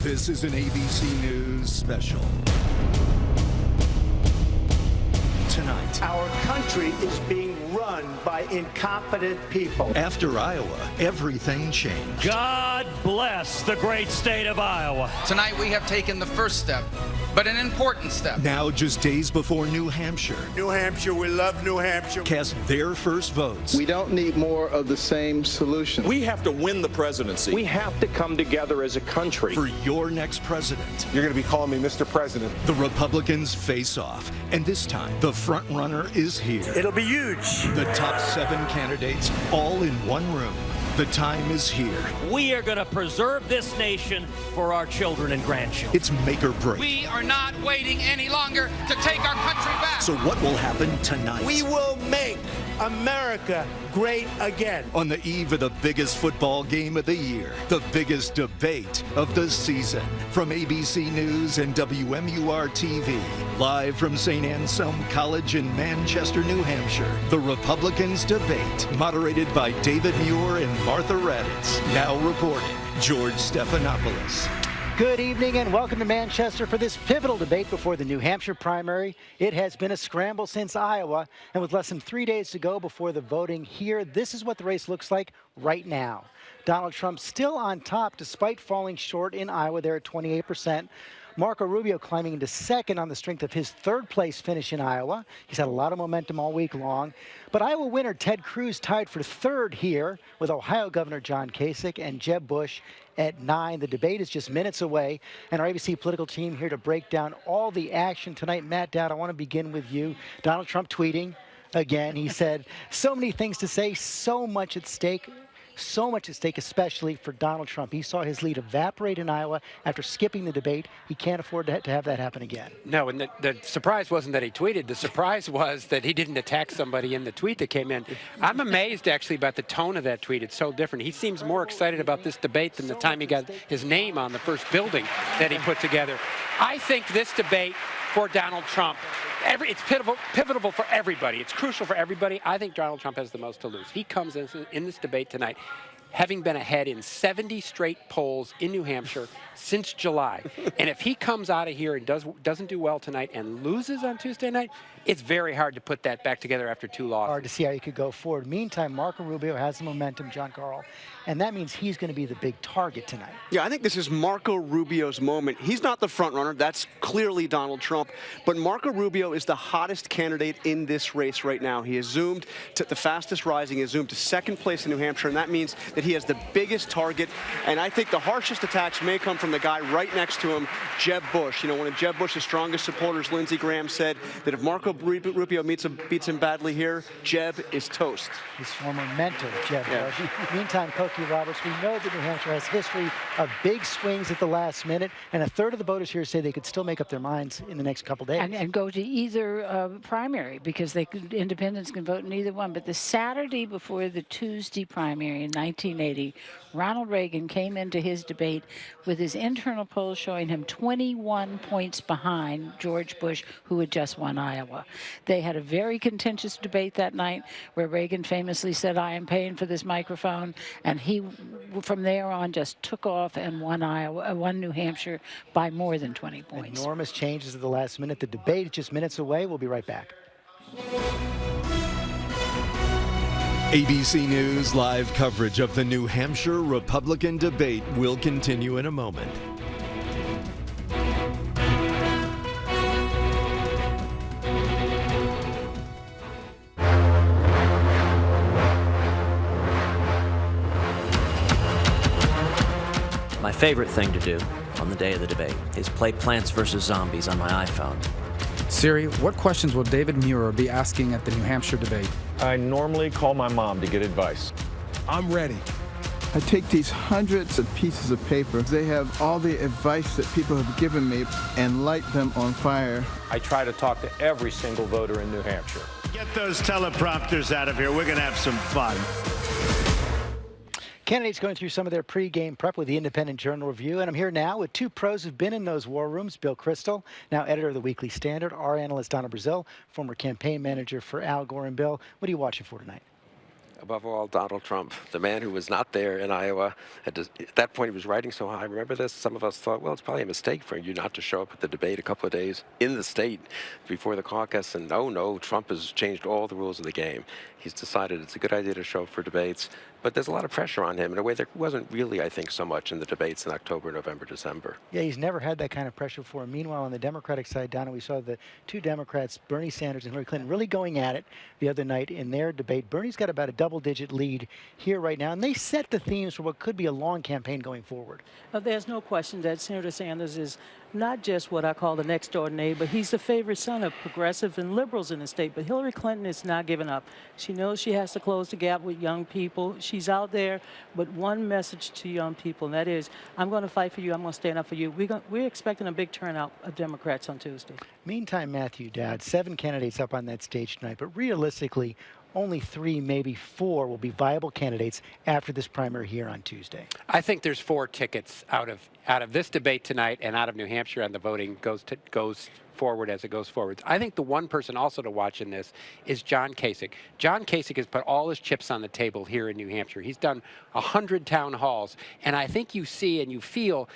This is an ABC News special. Tonight, our country is being run by incompetent people. After Iowa, everything changed. God bless the great state of Iowa. Tonight we have taken the first step, but an important step. Now, just days before New Hampshire. New Hampshire, we love New Hampshire. Cast their first votes. We don't need more of the same solution. We have to win the presidency. We have to come together as a country. For your next president. You're going to be calling me Mr. President. The Republicans face off. And this time, the front runner is here. It'll be huge. The top 7 candidates all in one room. The time is here. We are going to preserve this nation for our children and grandchildren. It's make or break. We are not waiting any longer to take our country back. So what will happen tonight? We will make America great again. On the eve of the biggest football game of the year, the biggest debate of the season. From ABC News and WMUR TV, live from St. Anselm College in Manchester, New Hampshire, the Republicans debate, moderated by David Muir and Martha Raddatz. Now reporting, George Stephanopoulos. Good evening and welcome to Manchester for this pivotal debate before the New Hampshire primary. It has been a scramble since Iowa, and with less than 3 days to go before the voting here, this is what the race looks like right now. Donald Trump still on top despite falling short in Iowa there at 28%. Marco Rubio climbing into second on the strength of his third-place finish in Iowa. He's had a lot of momentum all week long. But Iowa winner Ted Cruz tied for third here with Ohio Governor John Kasich and Jeb Bush at 9. The debate is just minutes away, and our ABC political team here to break down all the action tonight. Matt Dowd, I want to begin with you. Donald Trump tweeting again. He said, so many things to say, so much at stake. So much at stake, especially for Donald Trump. He saw his lead evaporate in Iowa after skipping the debate. He can't afford to have that happen again. No, and the surprise wasn't that he tweeted. The surprise was that he didn't attack somebody in the tweet that came in. I'm amazed, actually, about the tone of that tweet. It's so different. He seems more excited about this debate than the time he got his name on the first building that he put together. I think this debate for Donald Trump, it's pivotal for everybody. It's crucial for everybody. I think Donald Trump has the most to lose. He comes in this debate tonight having been ahead in 70 straight polls in New Hampshire since July. And if he comes out of here and doesn't do well tonight and loses on Tuesday night, it's very hard to put that back together after 2 losses. Hard to see how you could go forward. Meantime, Marco Rubio has the momentum, John Carl, and that means he's going to be the big target tonight. Yeah, I think this is Marco Rubio's moment. He's not the front runner. That's clearly Donald Trump. But Marco Rubio is the hottest candidate in this race right now. He has zoomed to the fastest rising. He has zoomed to second place in New Hampshire, and that means that he has the biggest target. And I think the harshest attacks may come from the guy right next to him, Jeb Bush. You know, one of Jeb Bush's strongest supporters, Lindsey Graham, said that if Marco Rubio beats him badly here, Jeb is toast. His former mentor, Jeb Bush. Meantime, Cokie Roberts, we know that New Hampshire has history of big swings at the last minute, and a third of the voters here say they could still make up their minds in the next couple days. And go to either primary, because independents can vote in either one. But the Saturday before the Tuesday primary in 1980, Ronald Reagan came into his debate with his internal polls showing him 21 points behind George Bush, who had just won Iowa. They had a very contentious debate that night where Reagan famously said, I am paying for this microphone. And he, from there on, just took off and won New Hampshire by more than 20 points. Enormous changes at the last minute. The debate is just minutes away. We'll be right back. ABC News live coverage of the New Hampshire Republican debate will continue in a moment. My favorite thing to do on the day of the debate is play Plants vs. Zombies on my iPhone. Siri, what questions will David Muir be asking at the New Hampshire debate? I normally call my mom to get advice. I'm ready. I take these hundreds of pieces of paper. They have all the advice that people have given me and light them on fire. I try to talk to every single voter in New Hampshire. Get those teleprompters out of here. We're going to have some fun. Candidates going through some of their pre-game prep with the Independent Journal Review, and I'm here now with two pros who've been in those war rooms. Bill Kristol, now editor of the Weekly Standard, our analyst Donna Brazil, former campaign manager for Al Gore. And Bill, what are you watching for tonight? Above all, Donald Trump, the man who was not there in Iowa. At that point, he was riding so high. Remember this? Some of us thought, well, it's probably a mistake for you not to show up at the debate a couple of days in the state before the caucus. And oh, no, Trump has changed all the rules of the game. He's decided it's a good idea to show up for debates. But there's a lot of pressure on him in a way there wasn't really, I think, so much in the debates in October, November, December. Yeah, he's never had that kind of pressure before. Meanwhile, on the Democratic side, Donna, we saw the two Democrats, Bernie Sanders and Hillary Clinton, really going at it the other night in their debate. Bernie's got about a double-digit lead here right now, and they set the themes for what could be a long campaign going forward. There's no question that Senator Sanders is not just what I call the next-door neighbor. He's the favorite son of progressive and liberals in the state. But Hillary Clinton is not giving up. She knows she has to close the gap with young people. She's out there with one message to young people, and that is, I'm going to fight for you. I'm going to stand up for you. We're expecting a big turnout of Democrats on Tuesday. Meantime, Matthew Dowd, 7 candidates up on that stage tonight. But realistically, only 3, maybe 4 will be viable candidates after this primary here on Tuesday. I think there's 4 tickets out of this debate tonight and out of New Hampshire, and the voting goes forward as it goes forward. I think the one person also to watch in this is John Kasich. John Kasich has put all his chips on the table here in New Hampshire. He's done 100 town halls, and I think you see and you feel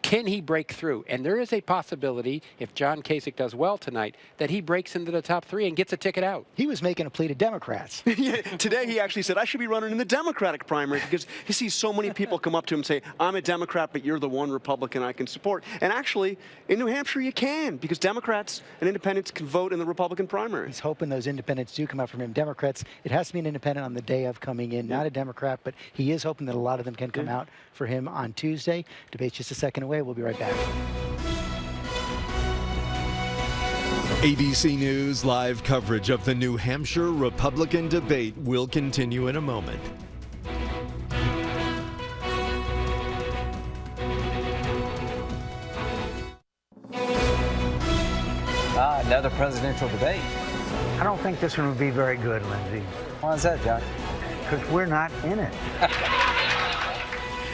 can he break through? And there is a possibility, if John Kasich does well tonight, that he breaks into the top 3 and gets a ticket out. He was making a plea to Democrats. Yeah, today he actually said, I should be running in the Democratic primary, because he sees so many people come up to him and say, I'm a Democrat, but you're the one Republican I can support. And actually, in New Hampshire, you can, because Democrats and independents can vote in the Republican primary. He's hoping those independents do come out from him. Democrats, it has to be an independent on the day of coming in, not a Democrat, but he is hoping that a lot of them can come out for him on Tuesday. Debate's just a second away. We'll be right back. ABC News live coverage of the New Hampshire Republican debate will continue in a moment. Another presidential debate. I don't think this one would be very good, Lindsay. Why is that, John? Because we're not in it.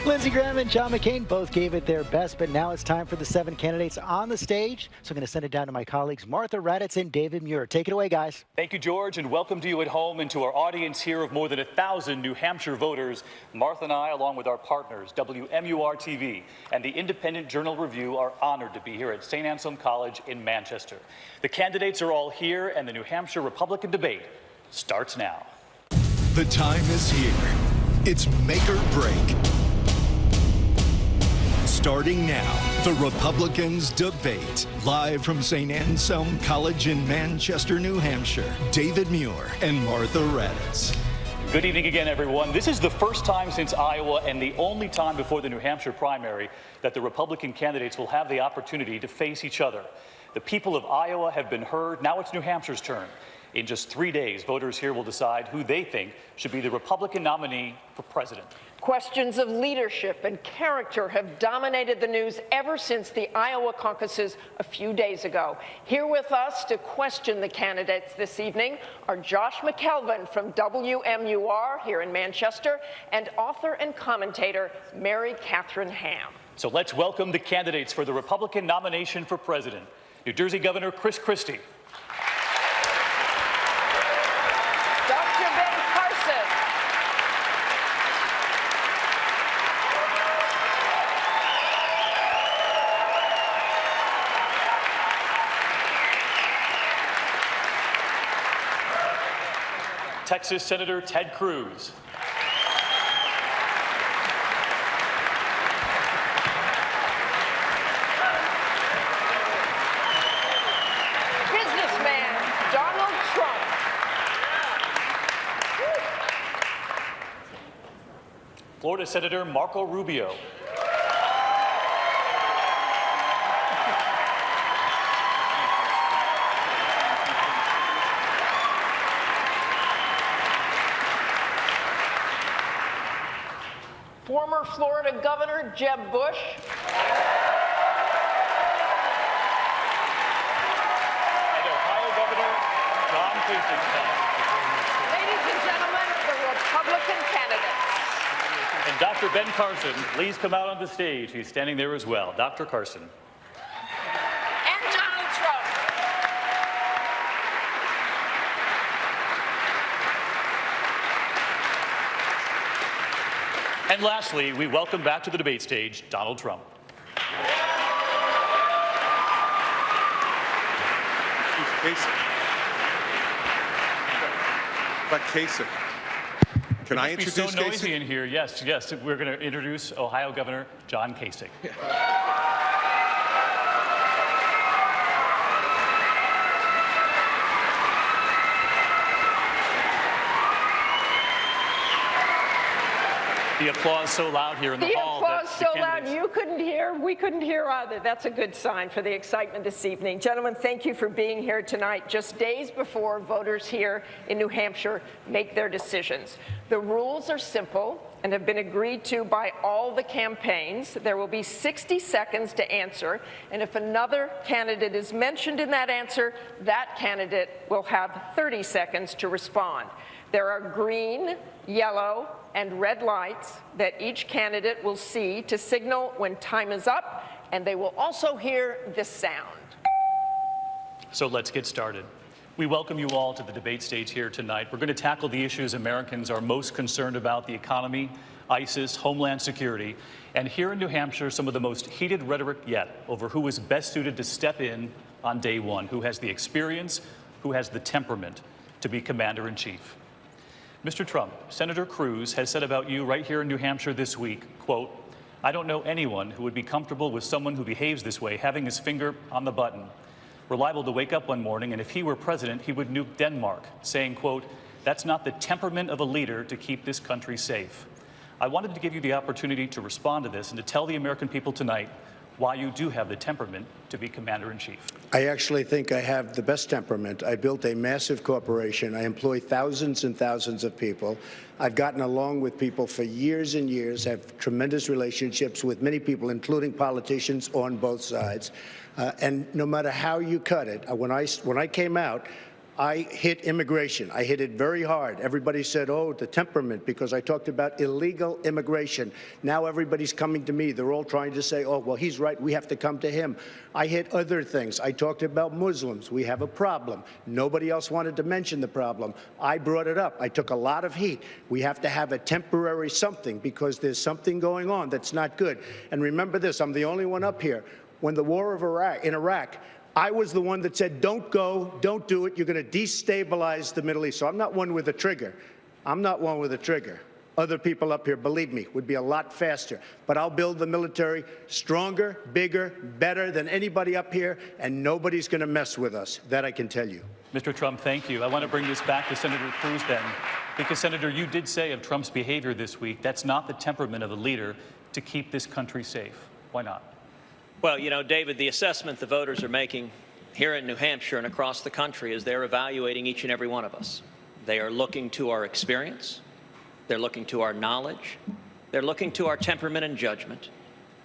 Lindsey Graham and John McCain both gave it their best, but now it's time for the 7 candidates on the stage. So I'm going to send it down to my colleagues, Martha Raddatz and David Muir. Take it away, guys. Thank you, George, and welcome to you at home and to our audience here of more than 1,000 New Hampshire voters. Martha and I, along with our partners, WMUR-TV and the Independent Journal Review, are honored to be here at St. Anselm College in Manchester. The candidates are all here, and the New Hampshire Republican debate starts now. The time is here. It's make or break. Starting now, the Republicans debate. Live from St. Anselm College in Manchester, New Hampshire, David Muir and Martha Raddatz. Good evening again, everyone. This is the first time since Iowa and the only time before the New Hampshire primary that the Republican candidates will have the opportunity to face each other. The people of Iowa have been heard. Now it's New Hampshire's turn. In just 3 days, voters here will decide who they think should be the Republican nominee for president. Questions of leadership and character have dominated the news ever since the Iowa caucuses a few days ago. Here with us to question the candidates this evening are Josh McKelvin from WMUR here in Manchester and author and commentator Mary Catherine Ham. So let's welcome the candidates for the Republican nomination for president. New Jersey Governor Chris Christie. Texas Senator Ted Cruz. Businessman Donald Trump. Florida Senator Marco Rubio. Former Florida Governor Jeb Bush. And Ohio Governor John Kasich. Ladies and gentlemen, the Republican candidates. And Dr. Ben Carson, please come out on the stage. He's standing there as well. Dr. Carson. And Donald Trump. And lastly, we welcome back to the debate stage Donald Trump. But Kasich, can I introduce Kasich? It's so noisy in here. Yes, yes. We're going to introduce Ohio Governor John Kasich. The applause so loud here in the hall. The applause so loud you couldn't hear, we couldn't hear either. That's a good sign for the excitement this evening. Gentlemen, thank you for being here tonight, just days before voters here in New Hampshire make their decisions. The rules are simple and have been agreed to by all the campaigns. There will be 60 seconds to answer, and if another candidate is mentioned in that answer, that candidate will have 30 seconds to respond. There are green, yellow, and red lights that each candidate will see to signal when time is up, and they will also hear this sound. So let's get started. We welcome you all to the debate stage here tonight. We're going to tackle the issues Americans are most concerned about: the economy, ISIS, homeland security, and here in New Hampshire, some of the most heated rhetoric yet over who is best suited to step in on day one, who has the experience, who has the temperament to be commander-in-chief. Mr. Trump, Senator Cruz has said about you right here in New Hampshire this week, quote, "I don't know anyone who would be comfortable with someone who behaves this way, having his finger on the button. Reliable to wake up one morning, and if he were president, he would nuke Denmark," saying, quote, "That's not the temperament of a leader to keep this country safe." I wanted to give you the opportunity to respond to this and to tell the American people tonight why you do have the temperament to be commander-in-chief. I actually think I have the best temperament. I built a massive corporation. I employ thousands and thousands of people. I've gotten along with people for years and years, have tremendous relationships with many people, including politicians on both sides. And no matter how you cut it, when I came out, I hit immigration. I hit it very hard. Everybody said, oh, the temperament, because I talked about illegal immigration. Now everybody's coming to me. They're all trying to say, oh, well, he's right. We have to come to him. I hit other things. I talked about Muslims. We have a problem. Nobody else wanted to mention the problem. I brought it up. I took a lot of heat. We have to have a temporary something because there's something going on that's not good. And remember this, I'm the only one up here. When the war of Iraq, I was the one that said, don't go, don't do it. You're going to destabilize the Middle East. So I'm not one with a trigger. I'm not one with a trigger. Other people up here, believe me, would be a lot faster. But I'll build the military stronger, bigger, better than anybody up here, and nobody's going to mess with us. That I can tell you. Mr. Trump, thank you. I want to bring this back to Senator Cruz then, because, Senator, you did say of Trump's behavior this week, that's not the temperament of a leader to keep this country safe. Why not? Well, you know, David, the assessment the voters are making here in New Hampshire and across the country is they're evaluating each and every one of us. They are looking to our experience. They're looking to our knowledge. They're looking to our temperament and judgment.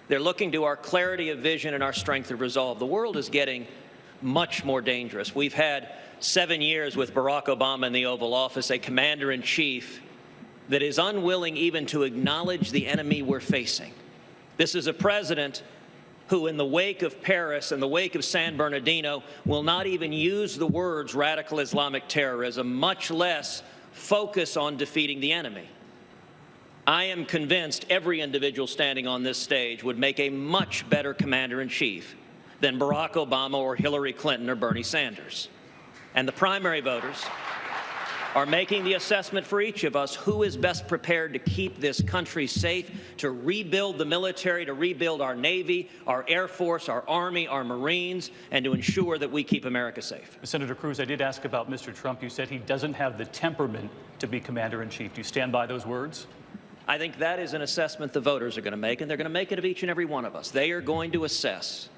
They're looking to our clarity of vision and our strength of resolve. The world is getting much more dangerous. We've had 7 years with Barack Obama in the Oval Office, a commander-in-chief that is unwilling even to acknowledge the enemy we're facing. This is a president who, in the wake of Paris and the wake of San Bernardino, will not even use the words radical Islamic terrorism, much less focus on defeating the enemy. I am convinced every individual standing on this stage would make a much better commander-in-chief than Barack Obama or Hillary Clinton or Bernie Sanders. And the primary voters are making the assessment for each of us who is best prepared to keep this country safe, to rebuild the military, to rebuild our Navy, our Air Force, our Army, our Marines, and to ensure that we keep America safe. Senator Cruz, I did ask about Mr. Trump. You said he doesn't have the temperament to be commander-in-chief. Do you stand by those words? I think that is an assessment the voters are going to make, and they're going to make it of each and every one of us. They are going to assess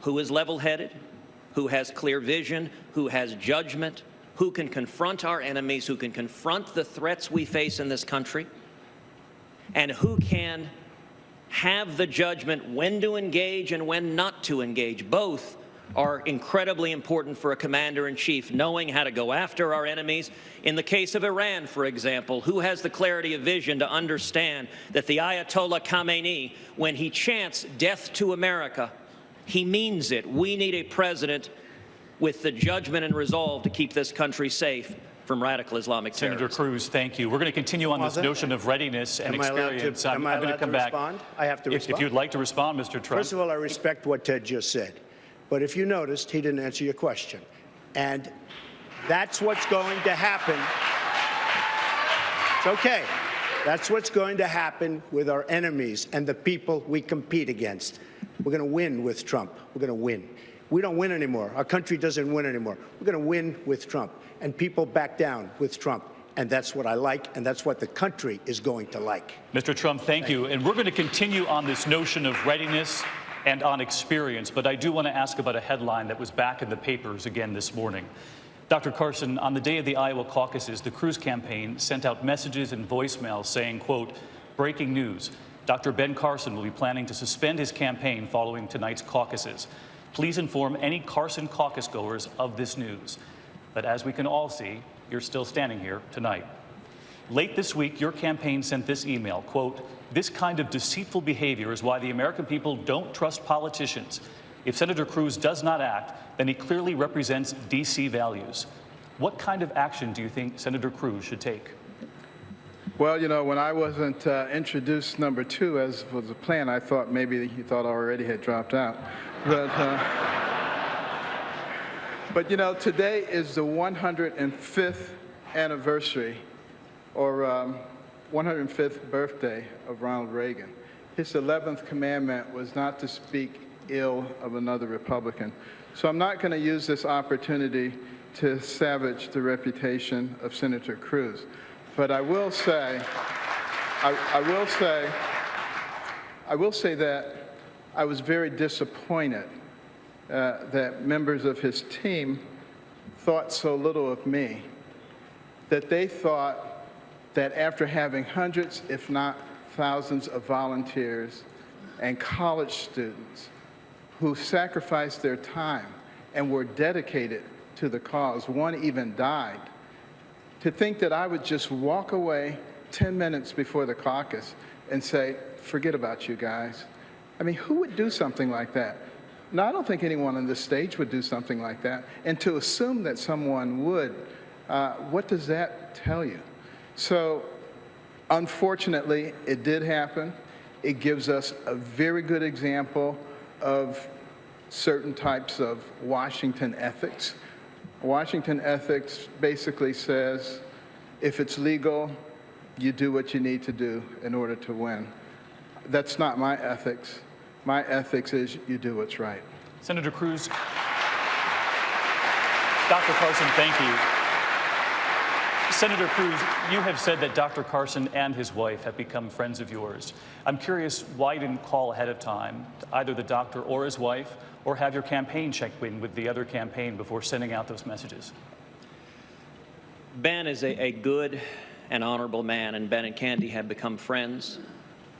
who is level-headed, who has clear vision, who has judgment, who can confront our enemies, who can confront the threats we face in this country, and who can have the judgment when to engage and when not to engage. Both are incredibly important for a commander-in-chief, knowing how to go after our enemies. In the case of Iran, for example, who has the clarity of vision to understand that the Ayatollah Khamenei, when he chants death to America, he means it. We need a president with the judgment and resolve to keep this country safe from radical Islamic Senator terrorists. Cruz, thank you. We're going to continue on this notion of readiness and experience. Am I I'm going allowed to come to back. respond? I have to respond. If you'd like to respond, Mr. Trump. First of all, I respect what Ted just said. But if you noticed, he didn't answer your question. And that's what's going to happen. It's okay. That's what's going to happen with our enemies and the people we compete against. We're going to win with Trump. We're going to win. We don't win anymore. Our country doesn't win anymore. We're going to win with Trump. And people back down with Trump. And that's what I like, and that's what the country is going to like. Mr. Trump, thank you. And we're going to continue on this notion of readiness and on experience. But I do want to ask about a headline that was back in the papers again this morning. Dr. Carson, on the day of the Iowa caucuses, the Cruz campaign sent out messages and voicemails saying, quote, breaking news. Dr. Ben Carson will be planning to suspend his campaign following tonight's caucuses. Please inform any Carson caucus goers of this news. But as we can all see, you're still standing here tonight. Late this week, your campaign sent this email, quote, this kind of deceitful behavior is why the American people don't trust politicians. If Senator Cruz does not act, then he clearly represents D.C. values. What kind of action do you think Senator Cruz should take? Well, you know, when I wasn't introduced number 2, as was the plan, I thought maybe he thought I already had dropped out. But you know, today is the 105th anniversary, or 105th birthday of Ronald Reagan. His 11th commandment was not to speak ill of another Republican. So I'm not going to use this opportunity to savage the reputation of Senator Cruz. But I will say, I will say that I was very disappointed that members of his team thought so little of me, that they thought that after having hundreds, if not thousands of volunteers and college students who sacrificed their time and were dedicated to the cause, one even died, to think that I would just walk away 10 minutes before the caucus and say, forget about you guys. I mean, who would do something like that? No, I don't think anyone on this stage would do something like that. And to assume that someone would, what does that tell you? So, unfortunately, it did happen. It gives us a very good example of certain types of Washington ethics. Washington ethics basically says, if it's legal, you do what you need to do in order to win. That's not my ethics. My ethics is you do what's right. Senator Cruz. Dr. Carson, thank you. Senator Cruz, you have said that Dr. Carson and his wife have become friends of yours. I'm curious why you didn't call ahead of time to either the doctor or his wife, or have your campaign check in with the other campaign before sending out those messages. Ben is a good and honorable man, and Ben and Candy have become friends.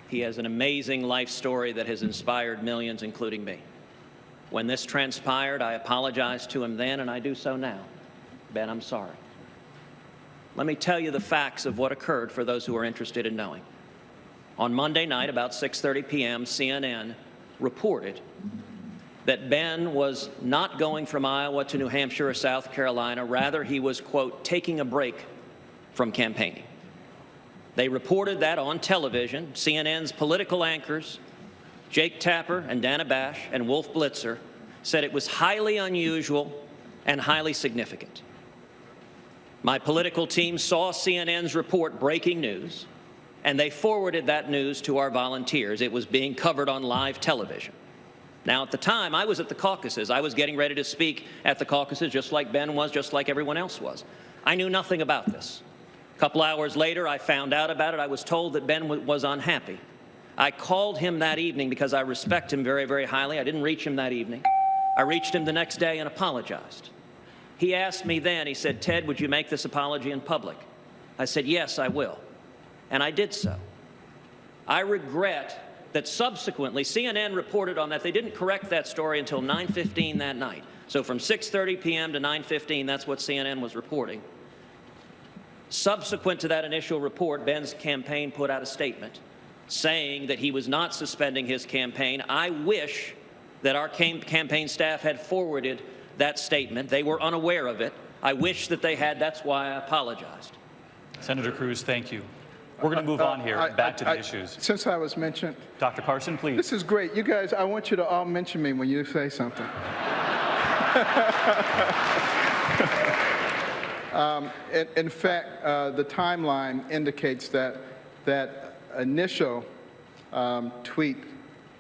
He has an amazing life story that has inspired millions, including me. When this transpired, I apologized to him then, and I do so now. Ben, I'm sorry. Let me tell you the facts of what occurred for those who are interested in knowing. On Monday night, about 6:30 p.m., CNN reported that Ben was not going from Iowa to New Hampshire or South Carolina. Rather, he was, quote, taking a break from campaigning. They reported that on television. CNN's political anchors, Jake Tapper and Dana Bash and Wolf Blitzer, said it was highly unusual and highly significant. My political team saw CNN's report breaking news, and they forwarded that news to our volunteers. It was being covered on live television. Now, at the time, I was at the caucuses. I was getting ready to speak at the caucuses just like Ben was, just like everyone else was. I knew nothing about this. A couple hours later, I found out about it. I was told that Ben was unhappy. I called him that evening because I respect him very, very highly. I didn't reach him that evening. I reached him the next day and apologized. He asked me then, he said, Ted, would you make this apology in public? I said, yes, I will. And I did so. I regret that subsequently CNN reported on that. They didn't correct that story until 9:15 that night. So from 6:30 p.m. to 9:15, that's what CNN was reporting. Subsequent to that initial report, Ben's campaign put out a statement saying that he was not suspending his campaign. I wish that our campaign staff had forwarded that statement. They were unaware of it. I wish that they had. That's why I apologized. Senator Cruz, thank you. We're going to move on here, back to the issues. Since I was mentioned. Dr. Carson, please. This is great. You guys, I want you to all mention me when you say something. In fact, the timeline indicates that that initial tweet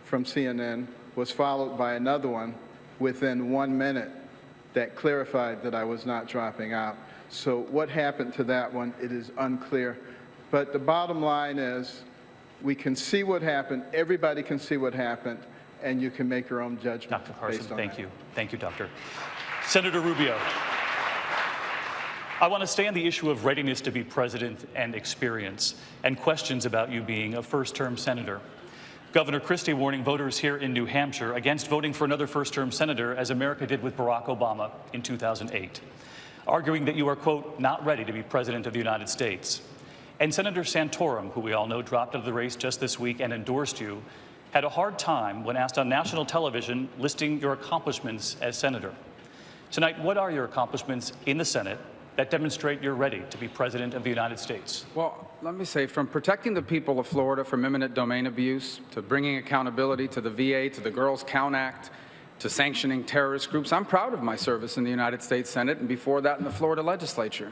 from CNN was followed by another one within 1 minute that clarified that I was not dropping out. So what happened to that one, it is unclear. But the bottom line is we can see what happened, everybody can see what happened, and you can make your own judgment. Dr. Carson, based on thank that. you. Thank you, Doctor. Senator Rubio, I want to stay on the issue of readiness to be president and experience and questions about you being a first-term senator. Governor Christie warning voters here in New Hampshire against voting for another first-term senator, as America did with Barack Obama in 2008, arguing that you are, quote, not ready to be president of the United States. And Senator Santorum, who we all know dropped out of the race just this week and endorsed you, had a hard time when asked on national television listing your accomplishments as senator. Tonight, what are your accomplishments in the Senate that demonstrate you're ready to be president of the United States? Well, let me say, from protecting the people of Florida from eminent domain abuse, to bringing accountability to the VA, to the Girls Count Act, to sanctioning terrorist groups, I'm proud of my service in the United States Senate and before that in the Florida legislature.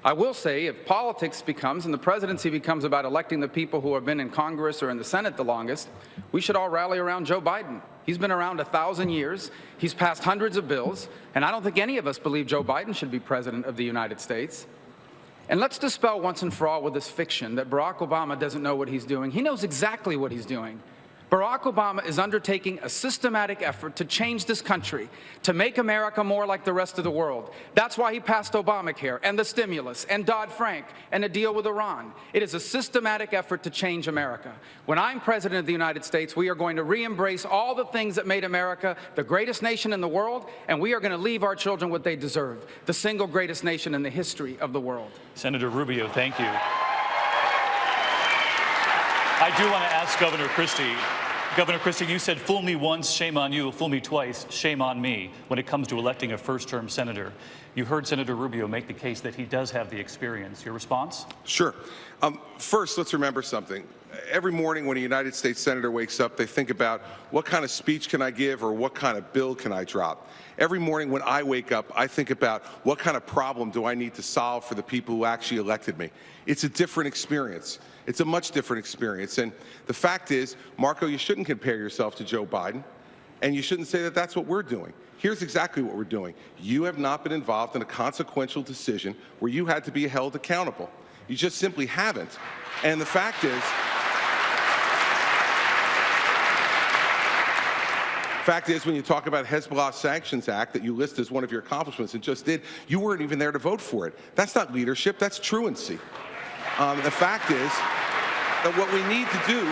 I will say, if politics becomes, and the presidency becomes about electing the people who have been in Congress or in the Senate the longest, we should all rally around Joe Biden. He's been around 1,000 years. He's passed hundreds of bills, and I don't think any of us believe Joe Biden should be president of the United States. And let's dispel once and for all with this fiction that Barack Obama doesn't know what he's doing. He knows exactly what he's doing. Barack Obama is undertaking a systematic effort to change this country, to make America more like the rest of the world. That's why he passed Obamacare and the stimulus and Dodd-Frank and a deal with Iran. It is a systematic effort to change America. When I'm president of the United States, we are going to re-embrace all the things that made America the greatest nation in the world, and we are going to leave our children what they deserve, the single greatest nation in the history of the world. Senator Rubio, thank you. I do want to ask Governor Christie. Governor Christie, you said, fool me once, shame on you, fool me twice, shame on me, when it comes to electing a first-term senator. You heard Senator Rubio make the case that he does have the experience. Your response? Sure. First, let's remember something. Every morning when a United States senator wakes up, they think about what kind of speech can I give or what kind of bill can I drop. Every morning when I wake up, I think about what kind of problem do I need to solve for the people who actually elected me. It's a different experience. It's a much different experience. And the fact is, Marco, you shouldn't compare yourself to Joe Biden, and you shouldn't say that that's what we're doing. Here's exactly what we're doing. You have not been involved in a consequential decision where you had to be held accountable. You just simply haven't. And the fact is, when you talk about Hezbollah Sanctions Act that you list as one of your accomplishments and just did, you weren't even there to vote for it. That's not leadership, that's truancy. The fact is that what we need to do,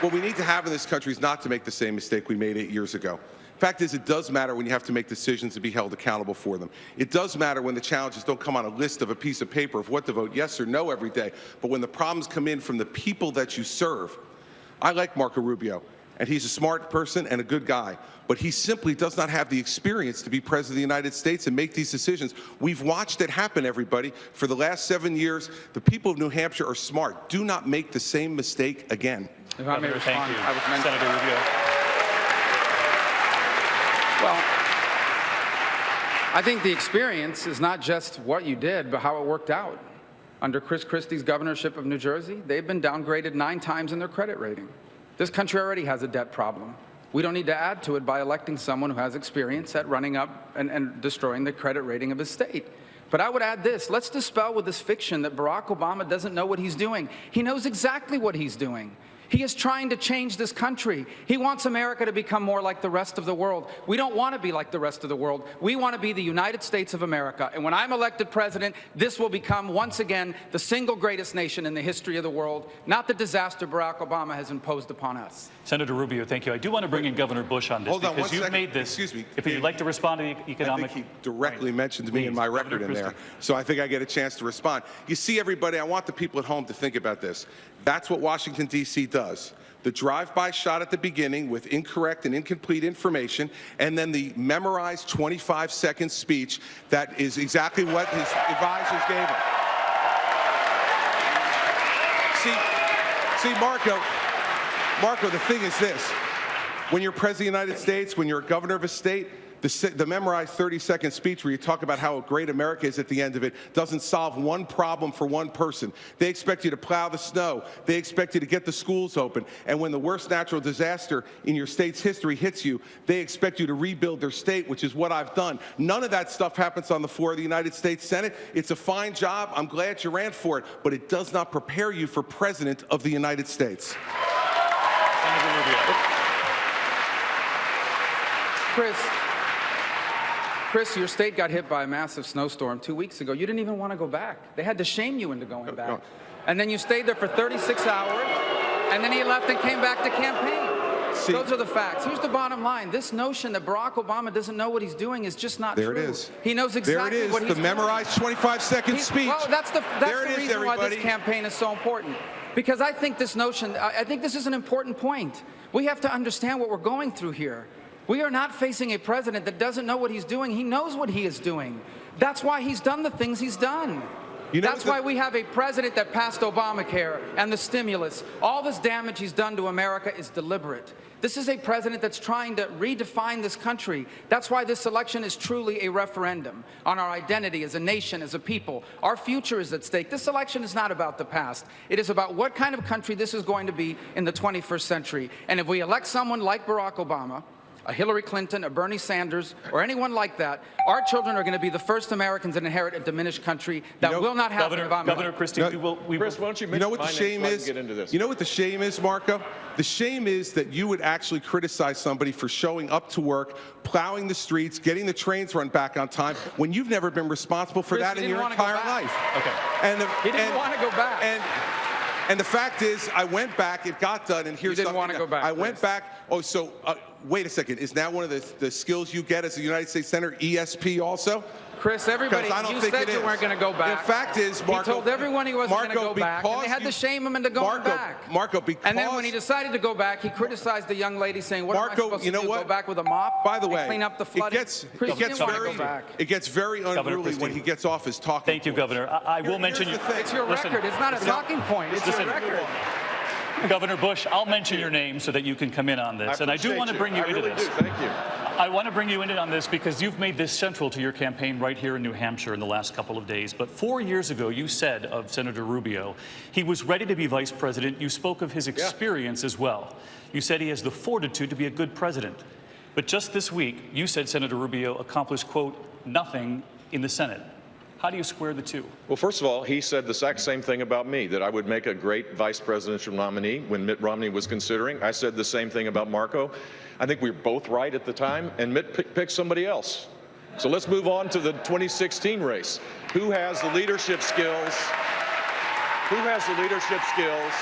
what we need to have in this country is not to make the same mistake we made 8 years ago. Fact is, it does matter when you have to make decisions and be held accountable for them. It does matter when the challenges don't come on a list of a piece of paper of what to vote yes or no every day, but when the problems come in from the people that you serve. I like Marco Rubio, and he's a smart person and a good guy, but he simply does not have the experience to be president of the United States and make these decisions. We've watched it happen, everybody. For the last 7 years, the people of New Hampshire are smart. Do not make the same mistake again. If I may respond, thank you. Senator Rubio. Well, I think the experience is not just what you did, but how it worked out. Under Chris Christie's governorship of New Jersey, they've been downgraded 9 times in their credit rating. This country already has a debt problem. We don't need to add to it by electing someone who has experience at running up and destroying the credit rating of his state. But I would add this. Let's dispel with this fiction that Barack Obama doesn't know what he's doing. He knows exactly what he's doing. He is trying to change this country. He wants America to become more like the rest of the world. We don't want to be like the rest of the world. We want to be the United States of America. And when I'm elected president, this will become once again the single greatest nation in the history of the world, not the disaster Barack Obama has imposed upon us. Senator Rubio, thank you. I do want to bring in Governor Bush on this because you've made this. Excuse me. If you'd like to respond to the economic. I think he directly mentioned me in my record in there, so I think I get a chance to respond. You see, everybody, I want the people at home to think about this. That's what Washington, D.C. does. The drive-by shot at the beginning with incorrect and incomplete information, and then the memorized 25-second speech that is exactly what his advisors gave him. See, Marco, the thing is this. When you're president of the United States, when you're a governor of a state, the memorized 30-second speech where you talk about how great America is at the end of it doesn't solve one problem for one person. They expect you to plow the snow. They expect you to get the schools open. And when the worst natural disaster in your state's history hits you, they expect you to rebuild their state, which is what I've done. None of that stuff happens on the floor of the United States Senate. It's a fine job. I'm glad you ran for it. But it does not prepare you for president of the United States. Chris, your state got hit by a massive snowstorm 2 weeks ago. You didn't even want to go back. They had to shame you into going back. No. And then you stayed there for 36 hours, and then he left and came back to campaign. Those are the facts. Here's the bottom line. This notion that Barack Obama doesn't know what he's doing is just not true. There it is. He knows exactly what he's doing. The memorized 25-second speech. Well, that's the reason why this campaign is so important. Because I think this notion, I think this is an important point. We have to understand what we're going through here. We are not facing a president that doesn't know what he's doing. He knows what he is doing. That's why he's done the things he's done. That's why we have a president that passed Obamacare and the stimulus. All this damage he's done to America is deliberate. This is a president that's trying to redefine this country. That's why this election is truly a referendum on our identity as a nation, as a people. Our future is at stake. This election is not about the past. It is about what kind of country this is going to be in the 21st century. And if we elect someone like Barack Obama, a Hillary Clinton, a Bernie Sanders, or anyone like that, our children are going to be the first Americans to inherit a diminished country. That will not happen. Governor Christie, Chris, why don't you know what the shame is? You know what the shame is, Marco? The shame is that you would actually criticize somebody for showing up to work, plowing the streets, getting the trains run back on time, when you've never been responsible for that in your entire life. Okay. And he didn't want to go back. And the fact is, I went back, it got done, and here's something. You didn't want to go back. I went back. Oh, so wait a second. Is that one of the skills you get as a United States Senator, ESP also? Chris, everybody, you said you weren't going to go back. The fact is, Marco, he told everyone he wasn't going to go back, and they had to shame him into going back. Marco, because... And then when he decided to go back, he criticized the young lady, saying, what am I supposed to do, go back with a mop? By the way, clean up the flooding? It gets very unruly when he gets off his talking Thank you, Governor. I will mention you. It's your record. It's not a talking point. It's your record. Governor Bush, I'll mention your name so that you can come in on this. And I do want to bring you into this. Thank you. I want to bring you in on this because you've made this central to your campaign right here in New Hampshire in the last couple of days. But 4 years ago, you said of Senator Rubio, he was ready to be vice president. You spoke of his experience as well. You said he has the fortitude to be a good president. But just this week, you said Senator Rubio accomplished, quote, nothing in the Senate. How do you square the two? Well, first of all, he said the exact same thing about me, that I would make a great vice presidential nominee when Mitt Romney was considering. I said the same thing about Marco. I think we were both right at the time, and Mitt picked somebody else. So let's move on to the 2016 race. Who has the leadership skills? Who has the leadership skills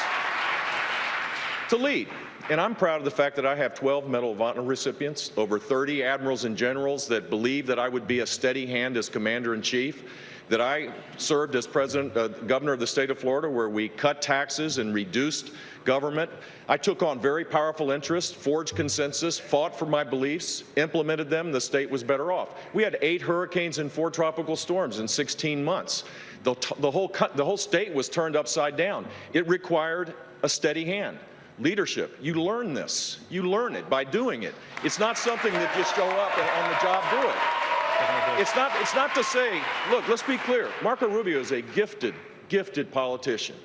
to lead? And I'm proud of the fact that I have 12 Medal of Honor recipients, over 30 admirals and generals that believe that I would be a steady hand as commander-in-chief, that I served as governor of the state of Florida, where we cut taxes and reduced government. I took on very powerful interests, forged consensus, fought for my beliefs, implemented them. The state was better off. We had 8 hurricanes and 4 tropical storms in 16 months. The whole state was turned upside down. It required a steady hand. Leadership, you learn this. You learn it by doing it. It's not something that you show up and on the job do it. It's not to say, look, let's be clear. Marco Rubio is a gifted politician.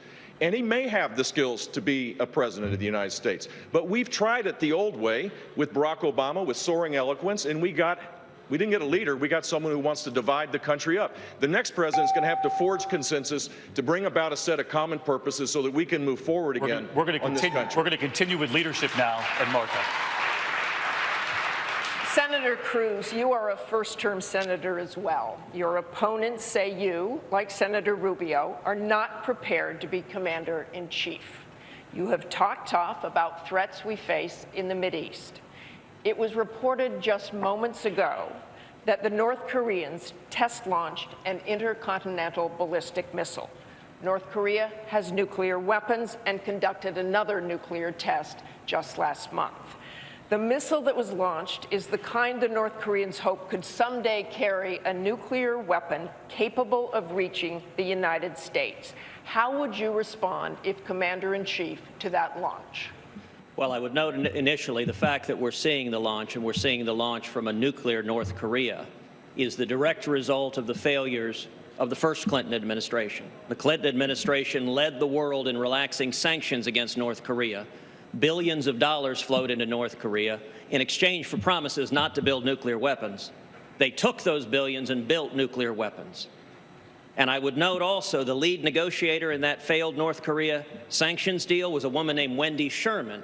And he may have the skills to be a president of the United States. But we've tried it the old way with Barack Obama, with soaring eloquence, and we didn't get a leader, we got someone who wants to divide the country up. The next president is going to have to forge consensus to bring about a set of common purposes so that we can move forward again. We're going to continue with leadership now, and Marco. Senator Cruz, you are a first-term senator as well. Your opponents say you, like Senator Rubio, are not prepared to be commander-in-chief. You have talked tough about threats we face in the Mideast. It was reported just moments ago that the North Koreans test-launched an intercontinental ballistic missile. North Korea has nuclear weapons and conducted another nuclear test just last month. The missile that was launched is the kind the North Koreans hope could someday carry a nuclear weapon capable of reaching the United States. How would you respond if Commander-in-Chief to that launch? Well, I would note initially the fact that we're seeing the launch, and we're seeing the launch from a nuclear North Korea, is the direct result of the failures of the first Clinton administration. The Clinton administration led the world in relaxing sanctions against North Korea. Billions of dollars flowed into North Korea in exchange for promises not to build nuclear weapons. They took those billions and built nuclear weapons. And I would note also the lead negotiator in that failed North Korea sanctions deal was a woman named Wendy Sherman,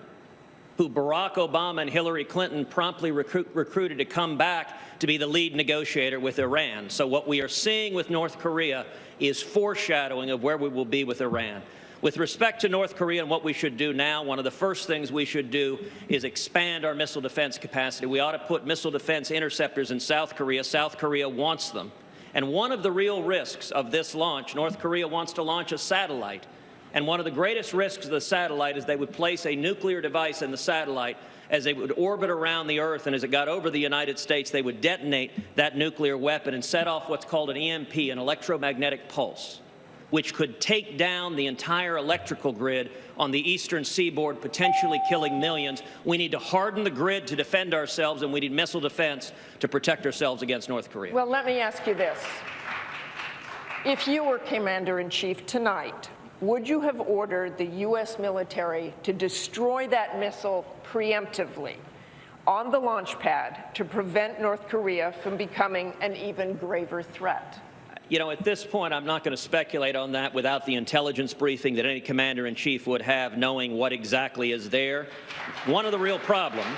who Barack Obama and Hillary Clinton promptly recruited to come back to be the lead negotiator with Iran. So what we are seeing with North Korea is foreshadowing of where we will be with Iran. With respect to North Korea and what we should do now, one of the first things we should do is expand our missile defense capacity. We ought to put missile defense interceptors in South Korea. South Korea wants them. And one of the real risks of this launch, North Korea wants to launch a satellite. And one of the greatest risks of the satellite is they would place a nuclear device in the satellite as they would orbit around the Earth, and as it got over the United States, they would detonate that nuclear weapon and set off what's called an EMP, an electromagnetic pulse, which could take down the entire electrical grid on the eastern seaboard, potentially killing millions. We need to harden the grid to defend ourselves, and we need missile defense to protect ourselves against North Korea. Well, let me ask you this. If you were Commander-in-Chief tonight, would you have ordered the U.S. military to destroy that missile preemptively on the launch pad to prevent North Korea from becoming an even graver threat? You know, at this point, I'm not going to speculate on that without the intelligence briefing that any commander-in-chief would have, knowing what exactly is there. One of the real problems...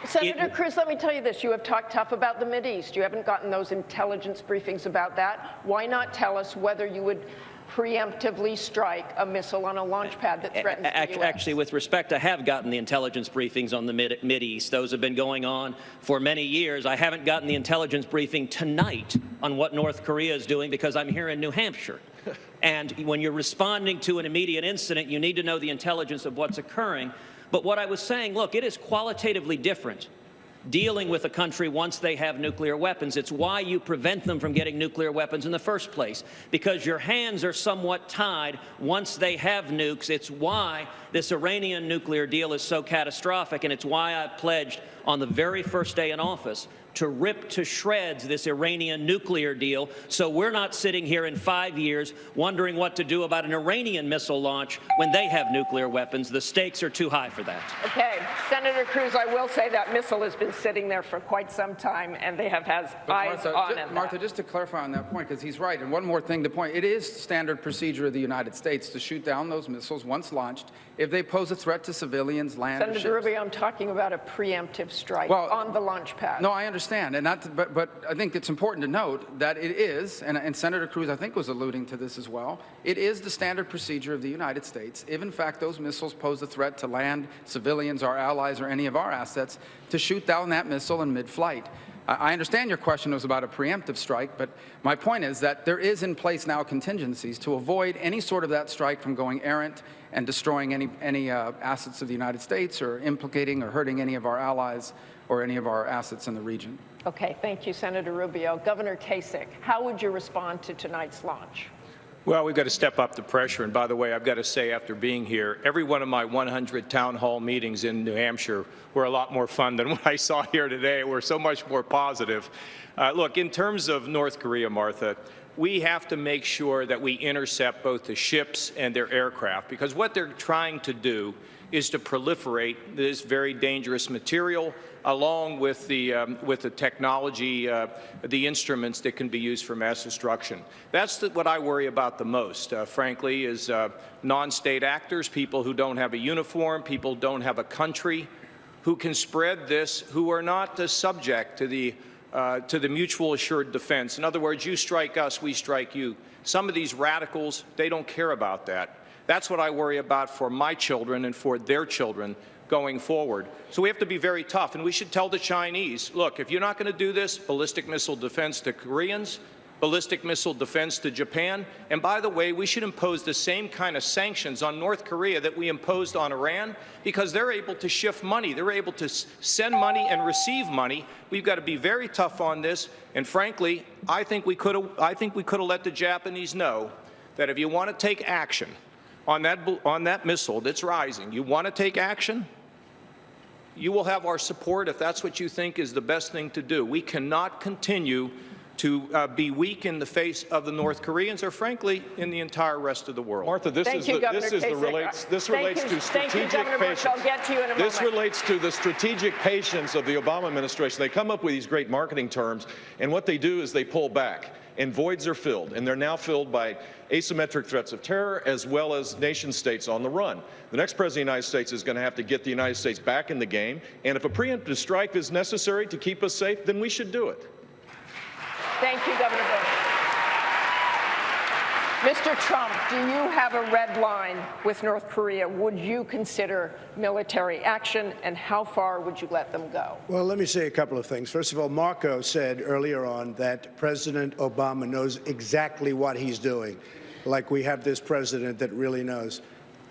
Senator Cruz, let me tell you this. You have talked tough about the Mideast. You haven't gotten those intelligence briefings about that. Why not tell us whether you would preemptively strike a missile on a launch pad that threatens the U.S.? Actually, with respect, I have gotten the intelligence briefings on the Mideast. Those have been going on for many years. I haven't gotten the intelligence briefing tonight on what North Korea is doing because I'm here in New Hampshire. And when you're responding to an immediate incident, you need to know the intelligence of what's occurring. But what I was saying, look, it is qualitatively different dealing with a country once they have nuclear weapons. It's why you prevent them from getting nuclear weapons in the first place, because your hands are somewhat tied once they have nukes. It's why this Iranian nuclear deal is so catastrophic, and it's why I pledged on the very first day in office to rip to shreds this Iranian nuclear deal, so we're not sitting here in 5 years wondering what to do about an Iranian missile launch when they have nuclear weapons. The stakes are too high for that. Okay, Senator Cruz, I will say that missile has been sitting there for quite some time, and they have had eyes on it. Martha, just to clarify on that point, because he's right, and one more thing to point, it is standard procedure of the United States to shoot down those missiles once launched if they pose a threat to civilians, land, or ships. Senator Rubio, I'm talking about a preemptive strike on the launch pad. No, I understand, and but I think it's important to note that it is, and Senator Cruz, I think, was alluding to this as well, it is the standard procedure of the United States, if in fact those missiles pose a threat to land, civilians, our allies, or any of our assets, to shoot down that missile in mid-flight. I understand your question was about a preemptive strike, but my point is that there is in place now contingencies to avoid any sort of that strike from going errant and destroying any assets of the United States or implicating or hurting any of our allies or any of our assets in the region. Okay, thank you, Senator Rubio. Governor Kasich, how would you respond to tonight's launch? Well, we've got to step up the pressure. And by the way, I've got to say, after being here, every one of my 100 town hall meetings in New Hampshire were a lot more fun than what I saw here today. We're so much more positive. Look, in terms of North Korea, Martha, we have to make sure that we intercept both the ships and their aircraft, because what they're trying to do is to proliferate this very dangerous material along with the technology, the instruments that can be used for mass destruction. That's what I worry about the most, frankly, is non-state actors, people who don't have a uniform, people who don't have a country, who can spread this, who are not subject to the mutual assured defense. In other words, you strike us, we strike you. Some of these radicals, they don't care about that. That's what I worry about for my children and for their children going forward. So we have to be very tough, and we should tell the Chinese, look, if you're not going to do this ballistic missile defense to Koreans, ballistic missile defense to Japan. And by the way, we should impose the same kind of sanctions on North Korea that we imposed on Iran, because they're able to shift money. They're able to send money and receive money. We've got to be very tough on this. And frankly, I think we could have let the Japanese know that if you want to take action on that missile that's rising, you want to take action, you will have our support if that's what you think is the best thing to do. We cannot continue to be weak in the face of the North Koreans, or frankly, in the entire rest of the world. Martha, this relates to strategic patience. I'll get to you in a moment. This relates to the strategic patience of the Obama administration. They come up with these great marketing terms, and what they do is they pull back, and voids are filled, and they're now filled by asymmetric threats of terror as well as nation states on the run. The next president of the United States is going to have to get the United States back in the game, and if a preemptive strike is necessary to keep us safe, then we should do it. Thank you, Governor Bush. Mr. Trump, do you have a red line with North Korea? Would you consider military action, and how far would you let them go? Well, let me say a couple of things. First of all, Marco said earlier on that President Obama knows exactly what he's doing, like we have this president that really knows.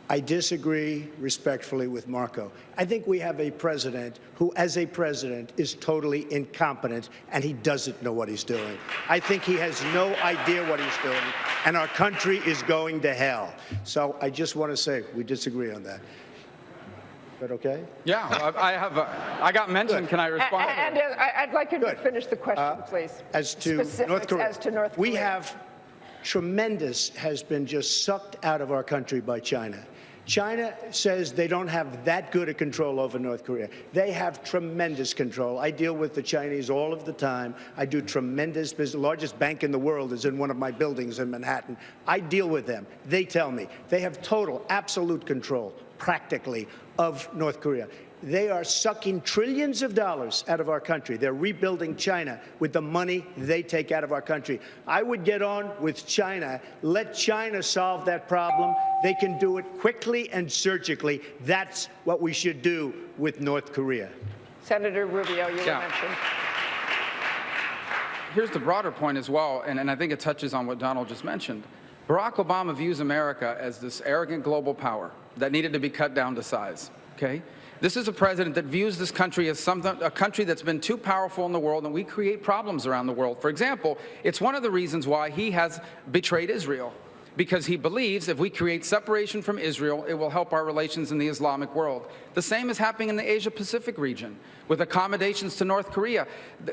I disagree respectfully with Marco. I think we have a president who, as a president, is totally incompetent, and he doesn't know what he's doing. I think he has no idea what he's doing, and our country is going to hell. So I just want to say we disagree on that. Is that okay? Yeah, I got mentioned. Good. Can I respond? And I'd like you to finish the question, please. As to North Korea, we have has been just sucked out of our country by China. China says they don't have that good a control over North Korea. They have tremendous control. I deal with the Chinese all of the time. I do tremendous business. The largest bank in the world is in one of my buildings in Manhattan. I deal with them. They tell me they have total, absolute control, practically, of North Korea. They are sucking trillions of dollars out of our country. They're rebuilding China with the money they take out of our country. I would get on with China. Let China solve that problem. They can do it quickly and surgically. That's what we should do with North Korea. Senator Rubio, you were mentioned. Here's the broader point as well, and I think it touches on what Donald just mentioned. Barack Obama views America as this arrogant global power that needed to be cut down to size, okay? This is a president that views this country as a country that's been too powerful in the world, and we create problems around the world. For example, it's one of the reasons why he has betrayed Israel, because he believes if we create separation from Israel, it will help our relations in the Islamic world. The same is happening in the Asia-Pacific region with accommodations to North Korea.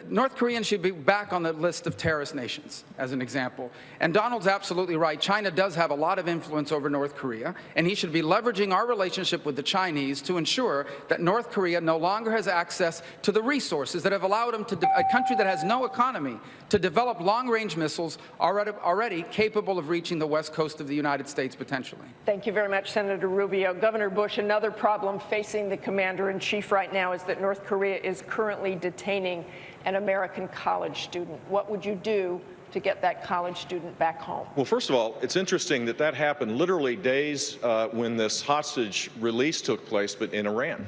North Koreans should be back on the list of terrorist nations, as an example. And Donald's absolutely right. China does have a lot of influence over North Korea, and he should be leveraging our relationship with the Chinese to ensure that North Korea no longer has access to the resources that have allowed him to, a country that has no economy, to develop long-range missiles already capable of reaching the west coast of the United States potentially. Thank you very much, Senator Rubio. Governor Bush, another problem facing the commander-in-chief right now is that North Korea is currently detaining an American college student. What would you do to get that college student back home? Well, first of all, it's interesting that that happened literally days when this hostage release took place, but in Iran.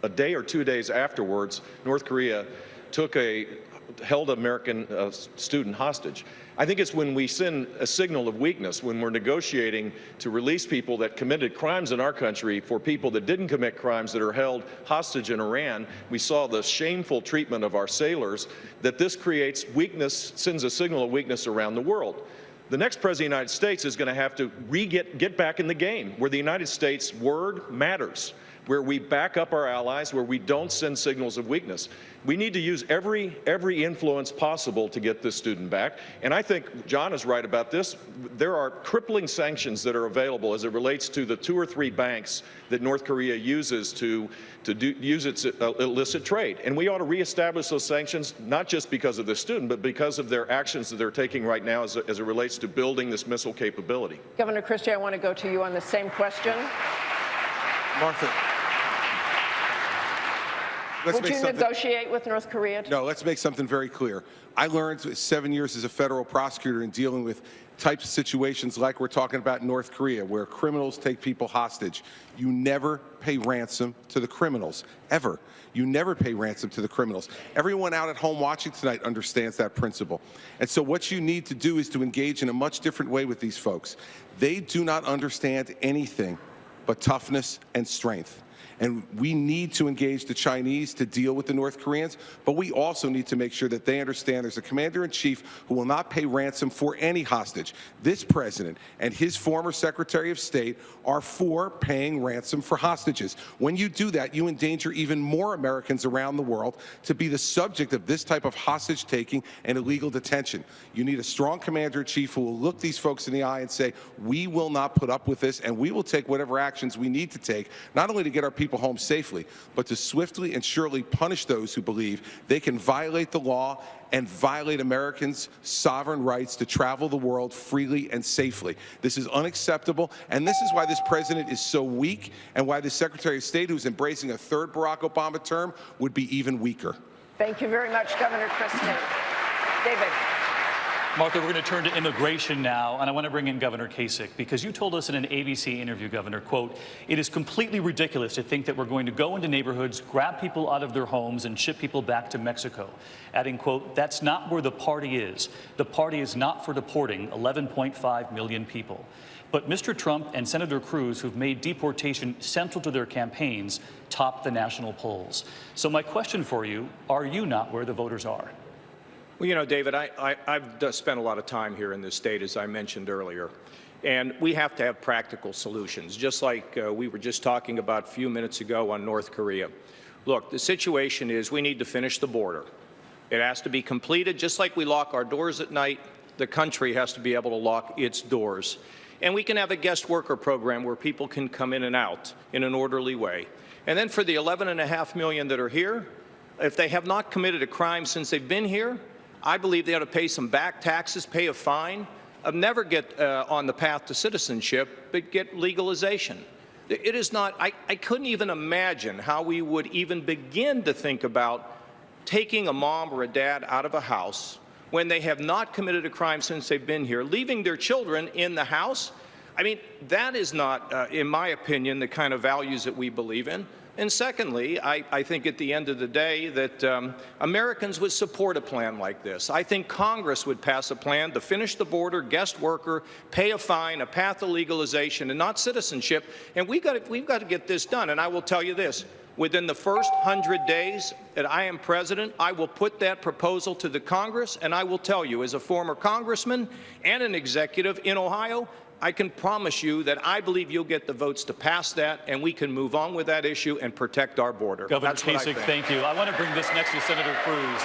A day or 2 days afterwards, North Korea held an American student hostage. I think it's when we send a signal of weakness, when we're negotiating to release people that committed crimes in our country for people that didn't commit crimes that are held hostage in Iran. We saw the shameful treatment of our sailors, that this creates weakness, sends a signal of weakness around the world. The next president of the United States is going to have to get back in the game, where the United States' word matters, where we back up our allies, where we don't send signals of weakness. We need to use every influence possible to get this student back. And I think John is right about this. There are crippling sanctions that are available as it relates to the 2 or 3 banks that North Korea uses to use its illicit trade. And we ought to reestablish those sanctions, not just because of the student, but because of their actions that they're taking right now as it relates to building this missile capability. Governor Christie, I want to go to you on the same question. Martha, Would you negotiate with North Korea? No, let's make something very clear. I learned 7 years as a federal prosecutor in dealing with types of situations like we're talking about in North Korea, where criminals take people hostage. You never pay ransom to the criminals, ever. You never pay ransom to the criminals. Everyone out at home watching tonight understands that principle. And so what you need to do is to engage in a much different way with these folks. They do not understand anything but toughness and strength. And we need to engage the Chinese to deal with the North Koreans, but we also need to make sure that they understand there's a commander-in-chief who will not pay ransom for any hostage. This president and his former Secretary of State are for paying ransom for hostages. When you do that, you endanger even more Americans around the world to be the subject of this type of hostage-taking and illegal detention. You need a strong commander-in-chief who will look these folks in the eye and say, we will not put up with this, and we will take whatever actions we need to take, not only to get our people home safely, but to swiftly and surely punish those who believe they can violate the law and violate Americans' sovereign rights to travel the world freely and safely. This is unacceptable, and this is why this president is so weak, and why the Secretary of State, who's embracing a third Barack Obama term, would be even weaker. Thank you very much, Governor Christie. David. Martha, we're going to turn to immigration now, and I want to bring in Governor Kasich, because you told us in an ABC interview, Governor, quote, it is completely ridiculous to think that we're going to go into neighborhoods, grab people out of their homes, and ship people back to Mexico. Adding, quote, that's not where the party is. The party is not for deporting 11.5 million people. But Mr. Trump and Senator Cruz, who've made deportation central to their campaigns, top the national polls. So my question for you, are you not where the voters are? Well, you know, David, I've spent a lot of time here in this state, as I mentioned earlier, and we have to have practical solutions, just like we were just talking about a few minutes ago on North Korea. Look, the situation is we need to finish the border. It has to be completed. Just like we lock our doors at night, the country has to be able to lock its doors. And we can have a guest worker program where people can come in and out in an orderly way. And then for the 11.5 million that are here, if they have not committed a crime since they've been here, I believe they ought to pay some back taxes, pay a fine, never get on the path to citizenship, but get legalization. It is not, I couldn't even imagine how we would even begin to think about taking a mom or a dad out of a house when they have not committed a crime since they've been here, leaving their children in the house. I mean, that is not, in my opinion, the kind of values that we believe in. And secondly, I think at the end of the day that Americans would support a plan like this. I think Congress would pass a plan to finish the border, guest worker, pay a fine, a path to legalization, and not citizenship. And we've got to get this done. And I will tell you this. Within the first 100 days that I am president, I will put that proposal to the Congress, and I will tell you, as a former congressman and an executive in Ohio, I can promise you that I believe you'll get the votes to pass that, and we can move on with that issue and protect our border. Governor Kasich, thank you. I want to bring this next to Senator Cruz.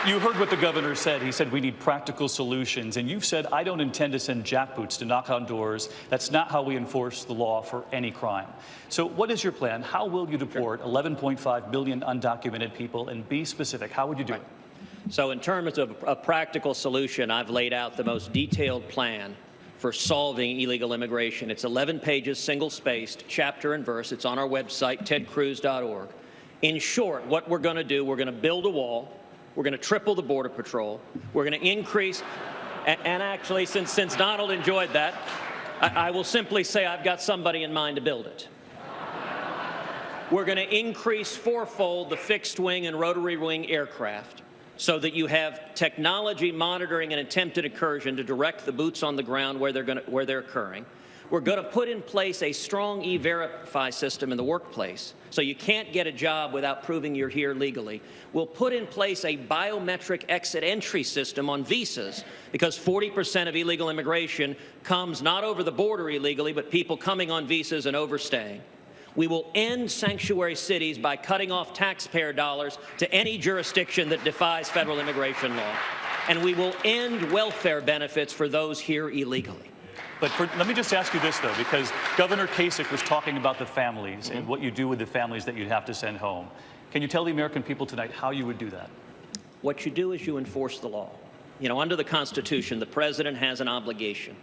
You heard what the governor said. He said we need practical solutions. And you've said, I don't intend to send jackboots to knock on doors. That's not how we enforce the law for any crime. So what is your plan? How will you deport 11.5 million undocumented people? And be specific. How would you do it? So in terms of a practical solution, I've laid out the most detailed plan for solving illegal immigration. It's 11 pages, single-spaced, chapter and verse. It's on our website, tedcruz.org. In short, what we're going to do, we're going to build a wall. We're going to triple the Border Patrol. We're going to increase, and actually, since Donald enjoyed that, I will simply say I've got somebody in mind to build it. We're going to increase fourfold the fixed-wing and rotary-wing aircraft, so that you have technology monitoring an attempted incursion to direct the boots on the ground where they're occurring. We're going to put in place a strong E-Verify system in the workplace, so you can't get a job without proving you're here legally. We'll put in place a biometric exit-entry system on visas, because 40% of illegal immigration comes not over the border illegally, but people coming on visas and overstaying. We will end sanctuary cities by cutting off taxpayer dollars to any jurisdiction that defies federal immigration law. And we will end welfare benefits for those here illegally. But let me just ask you this, though, because Governor Kasich was talking about the families and what you do with the families that you'd have to send home. Can you tell the American people tonight how you would do that? What you do is you enforce the law. You know, under the Constitution, the president has an obligation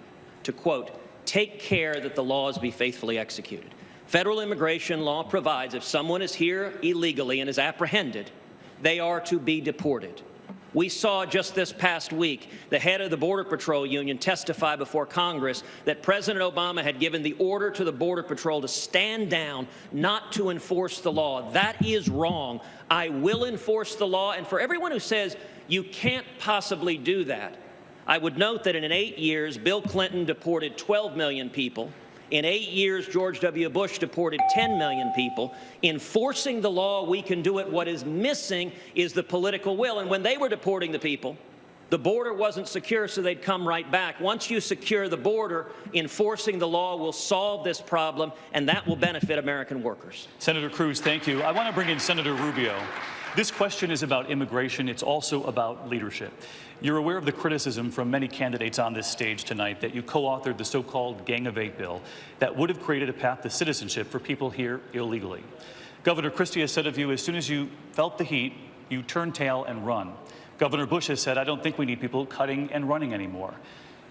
to, quote, take care that the laws be faithfully executed. Federal immigration law provides if someone is here illegally and is apprehended, they are to be deported. We saw just this past week the head of the Border Patrol Union testify before Congress that President Obama had given the order to the Border Patrol to stand down, not to enforce the law. That is wrong. I will enforce the law. And for everyone who says you can't possibly do that, I would note that in 8 years, Bill Clinton deported 12 million people. In 8 years, George W. Bush deported 10 million people. Enforcing the law, we can do it. What is missing is the political will. And when they were deporting the people, the border wasn't secure, so they'd come right back. Once you secure the border, enforcing the law will solve this problem, and that will benefit American workers. Senator Cruz, thank you. I want to bring in Senator Rubio. This question is about immigration. It's also about leadership. You're aware of the criticism from many candidates on this stage tonight that you co-authored the so-called Gang of Eight bill that would have created a path to citizenship for people here illegally. Governor Christie has said of you, as soon as you felt the heat, you turned tail and run. Governor Bush has said, I don't think we need people cutting and running anymore.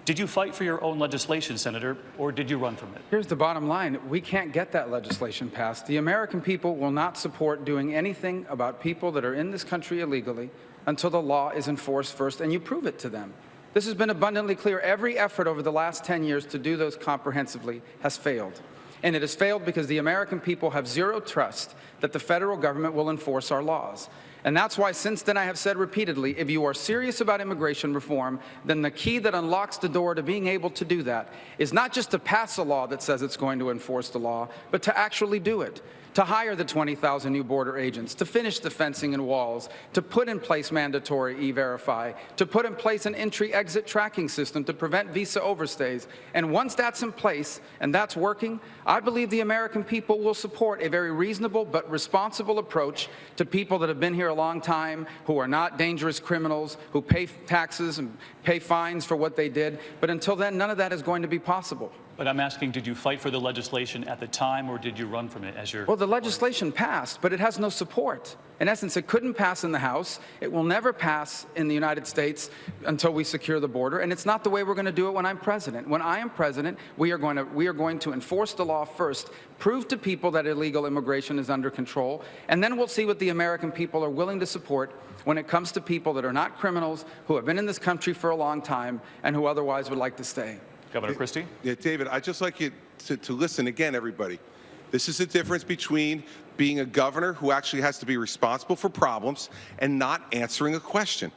Did you fight for your own legislation, Senator, or did you run from it? Here's the bottom line. We can't get that legislation passed. The American people will not support doing anything about people that are in this country illegally until the law is enforced first, and you prove it to them. This has been abundantly clear. Every effort over the last 10 years to do those comprehensively has failed. And it has failed because the American people have zero trust that the federal government will enforce our laws. And that's why since then I have said repeatedly, if you are serious about immigration reform, then the key that unlocks the door to being able to do that is not just to pass a law that says it's going to enforce the law, but to actually do it. To hire the 20,000 new border agents, to finish the fencing and walls, to put in place mandatory E-Verify, to put in place an entry-exit tracking system to prevent visa overstays. And once that's in place and that's working, I believe the American people will support a very reasonable but responsible approach to people that have been here a long time, who are not dangerous criminals, who pay taxes and pay fines for what they did. But until then, none of that is going to be possible. But I'm asking, did you fight for the legislation at the time, or did you run from it as your... Well, the legislation passed, but it has no support. In essence, it couldn't pass in the House. It will never pass in the United States until we secure the border, and it's not the way we're going to do it when I'm president. When I am president, we are going to enforce the law first, prove to people that illegal immigration is under control, and then we'll see what the American people are willing to support when it comes to people that are not criminals, who have been in this country for a long time, and who otherwise would like to stay. Governor Christie? Yeah, David, I'd just like you to listen again, everybody. This is the difference between being a governor who actually has to be responsible for problems and not answering a question.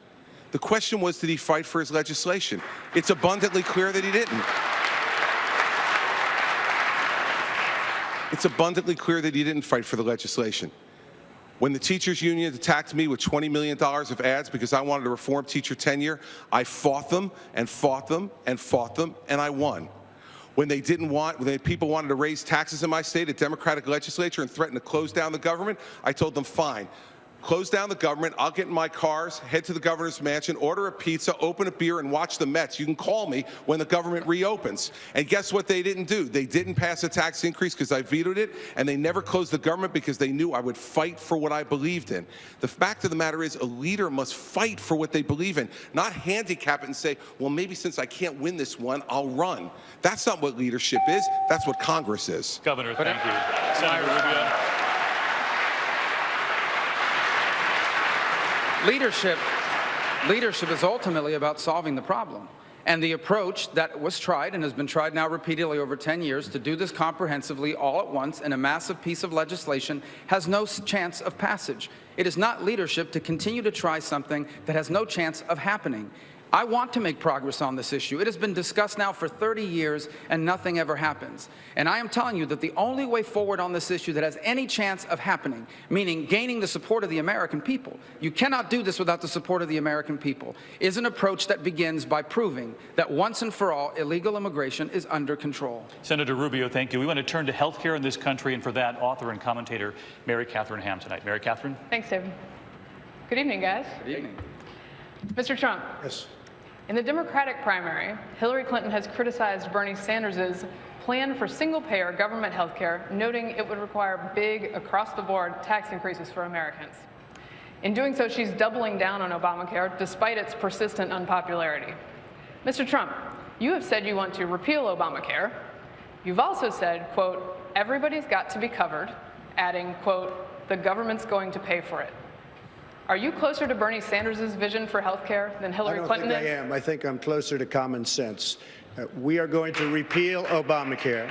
The question was, did he fight for his legislation? It's abundantly clear that he didn't. It's abundantly clear that he didn't fight for the legislation. When the teachers union attacked me with $20 million of ads because I wanted to reform teacher tenure, I fought them and fought them and fought them, and I won. When people wanted to raise taxes in my state, a Democratic legislature, and threatened to close down the government, I told them, fine. Close down the government, I'll get in my cars, head to the governor's mansion, order a pizza, open a beer, and watch the Mets. You can call me when the government reopens. And guess what they didn't do? They didn't pass a tax increase because I vetoed it, and they never closed the government because they knew I would fight for what I believed in. The fact of the matter is, a leader must fight for what they believe in, not handicap it and say, well, maybe since I can't win this one, I'll run. That's not what leadership is. That's what Congress is. Governor, thank you. Senator Rubio. Leadership is ultimately about solving the problem. And the approach that was tried and has been tried now repeatedly over 10 years to do this comprehensively all at once in a massive piece of legislation has no chance of passage. It is not leadership to continue to try something that has no chance of happening. I want to make progress on this issue. It has been discussed now for 30 years and nothing ever happens. And I am telling you that the only way forward on this issue that has any chance of happening, meaning gaining the support of the American people, you cannot do this without the support of the American people, is an approach that begins by proving that once and for all, illegal immigration is under control. Senator Rubio, thank you. We want to turn to health care in this country, and for that, author and commentator Mary Catherine Ham tonight. Mary Catherine? Thanks, David. Good evening, guys. Good evening. Mr. Trump. Yes. In the Democratic primary, Hillary Clinton has criticized Bernie Sanders' plan for single-payer government health care, noting it would require big, across-the-board tax increases for Americans. In doing so, she's doubling down on Obamacare, despite its persistent unpopularity. Mr. Trump, you have said you want to repeal Obamacare. You've also said, quote, everybody's got to be covered, adding, quote, the government's going to pay for it. Are you closer to Bernie Sanders' vision for health care than Hillary Clinton is? I am. I think I'm closer to common sense. We are going to repeal Obamacare.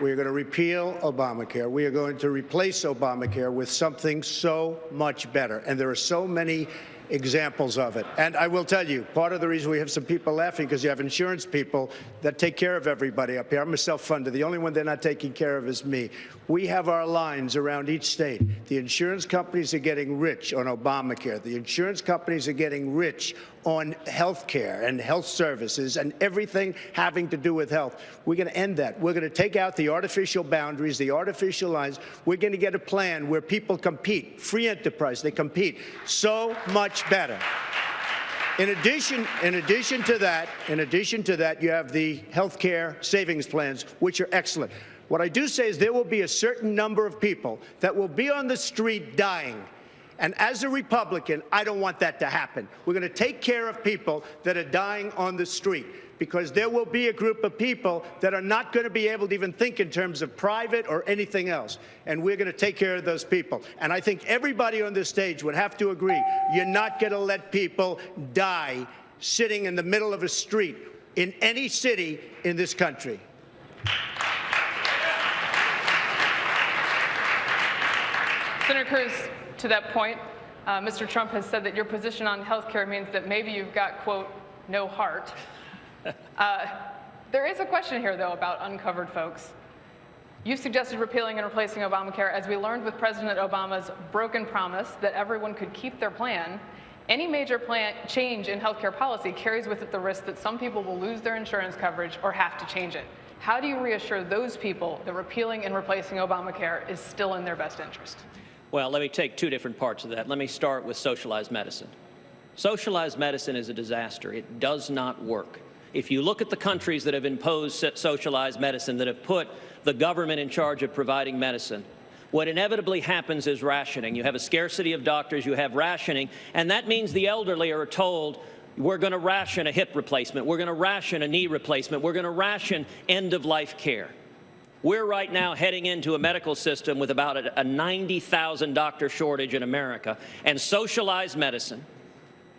We are going to repeal Obamacare. We are going to replace Obamacare with something so much better. And there are so many examples of it. And I will tell you, part of the reason we have some people laughing because you have insurance people that take care of everybody up here. I'm a self-funder. The only one they're not taking care of is me. We have our lines around each state. The insurance companies are getting rich on Obamacare. The insurance companies are getting rich on health care and health services and everything having to do with health. We're going to end that. We're going to take out the artificial boundaries, the artificial lines. We're going to get a plan where people compete, free enterprise, they compete so much better. In addition to that, you have the health care savings plans, which are excellent. What I do say is there will be a certain number of people that will be on the street dying. And as a Republican, I don't want that to happen. We're going to take care of people that are dying on the street because there will be a group of people that are not going to be able to even think in terms of private or anything else. And we're going to take care of those people. And I think everybody on this stage would have to agree, you're not going to let people die sitting in the middle of a street in any city in this country. Senator Cruz, to that point, Mr. Trump has said that your position on health care means that maybe you've got, quote, no heart. There is a question here, though, about uncovered folks. You suggested repealing and replacing Obamacare. As we learned with President Obama's broken promise that everyone could keep their plan, any major change in health care policy carries with it the risk that some people will lose their insurance coverage or have to change it. How do you reassure those people that repealing and replacing Obamacare is still in their best interest? Well, let me take two different parts of that. Let me start with socialized medicine. Socialized medicine is a disaster. It does not work. If you look at the countries that have imposed socialized medicine, that have put the government in charge of providing medicine, what inevitably happens is rationing. You have a scarcity of doctors, you have rationing, and that means the elderly are told, we're going to ration a hip replacement, we're going to ration a knee replacement, we're going to ration end-of-life care. We're right now heading into a medical system with about a 90,000 doctor shortage in America, and socialized medicine,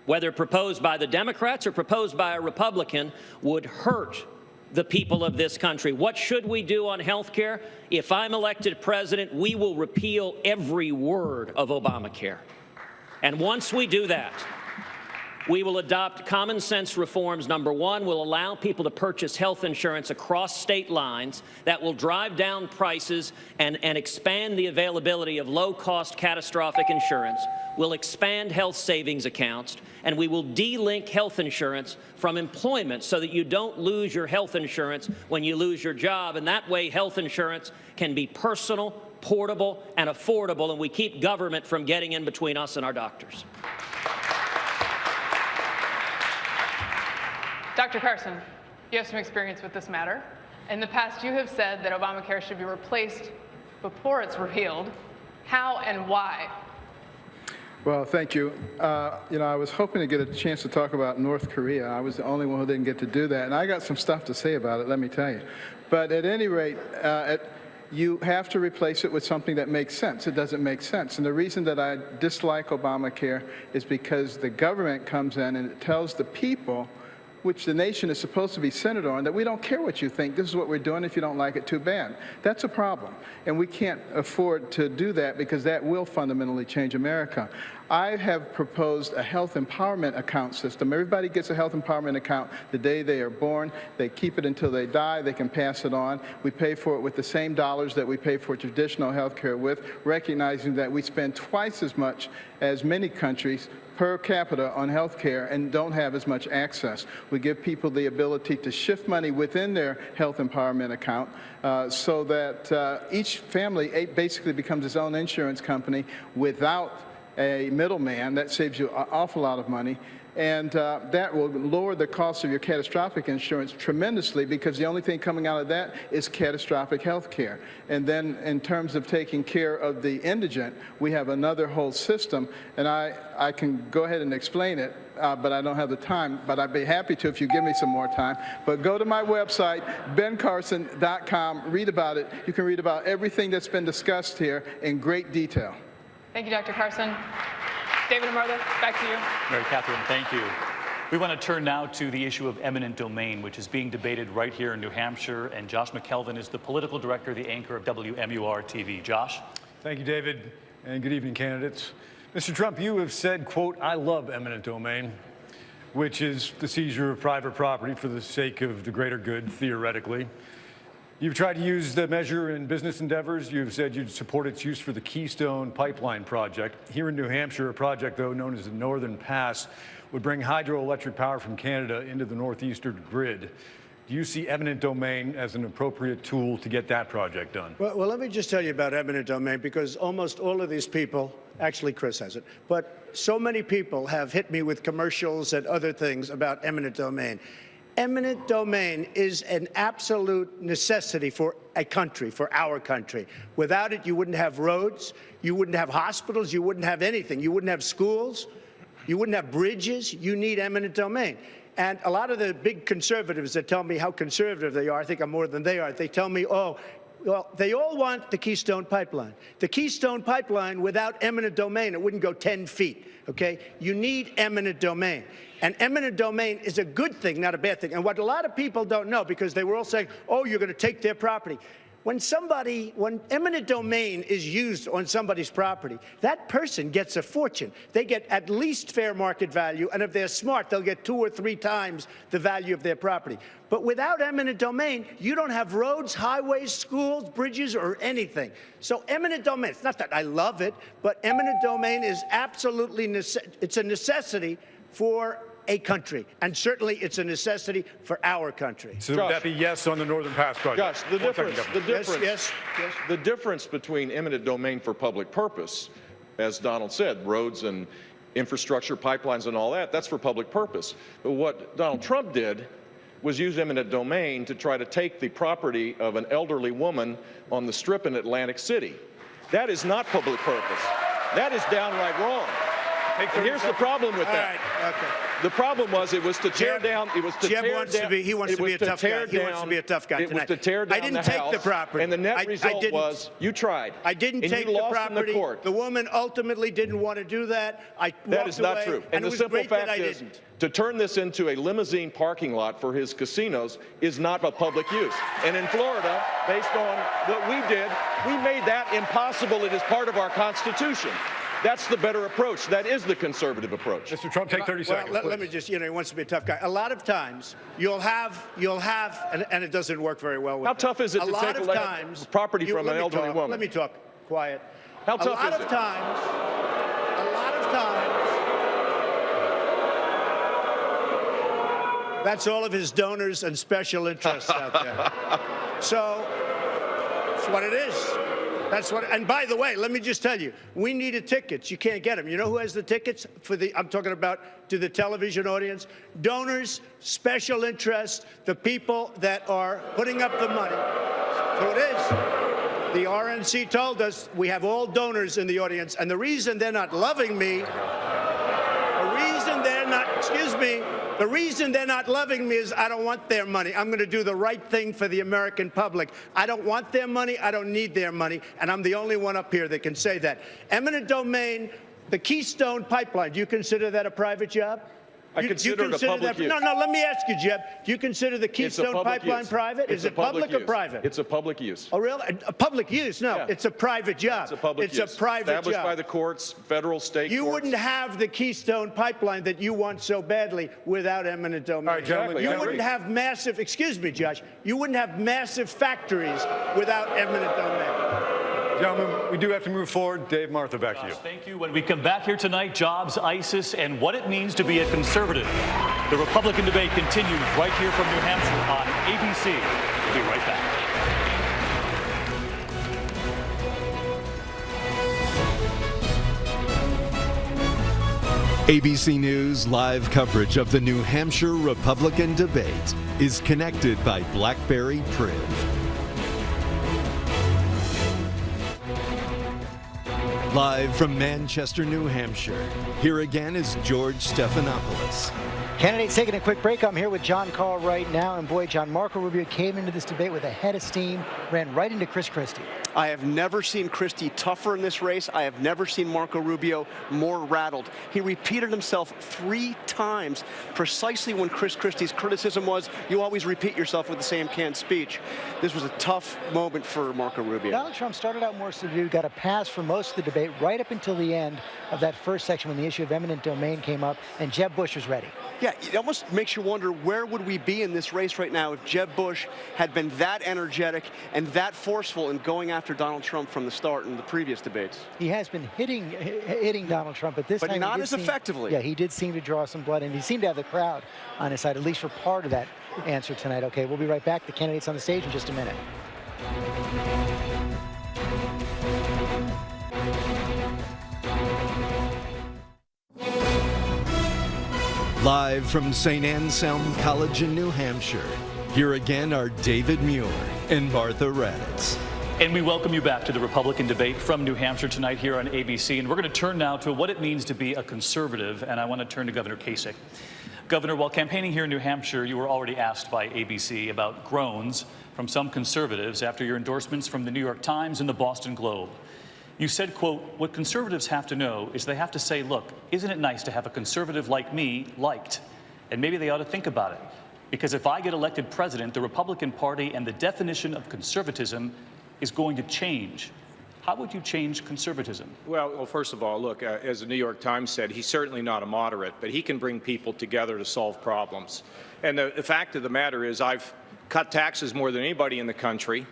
whether proposed by the Democrats or proposed by a Republican, would hurt the people of this country. What should we do on health care? If I'm elected president, we will repeal every word of Obamacare. And once we do that, we will adopt common sense reforms. Number one, we'll allow people to purchase health insurance across state lines that will drive down prices and expand the availability of low-cost catastrophic insurance. We'll expand health savings accounts, and we will de-link health insurance from employment so that you don't lose your health insurance when you lose your job. And that way, health insurance can be personal, portable, and affordable, and we keep government from getting in between us and our doctors. Dr. Carson, you have some experience with this matter. In the past, you have said that Obamacare should be replaced before it's repealed. How and why? Well, thank you. I was hoping to get a chance to talk about North Korea. I was the only one who didn't get to do that, and I got some stuff to say about it, let me tell you. But at any rate, you have to replace it with something that makes sense. It doesn't make sense. And the reason that I dislike Obamacare is because the government comes in and it tells the people, which the nation is supposed to be centered on, that we don't care what you think. This is what we're doing. If you don't like it, too bad. That's a problem. And we can't afford to do that because that will fundamentally change America. I have proposed a health empowerment account system. Everybody gets a health empowerment account the day they are born. They keep it until they die. They can pass it on. We pay for it with the same dollars that we pay for traditional health care with, recognizing that we spend twice as much as many countries per capita on health care and don't have as much access. We give people the ability to shift money within their health empowerment account so that each family basically becomes its own insurance company without a middleman. That saves you an awful lot of money. And that will lower the cost of your catastrophic insurance tremendously, because the only thing coming out of that is catastrophic health care. And then in terms of taking care of the indigent, we have another whole system. And I can go ahead and explain it, but I don't have the time. But I'd be happy to if you give me some more time. But go to my website, bencarson.com, read about it. You can read about everything that's been discussed here in great detail. Thank you, Dr. Carson. David and Martha, back to you. Mary Catherine, thank you. We want to turn now to the issue of eminent domain, which is being debated right here in New Hampshire. And Josh McKelvin is the political director, the anchor of WMUR TV. Josh? Thank you, David, and good evening, candidates. Mr. Trump, you have said, quote, "I love eminent domain," which is the seizure of private property for the sake of the greater good, theoretically. You've tried to use the measure in business endeavors. You've said you'd support its use for the Keystone Pipeline project. Here in New Hampshire, a project, though, known as the Northern Pass, would bring hydroelectric power from Canada into the northeastern grid. Do you see eminent domain as an appropriate tool to get that project done? Well, let me just tell you about eminent domain, because almost all of these people, actually Chris has it, but so many people have hit me with commercials and other things about eminent domain. Eminent domain is an absolute necessity for a country, for our country. Without it, you wouldn't have roads, you wouldn't have hospitals, you wouldn't have anything. You wouldn't have schools, you wouldn't have bridges. You need eminent domain. And a lot of the big conservatives that tell me how conservative they are, I think I'm more than they are, they tell me, oh, well, they all want the Keystone Pipeline. The Keystone Pipeline, without eminent domain, it wouldn't go 10 feet, okay? You need eminent domain. And eminent domain is a good thing, not a bad thing. And what a lot of people don't know, because they were all saying, oh, you're going to take their property. When eminent domain is used on somebody's property, that person gets a fortune. They get at least fair market value, and if they're smart, they'll get 2 or 3 times the value of their property. But without eminent domain, you don't have roads, highways, schools, bridges, or anything. So eminent domain, it's not that I love it, but eminent domain is absolutely, it's a necessity for a country, and certainly it's a necessity for our country. So would that be yes on the Northern Pass project? Josh, the difference between eminent domain for public purpose, as Donald said, roads and infrastructure, pipelines and all that, that's for public purpose. But what Donald Trump did was use eminent domain to try to take the property of an elderly woman on the Strip in Atlantic City. That is not public purpose. That is downright wrong. And here's the problem with that. All right, okay. The problem was it was to tear down. It was to Jeb tear wants down. to be. He wants to be a tough guy. He wants to be a tough guy tonight. It was to tear down I didn't the take house, the property. and the net result was you tried. I didn't and take you the lost property. In the court. The woman ultimately didn't want to do that. That is not true. And the it was simple great that fact I is, didn't. to turn this into a limousine parking lot for his casinos is not a public use. And in Florida, based on what we did, we made that impossible. It is part of our Constitution. That's the better approach. That is the conservative approach. Mr. Trump, take 30 seconds. Let me just, he wants to be a tough guy. A lot of times, you'll have, and it doesn't work very well with How tough is it to take property from an elderly woman? Let me talk. Quiet. How tough is it? A lot of times, that's all of his donors and special interests out there. So, that's what it is. And by the way, let me just tell you, we needed tickets. You can't get them. You know who has the tickets I'm talking about to the television audience? Donors, special interests, the people that are putting up the money. So it is. The RNC told us we have all donors in the audience, and the reason they're not loving me, the reason they're not loving me is I don't want their money. I'm going to do the right thing for the American public. I don't want their money. I don't need their money. And I'm the only one up here that can say that. Eminent domain, the Keystone Pipeline, do you consider that a private job? I consider it a public use. No, let me ask you, Jeb. Do you consider the Keystone Pipeline private? Is it public or private? It's a public use. Oh, really? A public use? No, it's a private job. It's a public use. It's a private job. Established by the courts, federal, state courts. You wouldn't have the Keystone Pipeline that you want so badly without eminent domain. All right, exactly. You wouldn't have massive, excuse me, Josh, you wouldn't have massive factories without eminent domain. Gentlemen, we do have to move forward. Dave, Martha, back to you. Thank you. When we come back here tonight, jobs, ISIS, and what it means to be a conservative. The Republican debate continues right here from New Hampshire on ABC. We'll be right back. ABC News live coverage of the New Hampshire Republican debate is connected by BlackBerry Priv. Live from Manchester, New Hampshire, here again is George Stephanopoulos. Candidates taking a quick break. I'm here with John Carl right now. And boy, John, Marco Rubio came into this debate with a head of steam, ran right into Chris Christie. I have never seen Christie tougher in this race. I have never seen Marco Rubio more rattled. He repeated himself 3 times, precisely when Chris Christie's criticism was, you always repeat yourself with the same canned speech. This was a tough moment for Marco Rubio. Donald Trump started out more subdued, got a pass for most of the debate right up until the end of that first section when the issue of eminent domain came up, and Jeb Bush was ready. Yeah, it almost makes you wonder, where would we be in this race right now if Jeb Bush had been that energetic and that forceful in going after Donald Trump from the start in the previous debates? He has been hitting Donald Trump, but this time not as effectively. Yeah, he did seem to draw some blood, and he seemed to have the crowd on his side, at least for part of that answer tonight. Okay, we'll be right back. The candidates on the stage in just a minute. Live from St. Anselm College in New Hampshire, here again are David Muir and Martha Raddatz. And we welcome you back to the Republican debate from New Hampshire tonight here on ABC. And we're going to turn now to what it means to be a conservative. And I want to turn to Governor Kasich. Governor, while campaigning here in New Hampshire, you were already asked by ABC about groans from some conservatives after your endorsements from the New York Times and the Boston Globe. You said, quote, what conservatives have to know is they have to say, look, isn't it nice to have a conservative like me liked? And maybe they ought to think about it. Because if I get elected president, the Republican Party and the definition of conservatism is going to change. How would you change conservatism? Well, first of all, look, as the New York Times said, he's certainly not a moderate, but he can bring people together to solve problems. And the fact of the matter is I've cut taxes more than anybody in the country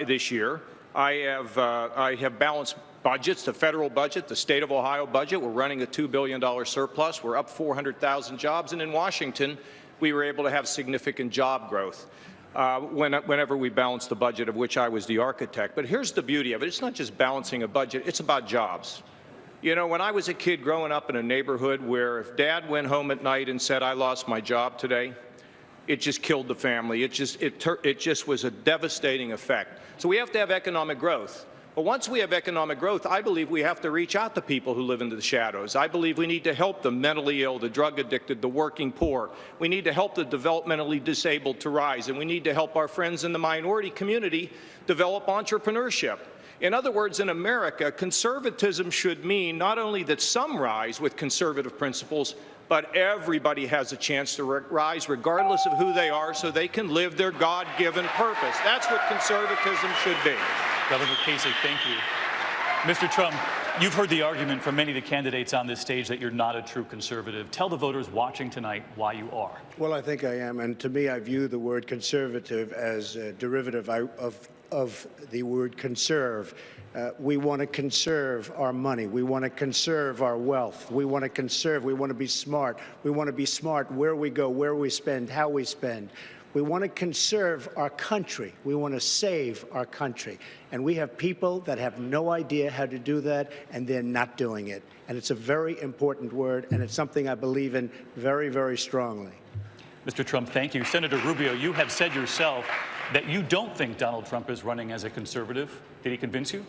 this year. I have balanced budgets, the federal budget, the state of Ohio budget. We're running a $2 billion surplus. We're up 400,000 jobs. And in Washington, we were able to have significant job growth whenever we balanced the budget, of which I was the architect. But here's the beauty of it. It's not just balancing a budget. It's about jobs. You know, when I was a kid growing up in a neighborhood where if Dad went home at night and said, I lost my job today, it just killed the family. It just was a devastating effect. So we have to have economic growth. But once we have economic growth, I believe we have to reach out to people who live in the shadows. I believe we need to help the mentally ill, the drug addicted, the working poor. We need to help the developmentally disabled to rise, and we need to help our friends in the minority community develop entrepreneurship. In other words, in America, conservatism should mean not only that some rise with conservative principles, but everybody has a chance to rise regardless of who they are so they can live their God-given purpose. That's what conservatism should be. Governor Kasich, thank you. Mr. Trump, you've heard the argument from many of the candidates on this stage that you're not a true conservative. Tell the voters watching tonight why you are. Well, I think I am, and to me, I view the word conservative as a derivative of the word conserve. We want to conserve our money. We want to conserve our wealth. We want to conserve. We want to be smart. We want to be smart where we go, where we spend, how we spend. We want to conserve our country. We want to save our country. And we have people that have no idea how to do that, and they're not doing it. And it's a very important word, and it's something I believe in very, very strongly. Mr. Trump, thank you. Senator Rubio, you have said yourself that you don't think Donald Trump is running as a conservative. Did he convince you?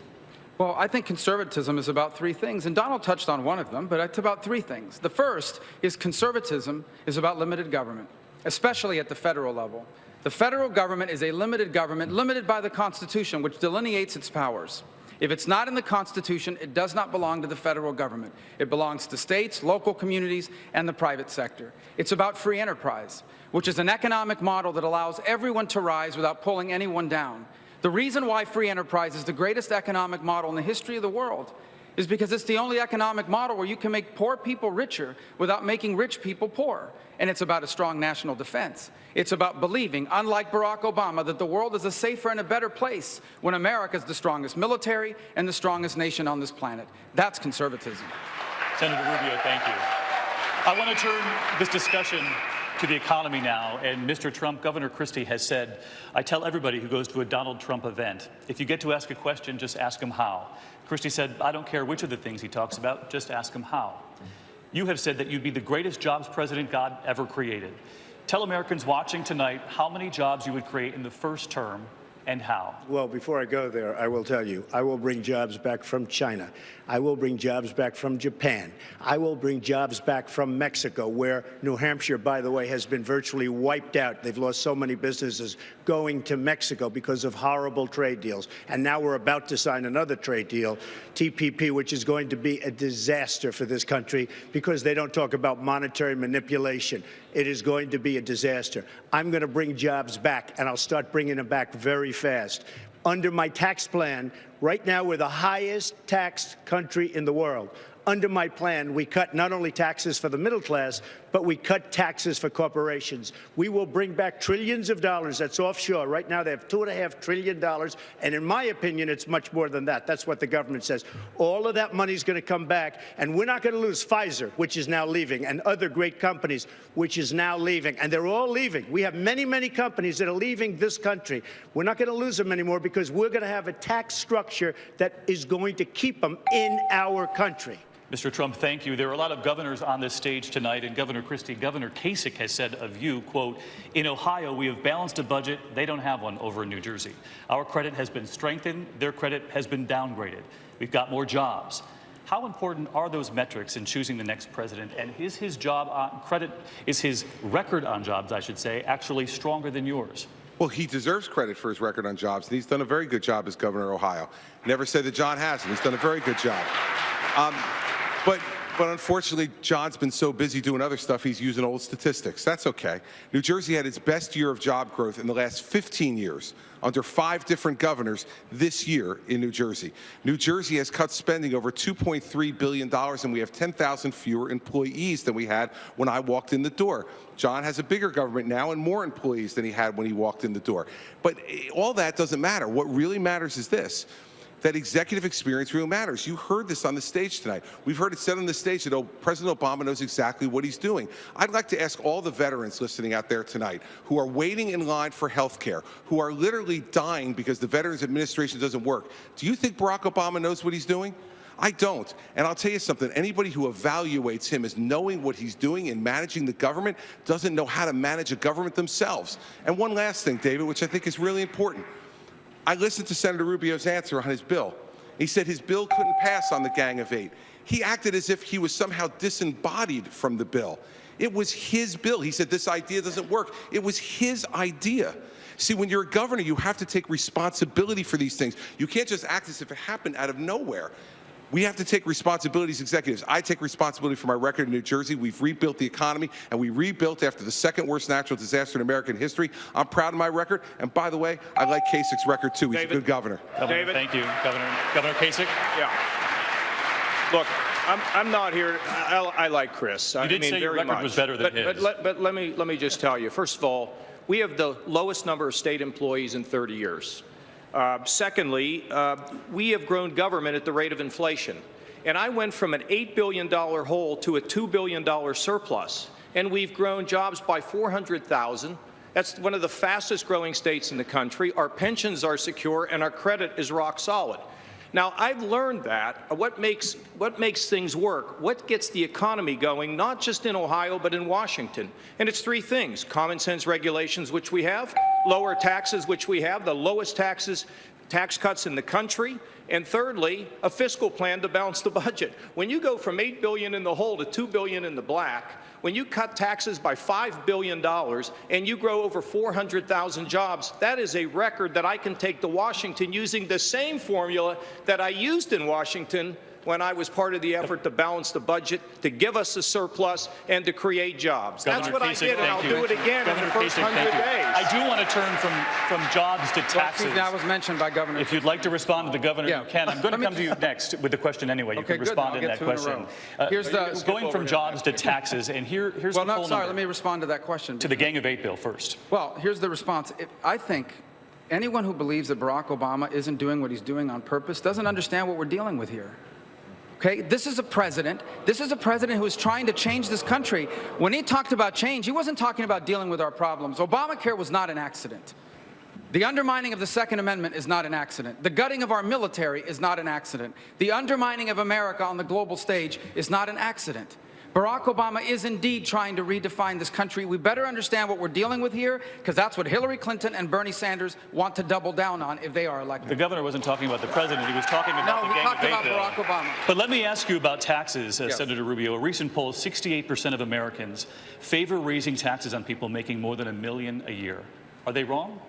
Well, I think conservatism is about 3 things, and Donald touched on one of them, but it's about 3 things. The first is conservatism is about limited government, especially at the federal level. The federal government is a limited government, limited by the Constitution, which delineates its powers. If it's not in the Constitution, it does not belong to the federal government. It belongs to states, local communities, and the private sector. It's about free enterprise, which is an economic model that allows everyone to rise without pulling anyone down. The reason why free enterprise is the greatest economic model in the history of the world is because it's the only economic model where you can make poor people richer without making rich people poor. And it's about a strong national defense. It's about believing, unlike Barack Obama, that the world is a safer and a better place when America is the strongest military and the strongest nation on this planet. That's conservatism. Senator Rubio, thank you. I want to turn this discussion to the economy now, and Mr. Trump, Governor Christie has said, I tell everybody who goes to a Donald Trump event, if you get to ask a question, just ask him how. Christie said, I don't care which of the things he talks about, just ask him how. you have said that you'd be the greatest jobs president God ever created. Tell Americans watching tonight how many jobs you would create in the first term and how. Well, before I go there, I will tell you, I will bring jobs back from China. I will bring jobs back from Japan. I will bring jobs back from Mexico, where New Hampshire, by the way, has been virtually wiped out. They've lost so many businesses going to Mexico because of horrible trade deals. And now we're about to sign another trade deal, TPP, which is going to be a disaster for this country because they don't talk about monetary manipulation. It is going to be a disaster. I'm going to bring jobs back, and I'll start bringing them back very fast. Under my tax plan, right now we're the highest taxed country in the world. Under my plan, we cut not only taxes for the middle class, but we cut taxes for corporations. We will bring back trillions of dollars that's offshore. Right now, they have $2.5 trillion, and in my opinion, it's much more than that. That's what the government says. All of that money is going to come back, and we're not going to lose Pfizer, which is now leaving, and other great companies, which is now leaving, and they're all leaving. We have many, many companies that are leaving this country. We're not going to lose them anymore because we're going to have a tax structure that is going to keep them in our country. Mr. Trump, thank you. There are a lot of governors on this stage tonight, and Governor Kasich has said of you, quote, in Ohio, we have balanced a budget. They don't have one over in New Jersey. Our credit has been strengthened. Their credit has been downgraded. We've got more jobs. How important are those metrics in choosing the next president? And is his record on jobs, I should say, actually stronger than yours? Well, he deserves credit for his record on jobs, and he's done a very good job as governor of Ohio. Never said that John hasn't. He's done a very good job. But unfortunately, John's been so busy doing other stuff, he's using old statistics. That's okay. New Jersey had its best year of job growth in the last 15 years, under 5 different governors this year in New Jersey. New Jersey has cut spending over $2.3 billion, and we have 10,000 fewer employees than we had when I walked in the door. John has a bigger government now and more employees than he had when he walked in the door. But all that doesn't matter. What really matters is this: that executive experience really matters. You heard this on the stage tonight. We've heard it said on the stage that President Obama knows exactly what he's doing. I'd like to ask all the veterans listening out there tonight who are waiting in line for health care, who are literally dying because the Veterans Administration doesn't work. Do you think Barack Obama knows what he's doing? I don't. And I'll tell you something, anybody who evaluates him as knowing what he's doing in managing the government doesn't know how to manage a government themselves. And one last thing, David, which I think is really important. I listened to Senator Rubio's answer on his bill. He said his bill couldn't pass on the Gang of Eight. He acted as if he was somehow disembodied from the bill. It was his bill. He said this idea doesn't work. It was his idea. See, when you're a governor, you have to take responsibility for these things. You can't just act as if it happened out of nowhere. We have to take responsibility as executives. I take responsibility for my record in New Jersey. We've rebuilt the economy, and we rebuilt after the second worst natural disaster in American history. I'm proud of my record. And by the way, I like Kasich's record, too. He's a good governor. David. Thank you, Governor Kasich. Yeah. Look, I'm not here. I like Chris. You did say your record was better than his. But let me just tell you, first of all, we have the lowest number of state employees in 30 years. Secondly, we have grown government at the rate of inflation. And I went from an $8 billion hole to a $2 billion surplus. And we've grown jobs by 400,000. That's one of the fastest growing states in the country. Our pensions are secure and our credit is rock solid. Now, I've learned that what makes things work, what gets the economy going, not just in Ohio, but in Washington. And it's 3 things: common sense regulations, which we have; lower taxes, which we have, the lowest tax cuts in the country; and thirdly, a fiscal plan to balance the budget. When you go from $8 billion in the hole to $2 billion in the black, when you cut taxes by $5 billion and you grow over 400,000 jobs, that is a record that I can take to Washington using the same formula that I used in Washington when I was part of the effort to balance the budget, to give us a surplus, and to create jobs. That's what I did, and I'll do it again in the first 100 days. I do want to turn from jobs to taxes. That was mentioned by Governor. If you'd like to respond to the governor, you can. I'm going to come to you next with the question anyway. You can respond in that question. Here's the going from jobs to taxes, and here's the poll number. Sorry, let me respond to that question. To the Gang of Eight bill first. Well, here's the response. I think anyone who believes that Barack Obama isn't doing what he's doing on purpose doesn't understand what we're dealing with here. Okay, this is a president who is trying to change this country. When he talked about change, he wasn't talking about dealing with our problems. Obamacare was not an accident. The undermining of the Second Amendment is not an accident. The gutting of our military is not an accident. The undermining of America on the global stage is not an accident. Barack Obama is indeed trying to redefine this country. We better understand what we're dealing with here, because that's what Hillary Clinton and Bernie Sanders want to double down on if they are elected. The governor wasn't talking about the president. He was talking about the gang talked debate about bill. Barack Obama. But let me ask you about taxes, Yes. Senator Rubio. A recent poll, 68% of Americans favor raising taxes on people making more than $1 million a year. Are they wrong?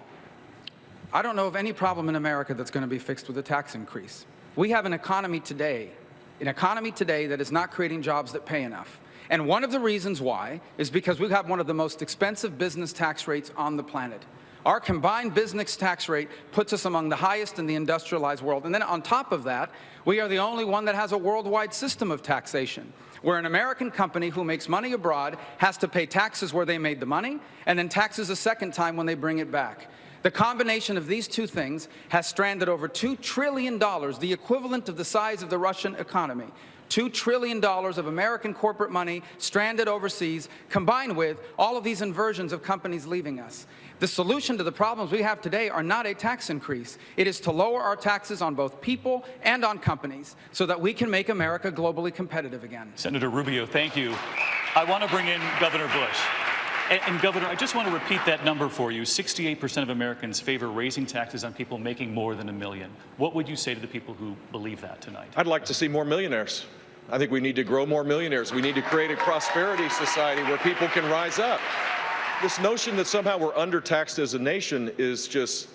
I don't know of any problem in America that's going to be fixed with a tax increase. We have an economy today that is not creating jobs that pay enough. And one of the reasons why is because we have one of the most expensive business tax rates on the planet. Our combined business tax rate puts us among the highest in the industrialized world. And then on top of that, we are the only one that has a worldwide system of taxation, where an American company who makes money abroad has to pay taxes where they made the money, and then taxes a second time when they bring it back. The combination of these two things has stranded over $2 trillion, the equivalent of the size of the Russian economy. $2 trillion of American corporate money stranded overseas, combined with all of these inversions of companies leaving us. The solution to the problems we have today are not a tax increase. It is to lower our taxes on both people and on companies so that we can make America globally competitive again. Senator Rubio, thank you. I want to bring in Governor Bush. And Governor, I just want to repeat that number for you. 68% of Americans favor raising taxes on people making more than $1 million. What would you say to the people who believe that tonight? I'd like to see more millionaires. I think we need to grow more millionaires. We need to create a prosperity society where people can rise up. This notion that somehow we're undertaxed as a nation is just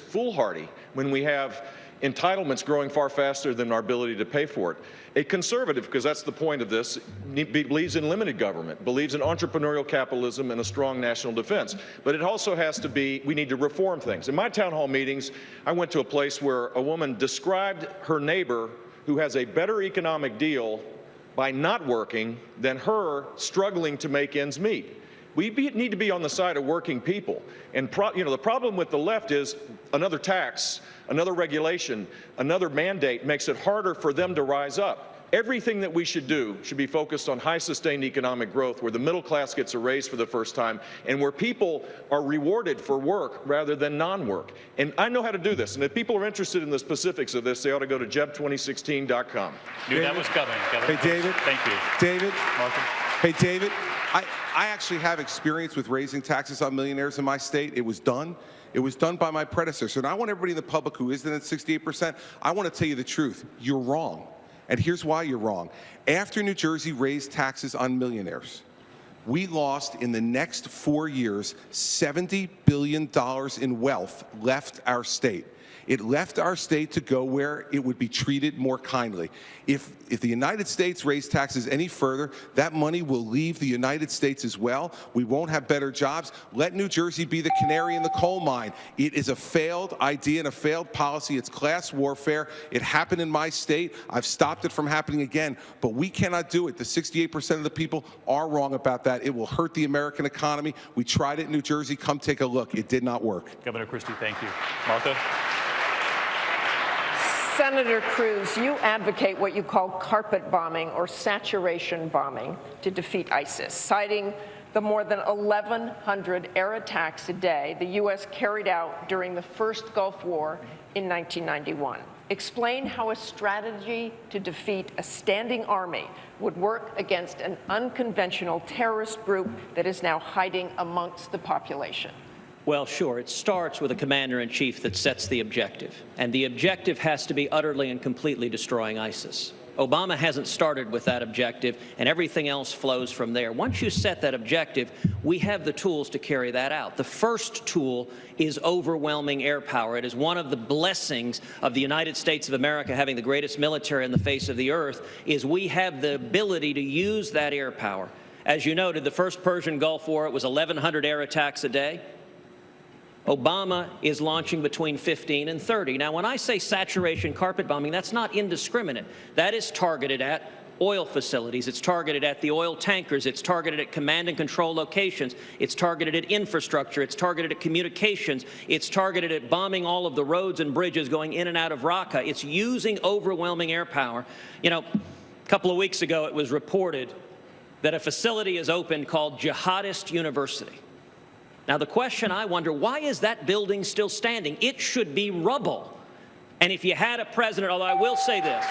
foolhardy when we have entitlements growing far faster than our ability to pay for it. A conservative, because that's the point of this, believes in limited government, believes in entrepreneurial capitalism and a strong national defense. But it also has to be, we need to reform things. In my town hall meetings, I went to a place where a woman described her neighbor who has a better economic deal by not working than her struggling to make ends meet. We need to be on the side of working people. And the problem with the left is another tax, another regulation, another mandate makes it harder for them to rise up. Everything that we should do should be focused on high sustained economic growth, where the middle class gets a raise for the first time, and where people are rewarded for work rather than non-work. And I know how to do this. And if people are interested in the specifics of this, they ought to go to jeb2016.com. Knew that was coming, Governor. Hey, David. Thank you. David. Martha. Hey, David. I actually have experience with raising taxes on millionaires in my state. It was done. It was done by my predecessor. And I want everybody in the public who isn't at 68%, I want to tell you the truth. You're wrong. And here's why you're wrong. After New Jersey raised taxes on millionaires, we lost in the next 4 years $70 billion in wealth left our state. It left our state to go where it would be treated more kindly. If the United States raised taxes any further, that money will leave the United States as well. We won't have better jobs. Let New Jersey be the canary in the coal mine. It is a failed idea and a failed policy. It's class warfare. It happened in my state. I've stopped it from happening again, but we cannot do it. The 68% of the people are wrong about that. It will hurt the American economy. We tried it in New Jersey. Come take a look. It did not work. Governor Christie, thank you. Martha? Senator Cruz, you advocate what you call carpet bombing or saturation bombing to defeat ISIS, citing the more than 1,100 air attacks a day the U.S. carried out during the first Gulf War in 1991. Explain how a strategy to defeat a standing army would work against an unconventional terrorist group that is now hiding amongst the population. Well, sure. It starts with a commander-in-chief that sets the objective. And the objective has to be utterly and completely destroying ISIS. Obama hasn't started with that objective, and everything else flows from there. Once you set that objective, we have the tools to carry that out. The first tool is overwhelming air power. It is one of the blessings of the United States of America having the greatest military on the face of the earth, is we have the ability to use that air power. As you noted, the first Persian Gulf War, it was 1,100 air attacks a day. Obama is launching between 15 and 30. Now, when I say saturation carpet bombing, that's not indiscriminate. That is targeted at oil facilities. It's targeted at the oil tankers. It's targeted at command and control locations. It's targeted at infrastructure. It's targeted at communications. It's targeted at bombing all of the roads and bridges going in and out of Raqqa. It's using overwhelming air power. You know, a couple of weeks ago, it was reported that a facility is opened called Jihadist University. Now, the question I wonder, why is that building still standing? It should be rubble. And if you had a president, although I will say this,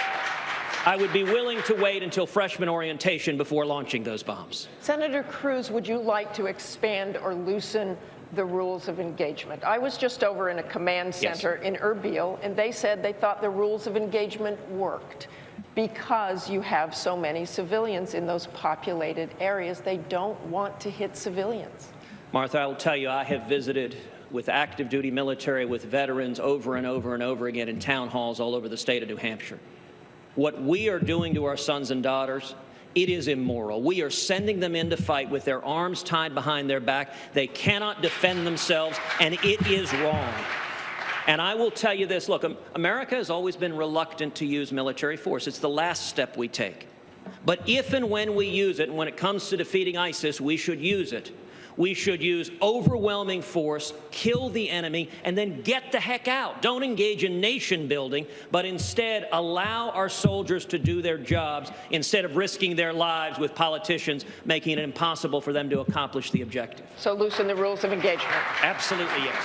I would be willing to wait until freshman orientation before launching those bombs. Senator Cruz, would you like to expand or loosen the rules of engagement? I was just over in a command center in Erbil, and they said they thought the rules of engagement worked because you have so many civilians in those populated areas. They don't want to hit civilians. Martha, I will tell you, I have visited with active duty military, with veterans over and over and over again in town halls all over the state of New Hampshire. What we are doing to our sons and daughters, it is immoral. We are sending them in to fight with their arms tied behind their back. They cannot defend themselves, and it is wrong. And I will tell you this, look, America has always been reluctant to use military force. It's the last step we take. But if and when we use it, and when it comes to defeating ISIS, we should use it. We should use overwhelming force, kill the enemy, and then get the heck out. Don't engage in nation building, but instead allow our soldiers to do their jobs instead of risking their lives with politicians making it impossible for them to accomplish the objective. So loosen the rules of engagement. Absolutely, yes.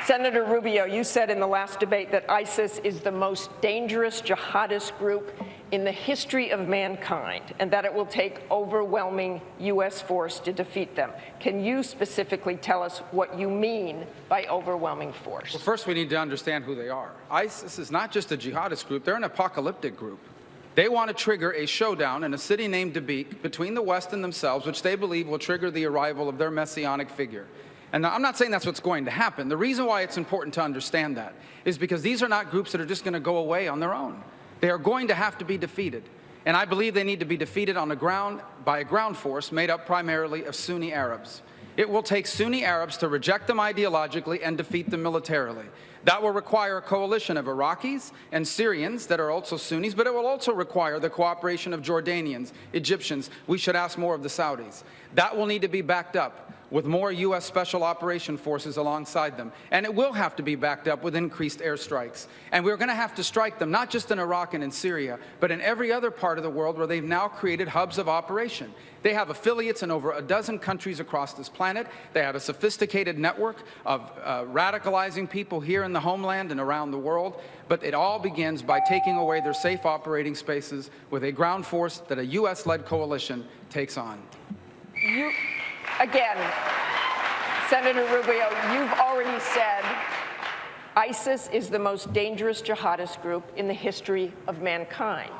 Senator Rubio, you said in the last debate that ISIS is the most dangerous jihadist group in the history of mankind, and that it will take overwhelming U.S. force to defeat them. Can you specifically tell us what you mean by overwhelming force? Well, first we need to understand who they are. ISIS is not just a jihadist group, they're an apocalyptic group. They want to trigger a showdown in a city named Dabiq between the West and themselves, which they believe will trigger the arrival of their messianic figure. And I'm not saying that's what's going to happen. The reason why it's important to understand that is because these are not groups that are just going to go away on their own. They are going to have to be defeated. And I believe they need to be defeated on the ground by a ground force made up primarily of Sunni Arabs. It will take Sunni Arabs to reject them ideologically and defeat them militarily. That will require a coalition of Iraqis and Syrians that are also Sunnis, but it will also require the cooperation of Jordanians, Egyptians. We should ask more of the Saudis. That will need to be backed up with more U.S. Special Operation Forces alongside them. And it will have to be backed up with increased airstrikes. And we're going to have to strike them, not just in Iraq and in Syria, but in every other part of the world where they've now created hubs of operation. They have affiliates in over a dozen countries across this planet. They have a sophisticated network of radicalizing people here in the homeland and around the world. But it all begins by taking away their safe operating spaces with a ground force that a U.S.-led coalition takes on. Again, Senator Rubio, you've already said ISIS is the most dangerous jihadist group in the history of mankind.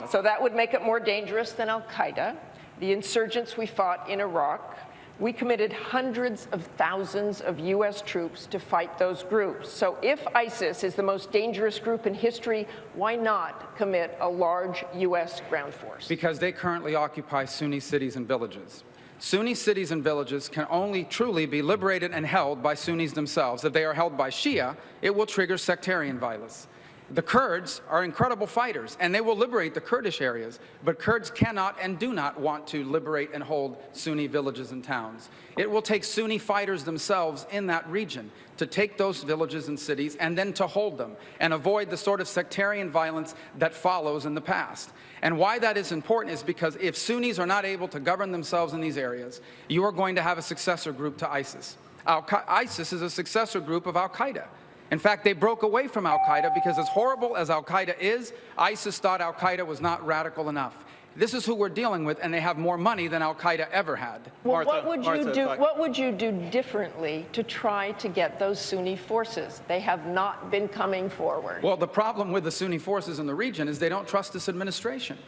So that would make it more dangerous than al-Qaeda, the insurgents we fought in Iraq. We committed hundreds of thousands of U.S. troops to fight those groups. So if ISIS is the most dangerous group in history, why not commit a large U.S. ground force? Because they currently occupy Sunni cities and villages. Sunni cities and villages can only truly be liberated and held by Sunnis themselves. If they are held by Shia, it will trigger sectarian violence. The Kurds are incredible fighters, and they will liberate the Kurdish areas, but Kurds cannot and do not want to liberate and hold Sunni villages and towns. It will take Sunni fighters themselves in that region to take those villages and cities and then to hold them and avoid the sort of sectarian violence that follows in the past. And why that is important is because if Sunnis are not able to govern themselves in these areas, you are going to have a successor group to ISIS. ISIS is a successor group of al-Qaeda. In fact, they broke away from al-Qaeda because as horrible as al-Qaeda is, ISIS thought al-Qaeda was not radical enough. This is who we're dealing with, and they have more money than al-Qaeda ever had. Well, what would you do differently to try to get those Sunni forces? They have not been coming forward. Well, the problem with the Sunni forces in the region is they don't trust this administration.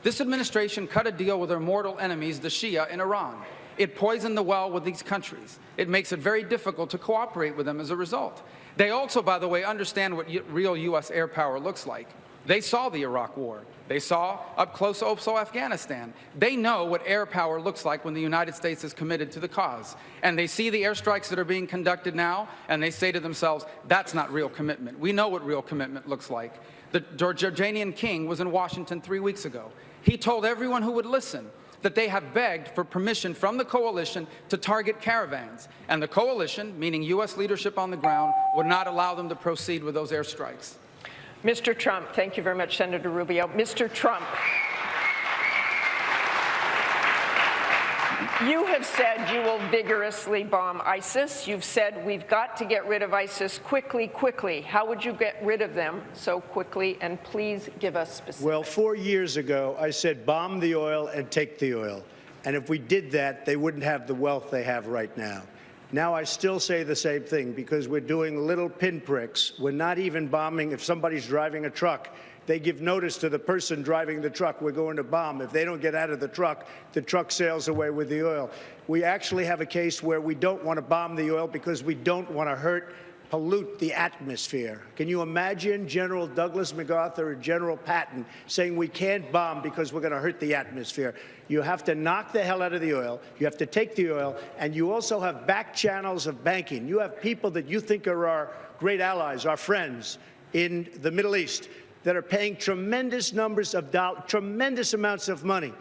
This administration cut a deal with their mortal enemies, the Shia in Iran. It poisoned the well with these countries. It makes it very difficult to cooperate with them as a result. They also, by the way, understand what real U.S. air power looks like. They saw the Iraq War. They saw up close also Afghanistan. They know what air power looks like when the United States is committed to the cause. And they see the airstrikes that are being conducted now, and they say to themselves, that's not real commitment. We know what real commitment looks like. The Jordanian king was in Washington 3 weeks ago. He told everyone who would listen that they have begged for permission from the coalition to target caravans. And the coalition, meaning U.S. leadership on the ground, would not allow them to proceed with those airstrikes. Mr. Trump, thank you very much, Senator Rubio. Mr. Trump, You have said you will vigorously bomb ISIS. You've said we've got to get rid of ISIS quickly, quickly. How would you get rid of them so quickly? And please give us specifics. Well, 4 years ago, I said bomb the oil and take the oil. And if we did that, they wouldn't have the wealth they have right now. Now I still say the same thing because we're doing little pinpricks. We're not even bombing if somebody's driving a truck. They give notice to the person driving the truck, we're going to bomb. If they don't get out of the truck sails away with the oil. We actually have a case where we don't want to bomb the oil because we don't want to pollute the atmosphere. Can you imagine General Douglas MacArthur and General Patton saying we can't bomb because we're going to hurt the atmosphere? You have to knock the hell out of the oil. You have to take the oil, and you also have back channels of banking. You have people that you think are our great allies, our friends in the Middle East, that are paying tremendous numbers of dollars, tremendous amounts of money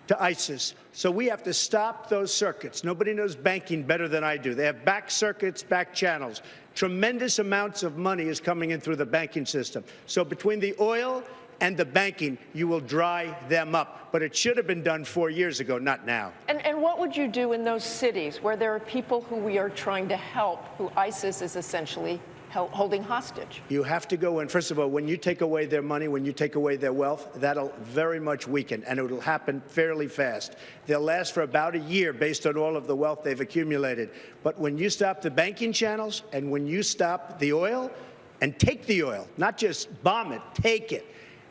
to ISIS. So we have to stop those circuits. Nobody knows banking better than I do. They have back circuits, back channels. Tremendous amounts of money is coming in through the banking system. So between the oil and the banking, you will dry them up. But it should have been done 4 years ago, not now. And what would you do in those cities where there are people who we are trying to help, who ISIS is essentially holding hostage? You have to go in. First of all, when you take away their money, when you take away their wealth, that'll very much weaken, and it'll happen fairly fast. They'll last for about a year based on all of the wealth they've accumulated. But when you stop the banking channels and when you stop the oil and take the oil, not just bomb it, take it,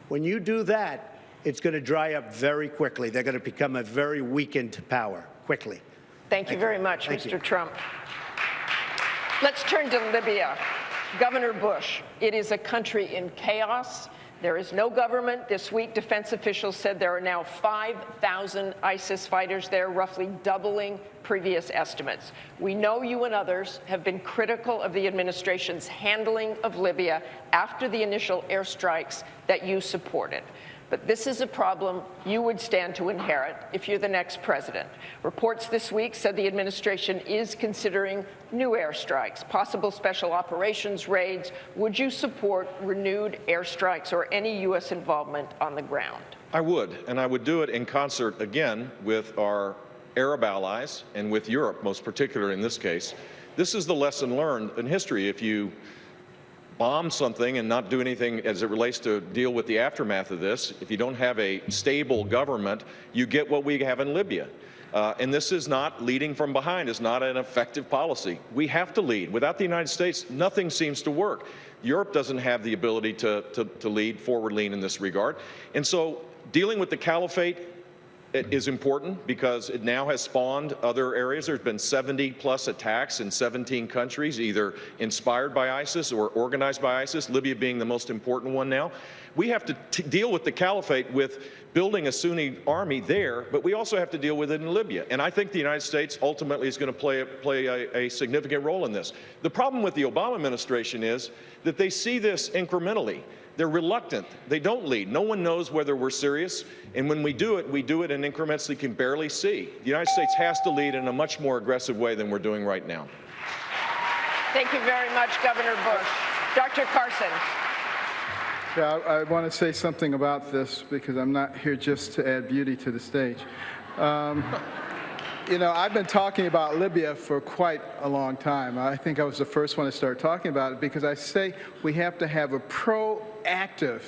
when you do that, it's going to dry up very quickly. They're going to become a very weakened power quickly. Thank you very much, Mr. Trump. Let's turn to Libya. Governor Bush, it is a country in chaos. There is no government. This week, defense officials said there are now 5,000 ISIS fighters there, roughly doubling previous estimates. We know you and others have been critical of the administration's handling of Libya after the initial airstrikes that you supported. But this is a problem you would stand to inherit if you're the next president. Reports this week said the administration is considering new airstrikes, possible special operations raids. Would you support renewed airstrikes or any U.S. involvement on the ground? I would, and I would do it in concert, again, with our Arab allies and with Europe, most particularly in this case. This is the lesson learned in history. If you bomb something and not do anything as it relates to deal with the aftermath of this, if you don't have a stable government, you get what we have in Libya. And this is not leading from behind. It's not an effective policy. We have to lead. Without the United States, nothing seems to work. Europe doesn't have the ability to lead, forward lean in this regard. And so dealing with the caliphate is important because it now has spawned other areas. There's been 70+ attacks in 17 countries, either inspired by ISIS or organized by ISIS, Libya being the most important one now. We have to deal with the caliphate with building a Sunni army there, but we also have to deal with it in Libya. And I think the United States ultimately is going to play a significant role in this. The problem with the Obama administration is that they see this incrementally. They're reluctant. They don't lead. No one knows whether we're serious. And when we do it in increments they can barely see. The United States has to lead in a much more aggressive way than we're doing right now. Thank you very much, Governor Bush. Dr. Carson. Yeah, I want to say something about this because I'm not here just to add beauty to the stage. You know, I've been talking about Libya for quite a long time. I think I was the first one to start talking about it because I say we have to have a proactive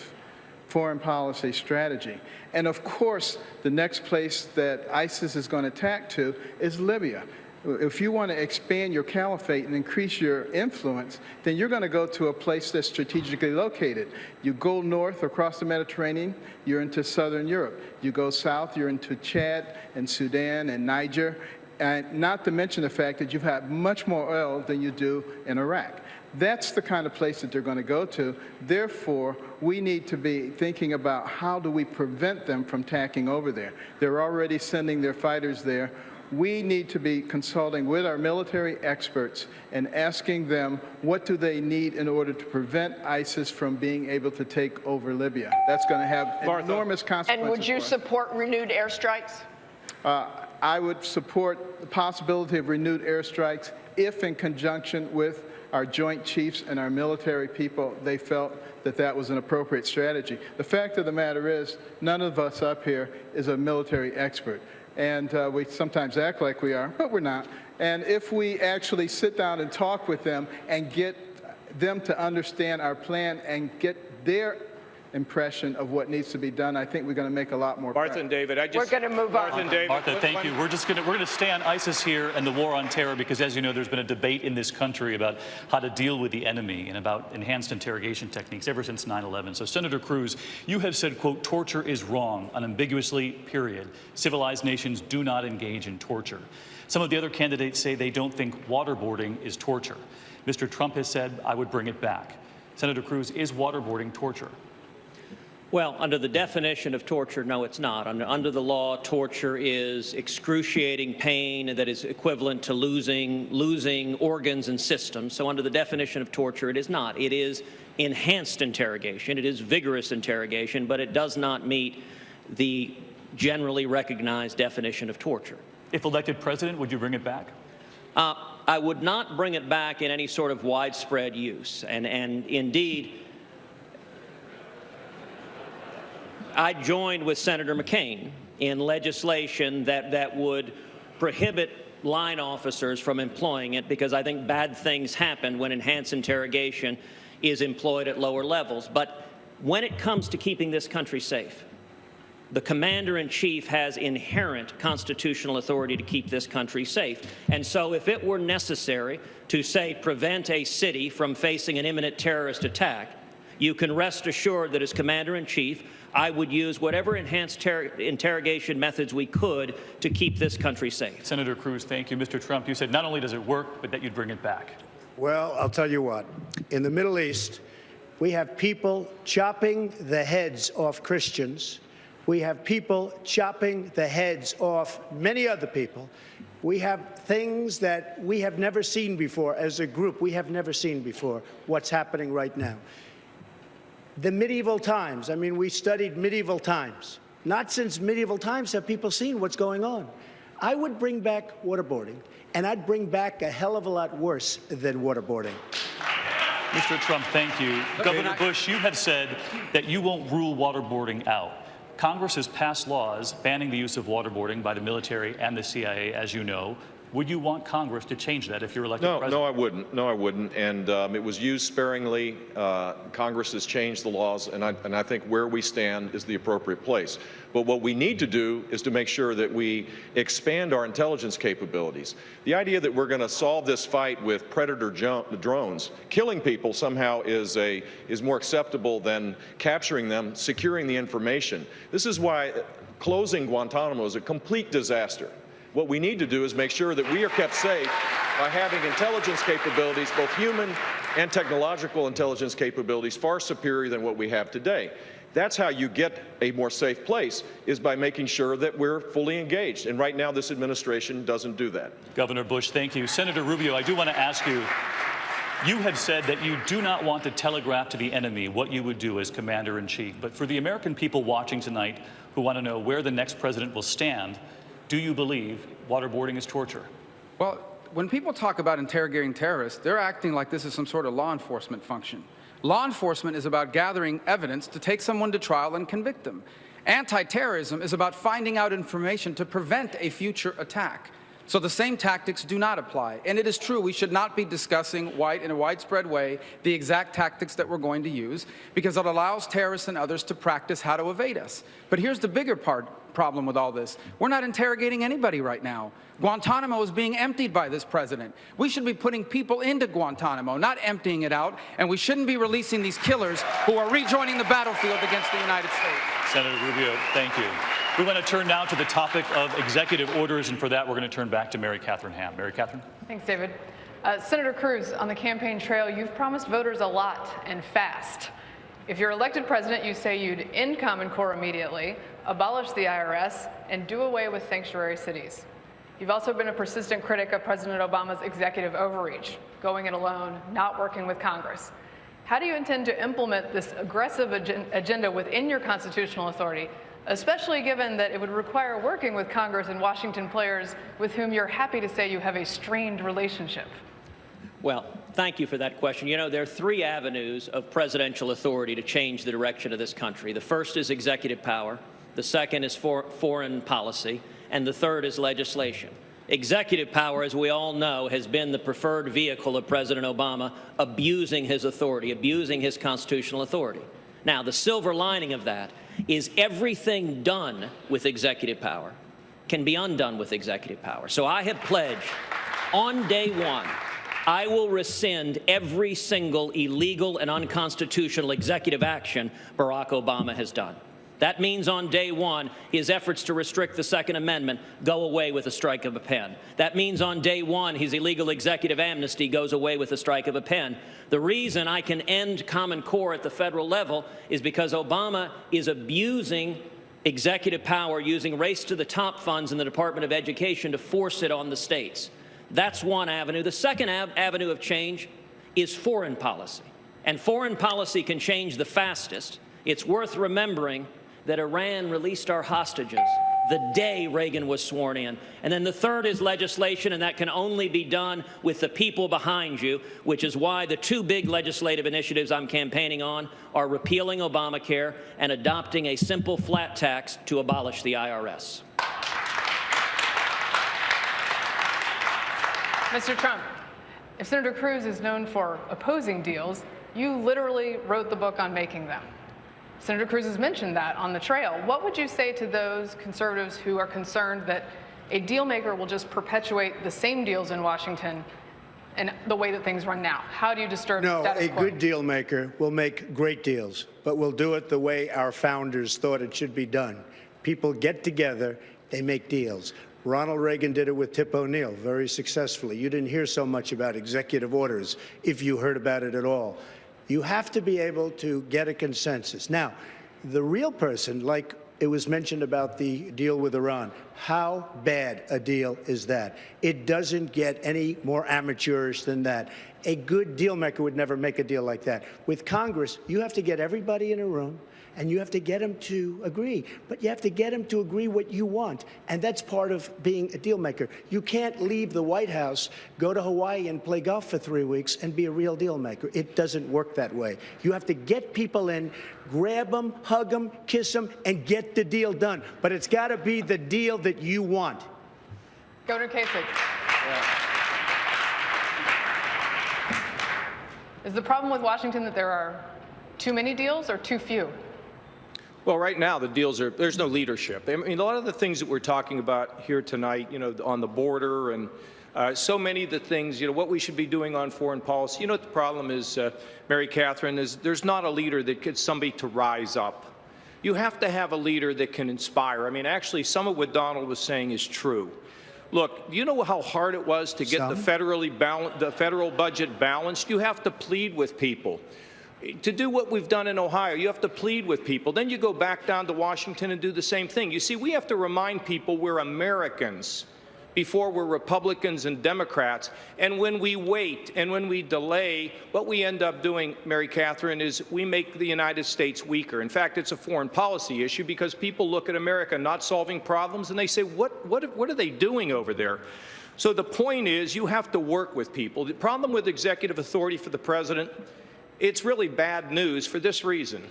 foreign policy strategy. And of course, the next place that ISIS is going to attack to is Libya. If you want to expand your caliphate and increase your influence, then you're going to go to a place that's strategically located. You go north across the Mediterranean, you're into southern Europe. You go south, you're into Chad and Sudan and Niger, and not to mention the fact that you've had much more oil than you do in Iraq. That's the kind of place that they're going to go to. Therefore, we need to be thinking about how do we prevent them from tacking over there. They're already sending their fighters there. We need to be consulting with our military experts and asking them what do they need in order to prevent ISIS from being able to take over Libya. That's going to have enormous consequences. And would you support renewed airstrikes? I would support the possibility of renewed airstrikes if in conjunction with our Joint Chiefs and our military people, they felt that that was an appropriate strategy. The fact of the matter is, none of us up here is a military expert. and we sometimes act like we are, but we're not. And if we actually sit down and talk with them and get them to understand our plan and get their impression of what needs to be done, I think we're going to make a lot more progress. Martha and David, We're going to move on. Martha, thank you. We're going to stay on ISIS here and the war on terror because, as you know, there's been a debate in this country about how to deal with the enemy and about enhanced interrogation techniques ever since 9/11. So, Senator Cruz, you have said, quote, torture is wrong, unambiguously, period. Civilized nations do not engage in torture. Some of the other candidates say they don't think waterboarding is torture. Mr. Trump has said, I would bring it back. Senator Cruz, is waterboarding torture? Well, under the definition of torture, no, it's not. Under the law, torture is excruciating pain that is equivalent to losing organs and systems. So under the definition of torture, it is not. It is enhanced interrogation. It is vigorous interrogation, but it does not meet the generally recognized definition of torture. If elected president, would you bring it back? I would not bring it back in any sort of widespread use. And indeed, I joined with Senator McCain in legislation that would prohibit line officers from employing it because I think bad things happen when enhanced interrogation is employed at lower levels. But when it comes to keeping this country safe, the commander-in-chief has inherent constitutional authority to keep this country safe. And so if it were necessary to, say, prevent a city from facing an imminent terrorist attack, you can rest assured that as commander-in-chief, I would use whatever enhanced interrogation methods we could to keep this country safe. Senator Cruz, thank you. Mr. Trump, you said not only does it work, but that you'd bring it back. Well, I'll tell you what. In the Middle East, we have people chopping the heads off Christians. We have people chopping the heads off many other people. We have things that we have never seen before as a group. We have never seen before what's happening right now. The medieval times, I mean, we studied medieval times. Not since medieval times have people seen what's going on. I would bring back waterboarding, and I'd bring back a hell of a lot worse than waterboarding. Mr. Trump, thank you. Governor Bush, you have said that you won't rule waterboarding out. Congress has passed laws banning the use of waterboarding by the military and the CIA, as you know. Would you want Congress to change that if you're elected president? No, I wouldn't. No, I wouldn't. And it was used sparingly. Congress has changed the laws, and I think where we stand is the appropriate place. But what we need to do is to make sure that we expand our intelligence capabilities. The idea that we're going to solve this fight with predator drones, killing people somehow is more acceptable than capturing them, securing the information. This is why closing Guantanamo is a complete disaster. What we need to do is make sure that we are kept safe by having intelligence capabilities, both human and technological intelligence capabilities, far superior than what we have today. That's how you get a more safe place, is by making sure that we're fully engaged. And right now, this administration doesn't do that. Governor Bush, thank you. Senator Rubio, I do want to ask you, you have said that you do not want to telegraph to the enemy what you would do as commander-in-chief. But for the American people watching tonight who want to know where the next president will stand, do you believe waterboarding is torture? Well, when people talk about interrogating terrorists, they're acting like this is some sort of law enforcement function. Law enforcement is about gathering evidence to take someone to trial and convict them. Anti-terrorism is about finding out information to prevent a future attack. So the same tactics do not apply. And it is true, we should not be discussing in a widespread way the exact tactics that we're going to use, because it allows terrorists and others to practice how to evade us. But here's the bigger problem with all this. We're not interrogating anybody right now. Guantanamo is being emptied by this president. We should be putting people into Guantanamo, not emptying it out, and we shouldn't be releasing these killers who are rejoining the battlefield against the United States. Senator Rubio, thank you. We want to turn now to the topic of executive orders, and for that, we're going to turn back to Mary Catherine Ham. Mary Catherine? Thanks, David. Senator Cruz, on the campaign trail, you've promised voters a lot and fast. If you're elected president, you say you'd end Common Core immediately, abolish the IRS, and do away with sanctuary cities. You've also been a persistent critic of President Obama's executive overreach, going it alone, not working with Congress. How do you intend to implement this aggressive agenda within your constitutional authority, especially given that it would require working with Congress and Washington players with whom you're happy to say you have a strained relationship? Well, thank you for that question. You know, there are three avenues of presidential authority to change the direction of this country. The first is executive power. The second is foreign policy. and the third is legislation. Executive power, as we all know, has been the preferred vehicle of President Obama, abusing his authority, abusing his constitutional authority. Now, the silver lining of that is everything done with executive power can be undone with executive power. So I have pledged on day one, I will rescind every single illegal and unconstitutional executive action Barack Obama has done. That means on day one, his efforts to restrict the Second Amendment go away with a strike of a pen. That means on day one, his illegal executive amnesty goes away with a strike of a pen. The reason I can end Common Core at the federal level is because Obama is abusing executive power, using race-to-the-top funds in the Department of Education to force it on the states. That's one avenue. The second avenue of change is foreign policy. And foreign policy can change the fastest. It's worth remembering that Iran released our hostages the day Reagan was sworn in. And then the third is legislation, and that can only be done with the people behind you, which is why the two big legislative initiatives I'm campaigning on are repealing Obamacare and adopting a simple flat tax to abolish the IRS. Mr. Trump, if Senator Cruz is known for opposing deals, you literally wrote the book on making them. Senator Cruz has mentioned that on the trail. What would you say to those conservatives who are concerned that a deal maker will just perpetuate the same deals in Washington and the way that things run now? How do you disturb the status quo? A good deal maker will make great deals, but will do it the way our founders thought it should be done. People get together, they make deals. Ronald Reagan did it with Tip O'Neill very successfully. You didn't hear so much about executive orders, if you heard about it at all. You have to be able to get a consensus. Now, the real person, like it was mentioned about the deal with Iran, how bad a deal is that? It doesn't get any more amateurish than that. A good deal maker would never make a deal like that. With Congress, you have to get everybody in a room, and you have to get them to agree. But you have to get them to agree what you want, and that's part of being a deal maker. You can't leave the White House, go to Hawaii and play golf for 3 weeks and be a real deal maker. It doesn't work that way. You have to get people in, grab them, hug them, kiss them, and get the deal done. But it's got to be the deal that you want. Governor Kasich. Is the problem with Washington that there are too many deals or too few? Well, right now, the deals are, there's no leadership. I mean, a lot of the things that we're talking about here tonight, you know, on the border and so many of the things, you know, what we should be doing on foreign policy. You know what the problem is, Mary Catherine, is there's not a leader that gets somebody to rise up. You have to have a leader that can inspire. I mean, actually, some of what Donald was saying is true. Look, you know how hard it was to get the federal budget balanced? You have to plead with people. To do what we've done in Ohio, you have to plead with people. Then you go back down to Washington and do the same thing. You see, we have to remind people we're Americans before we're Republicans and Democrats. And when we wait and when we delay, what we end up doing, Mary Catherine, is we make the United States weaker. In fact, it's a foreign policy issue because people look at America not solving problems and they say, what are they doing over there? So the point is, you have to work with people. The problem with executive authority for the president, it's really bad news for this reason.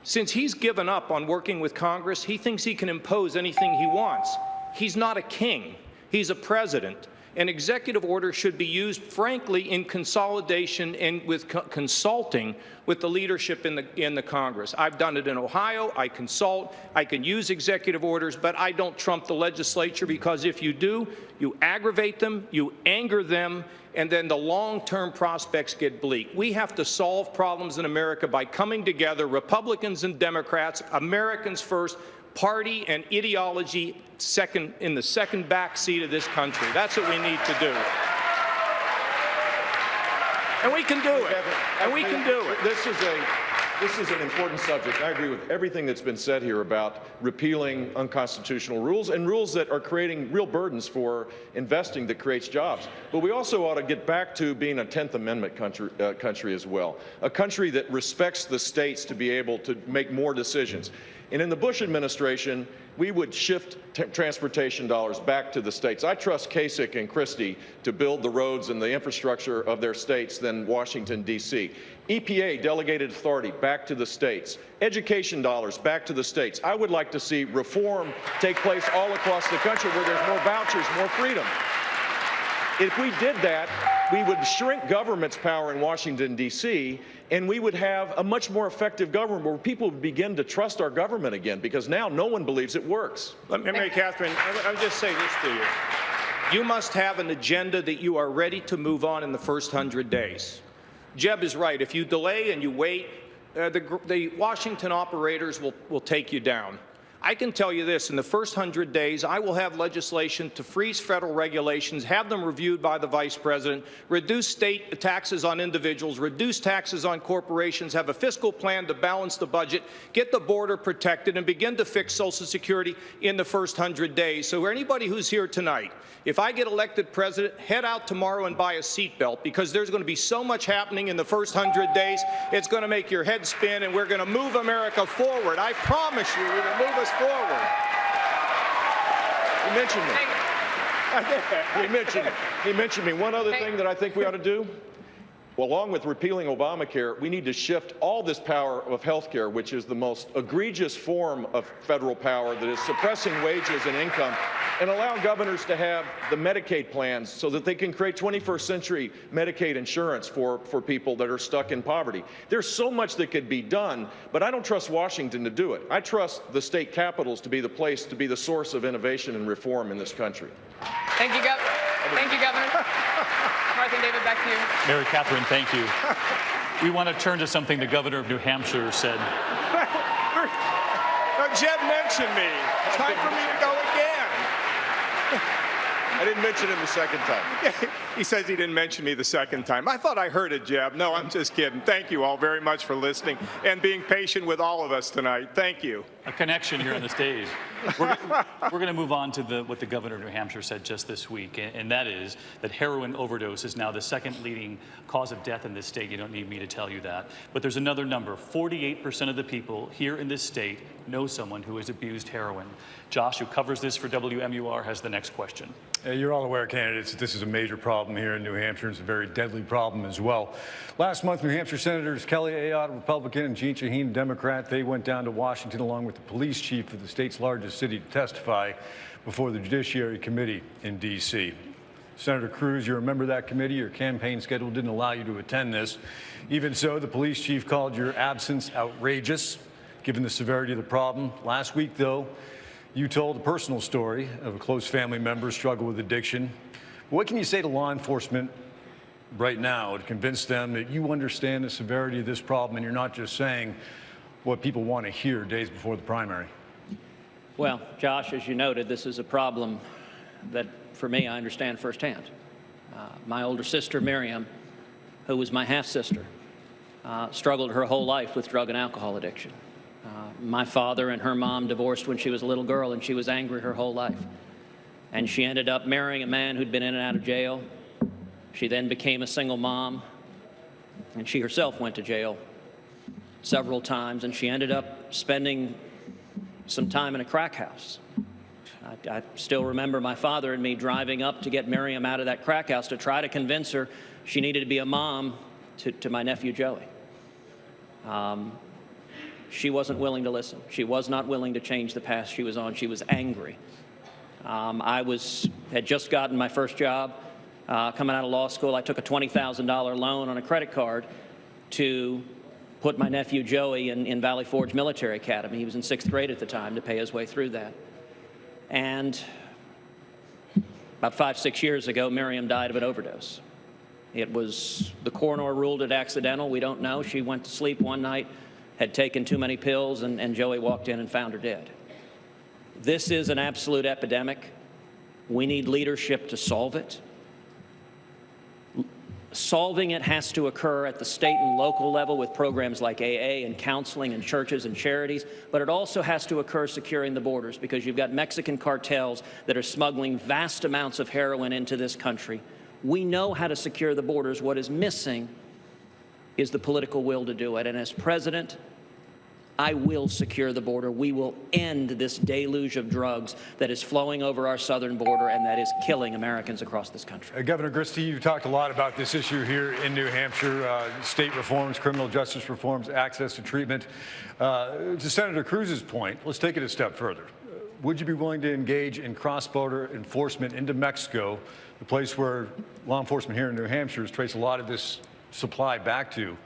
Since he's given up on working with Congress, he thinks he can impose anything he wants. He's not a king. He's a president. An executive order should be used, frankly, in consolidation and with consulting with the leadership in the Congress. I've done it in Ohio. I consult. I can use executive orders, but I don't trump the legislature because if you do, you aggravate them, you anger them, and then the long-term prospects get bleak. We have to solve problems in America by coming together, Republicans and Democrats, Americans first, party and ideology in the second back seat of this country. That's what we need to do. And we can do it. And we can do it. This is an important subject. I agree with everything that's been said here about repealing unconstitutional rules and rules that are creating real burdens for investing that creates jobs. But we also ought to get back to being a 10th Amendment country as well, a country that respects the states to be able to make more decisions. And in the Bush administration, we would shift transportation dollars back to the states. I trust Kasich and Christie to build the roads and the infrastructure of their states than Washington, D.C. EPA delegated authority back to the states. Education dollars back to the states. I would like to see reform take place all across the country where there's more vouchers, more freedom. If we did that, we would shrink government's power in Washington, D.C., and we would have a much more effective government where people would begin to trust our government again, because now no one believes it works. Let me, Catherine, I'll just say this to you. You must have an agenda that you are ready to move on in the first 100 days. Jeb is right. If you delay and you wait, the Washington operators will take you down. I can tell you this, in the first 100 days, I will have legislation to freeze federal regulations, have them reviewed by the Vice President, reduce state taxes on individuals, reduce taxes on corporations, have a fiscal plan to balance the budget, get the border protected, and begin to fix Social Security in the first 100 days. So for anybody who's here tonight, if I get elected president, head out tomorrow and buy a seatbelt, because there's going to be so much happening in the first 100 days, it's going to make your head spin, and we're going to move America forward. I promise you, we will move us forward. He mentioned me. One other thing that I think we ought to do, well, along with repealing Obamacare, we need to shift all this power of health care, which is the most egregious form of federal power that is suppressing wages and income, and allow governors to have the Medicaid plans so that they can create 21st century Medicaid insurance for people that are stuck in poverty. There's so much that could be done, but I don't trust Washington to do it. I trust the state capitals to be the place, to be the source of innovation and reform in this country. Thank you, Governor. Thank you, Governor. Martha and David, back to you. Mary Catherine, thank you. We want to turn to something the governor of New Hampshire said. Jeb mentioned me. It's time for me to go again. I didn't mention him the second time. He says he didn't mention me the second time. I thought I heard it, Jeb. No, I'm just kidding. Thank you all very much for listening and being patient with all of us tonight. Thank you. A connection here on the stage. We're going to move on to what the governor of New Hampshire said just this week, and that is that heroin overdose is now the second leading cause of death in this state. You don't need me to tell you that. But there's another number. 48% of the people here in this state know someone who has abused heroin. Josh, who covers this for WMUR, has the next question. You're all aware, candidates, that this is a major problem here in New Hampshire. It's a very deadly problem as well. Last month, New Hampshire Senators Kelly Ayotte, Republican, and Jean Shaheen, Democrat, they went down to Washington along with the police chief of the state's largest city to testify before the Judiciary Committee in D.C. Senator Cruz, you remember that committee. Your campaign schedule didn't allow you to attend this. Even so, the police chief called your absence outrageous, given the severity of the problem. Last week, though, you told a personal story of a close family member's struggle with addiction. What can you say to law enforcement right now to convince them that you understand the severity of this problem and you're not just saying what people want to hear days before the primary? Well, Josh, as you noted, this is a problem that, for me, I understand firsthand. My older sister, Miriam, who was my half-sister, struggled her whole life with drug and alcohol addiction. My father and her mom divorced when she was a little girl, and she was angry her whole life. And she ended up marrying a man who'd been in and out of jail. She then became a single mom, and she herself went to jail several times, and she ended up spending some time in a crack house. I still remember my father and me driving up to get Miriam out of that crack house to try to convince her she needed to be a mom to my nephew Joey. She wasn't willing to listen. She was not willing to change the path she was on. She was angry. I had just gotten my first job coming out of law school. I took a $20,000 loan on a credit card to put my nephew Joey in Valley Forge Military Academy. He was in 6th grade at the time, to pay his way through that. And about 5-6 years ago, Miriam died of an overdose. It was, the coroner ruled it accidental. We don't know. She went to sleep one night, had taken too many pills, and Joey walked in and found her dead. This is an absolute epidemic. We need leadership to solve it. Solving it has to occur at the state and local level with programs like AA and counseling and churches and charities, but it also has to occur securing the borders, because you've got Mexican cartels that are smuggling vast amounts of heroin into this country. We know how to secure the borders. What is missing is the political will to do it. And as president, I will secure the border. We will end this deluge of drugs that is flowing over our southern border and that is killing Americans across this country. Governor Christie, you've talked a lot about this issue here in New Hampshire, state reforms, criminal justice reforms, access to treatment. To Senator Cruz's point, let's take it a step further. Would you be willing to engage in cross-border enforcement into Mexico, the place where law enforcement here in New Hampshire has traced a lot of this supply back to?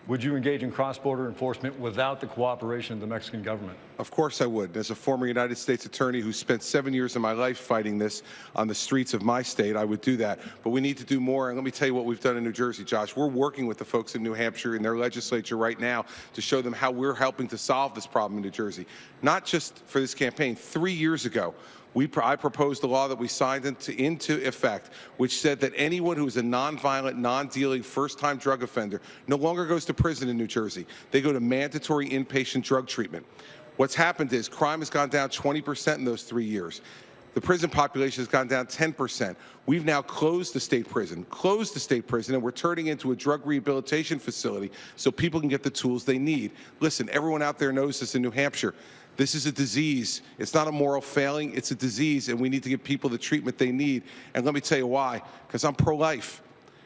Would you engage in cross-border enforcement without the cooperation of the Mexican government? Of course I would. As a former United States attorney who spent 7 years of my life fighting this on the streets of my state, I would do that. But we need to do more, and let me tell you what we've done in New Jersey, Josh. We're working with the folks in New Hampshire in their legislature right now to show them how we're helping to solve this problem in New Jersey. Not just for this campaign. 3 years ago, I proposed a law that we signed into effect, which said that anyone who is a nonviolent, non-dealing, first-time drug offender no longer goes to prison in New Jersey. They go to mandatory inpatient drug treatment. What's happened is crime has gone down 20% in those 3 years. The prison population has gone down 10%. We've now closed the state prison, and we're turning it into a drug rehabilitation facility so people can get the tools they need. Listen, everyone out there knows this in New Hampshire. This is a disease. It's not a moral failing. It's a disease, and we need to give people the treatment they need. And let me tell you why. Because I'm pro-life.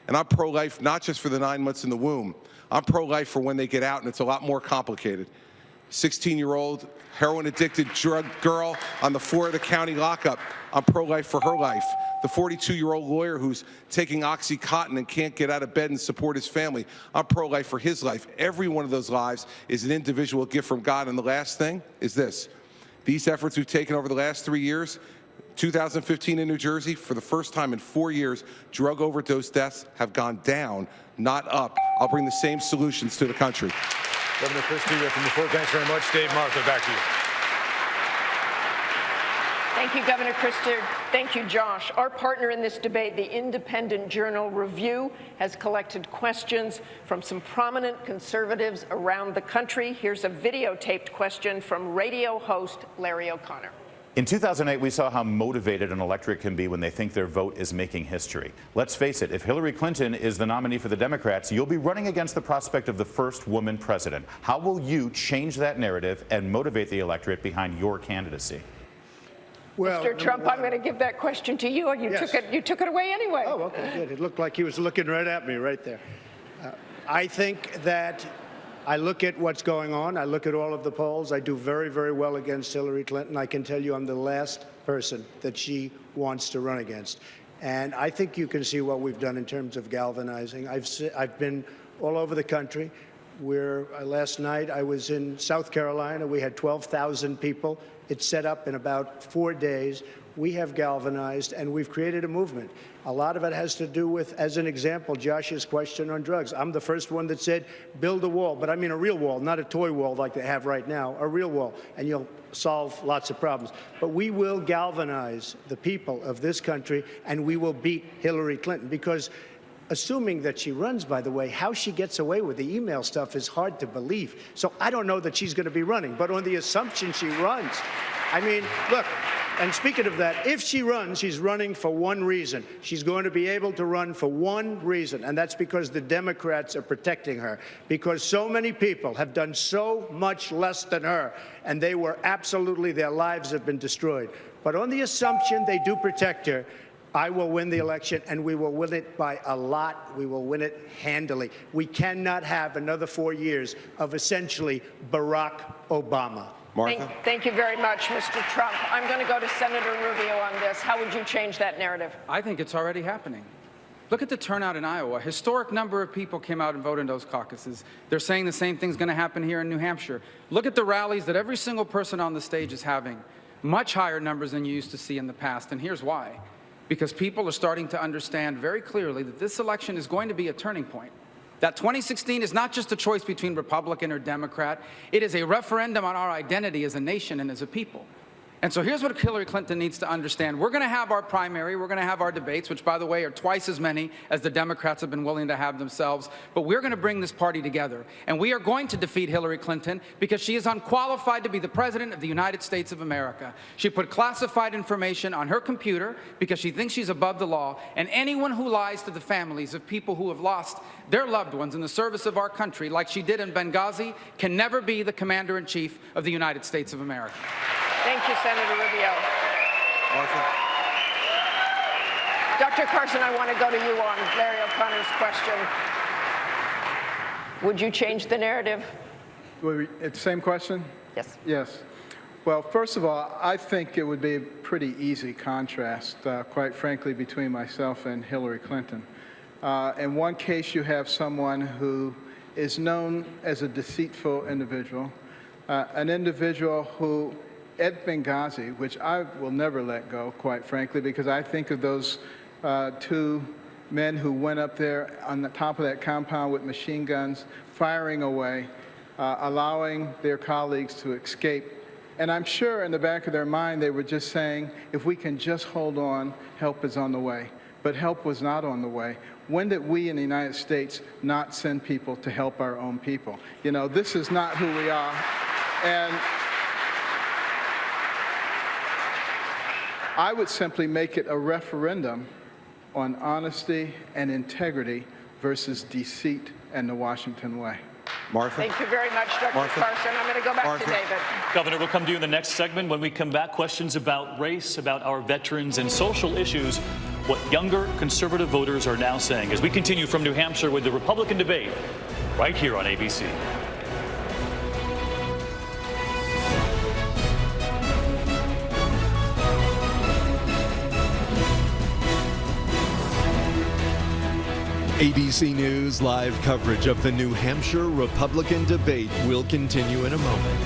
And I'm pro-life not just for the 9 months in the womb. I'm pro-life for when they get out, and it's a lot more complicated. 16-year-old heroin-addicted drug girl on the floor of the county lockup. I'm pro-life for her life. The 42-year-old lawyer who's taking OxyContin and can't get out of bed and support his family. I'm pro-life for his life. Every one of those lives is an individual gift from God. And the last thing is this. These efforts we've taken over the last 3 years, 2015 in New Jersey, for the first time in 4 years, drug overdose deaths have gone down, not up. I'll bring the same solutions to the country. Governor Christie from the floor. Thanks very much. Dave, Martha, back to you. Thank you, Governor Christie. Thank you, Josh. Our partner in this debate, the independent journal Review, has collected questions from some prominent conservatives around the country. Here's a videotaped question from radio host Larry O'Connor. In 2008, we saw how motivated an electorate can be when they think their vote is making history. Let's face it, if Hillary Clinton is the nominee for the Democrats, you'll be running against the prospect of the first woman president. How will you change that narrative and motivate the electorate behind your candidacy? Well, Mr. Trump, I'm going to give that question to you. You took it away anyway. Oh, okay, good. It looked like he was looking right at me right there. I think that I look at what's going on. I look at all of the polls. I do very, very well against Hillary Clinton. I can tell you I'm the last person that she wants to run against. And I think you can see what we've done in terms of galvanizing. I've been all over the country. Last night I was in South Carolina. We had 12,000 people. It's set up in about 4 days. We have galvanized, and we've created a movement. A lot of it has to do with, as an example, Josh's question on drugs. I'm the first one that said, build a wall, but I mean a real wall, not a toy wall like they have right now, a real wall, and you'll solve lots of problems. But we will galvanize the people of this country, and we will beat Hillary Clinton, because assuming that she runs, by the way, how she gets away with the email stuff is hard to believe. So I don't know that she's going to be running, but on the assumption she runs, I mean, look, and speaking of that, if she runs, she's running for one reason. She's going to be able to run for one reason, and that's because the Democrats are protecting her, because so many people have done so much less than her, and they were absolutely, their lives have been destroyed. But on the assumption they do protect her, I will win the election, and we will win it by a lot. We will win it handily. We cannot have another 4 years of essentially Barack Obama. Martha? Thank you very much, Mr. Trump. I'm going to go to Senator Rubio on this. How would you change that narrative? I think it's already happening. Look at the turnout in Iowa. A historic number of people came out and voted in those caucuses. They're saying the same thing's going to happen here in New Hampshire. Look at the rallies that every single person on the stage is having. Much higher numbers than you used to see in the past, and here's why. Because people are starting to understand very clearly that this election is going to be a turning point. That 2016 is not just a choice between Republican or Democrat. It is a referendum on our identity as a nation and as a people. And so here's what Hillary Clinton needs to understand. We're going to have our primary. We're going to have our debates, which, by the way, are twice as many as the Democrats have been willing to have themselves. But we're going to bring this party together. And we are going to defeat Hillary Clinton because she is unqualified to be the President of the United States of America. She put classified information on her computer because she thinks she's above the law. And anyone who lies to the families of people who have lost their loved ones in the service of our country, like she did in Benghazi, can never be the Commander-in-Chief of the United States of America. Thank you, Senator Rubio. Martha? Dr. Carson, I want to go to you on Larry O'Connor's question. Would you change the narrative? It's the same question? Yes. Yes. Well, first of all, I think it would be a pretty easy contrast, quite frankly, between myself and Hillary Clinton. In one case, you have someone who is known as a deceitful individual, an individual who, at Benghazi, which I will never let go, quite frankly, because I think of those two men who went up there on the top of that compound with machine guns, firing away, allowing their colleagues to escape. And I'm sure in the back of their mind they were just saying, if we can just hold on, help is on the way. But help was not on the way. When did we in the United States not send people to help our own people? You know, this is not who we are. And I would simply make it a referendum on honesty and integrity versus deceit and the Washington way. Martha? Thank you very much, Dr. Martha? Carson. I'm going to go back to David. Governor, we'll come to you in the next segment. When we come back, questions about race, about our veterans, and social issues, what younger conservative voters are now saying, as we continue from New Hampshire with the Republican debate right here on ABC. ABC News live coverage of the New Hampshire Republican debate will continue in a moment.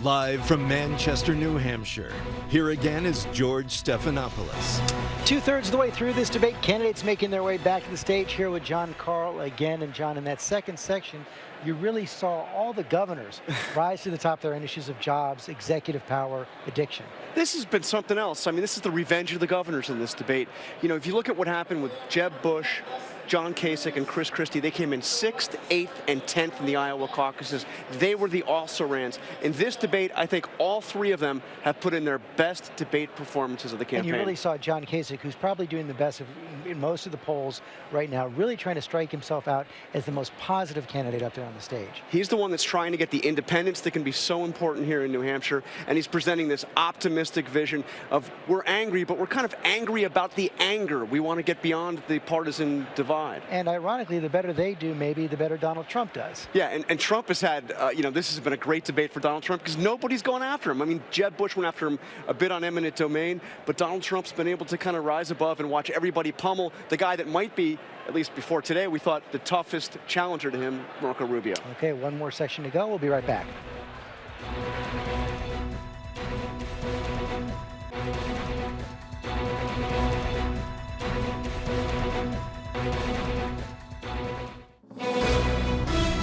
Live from Manchester, New Hampshire, here again is George Stephanopoulos. Two-thirds of the way through this debate, candidates making their way back to the stage here with John Carl again. And John, in that second section, you really saw all the governors rise to the top of their own issues of jobs, executive power, addiction. This has been something else. I mean, this is the revenge of the governors in this debate. You know, if you look at what happened with Jeb Bush, John Kasich, and Chris Christie, they came in 6th, 8th, and 10th in the Iowa caucuses. They were the also-rans. In this debate, I think all three of them have put in their best debate performances of the campaign. And you really saw John Kasich, who's probably doing the best in most of the polls right now, really trying to strike himself out as the most positive candidate up there on the stage. He's the one that's trying to get the independence that can be so important here in New Hampshire, and he's presenting this optimistic vision of we're angry, but we're kind of angry about the anger. We want to get beyond the partisan divide. And ironically, the better they do, maybe the better Donald Trump does. Yeah, and Trump has had, you know, this has been a great debate for Donald Trump because nobody's gone after him. I mean, Jeb Bush went after him a bit on eminent domain, but Donald Trump's been able to kind of rise above and watch everybody pummel the guy that might be, at least before today, we thought the toughest challenger to him, Marco Rubio. Okay, one more section to go. We'll be right back.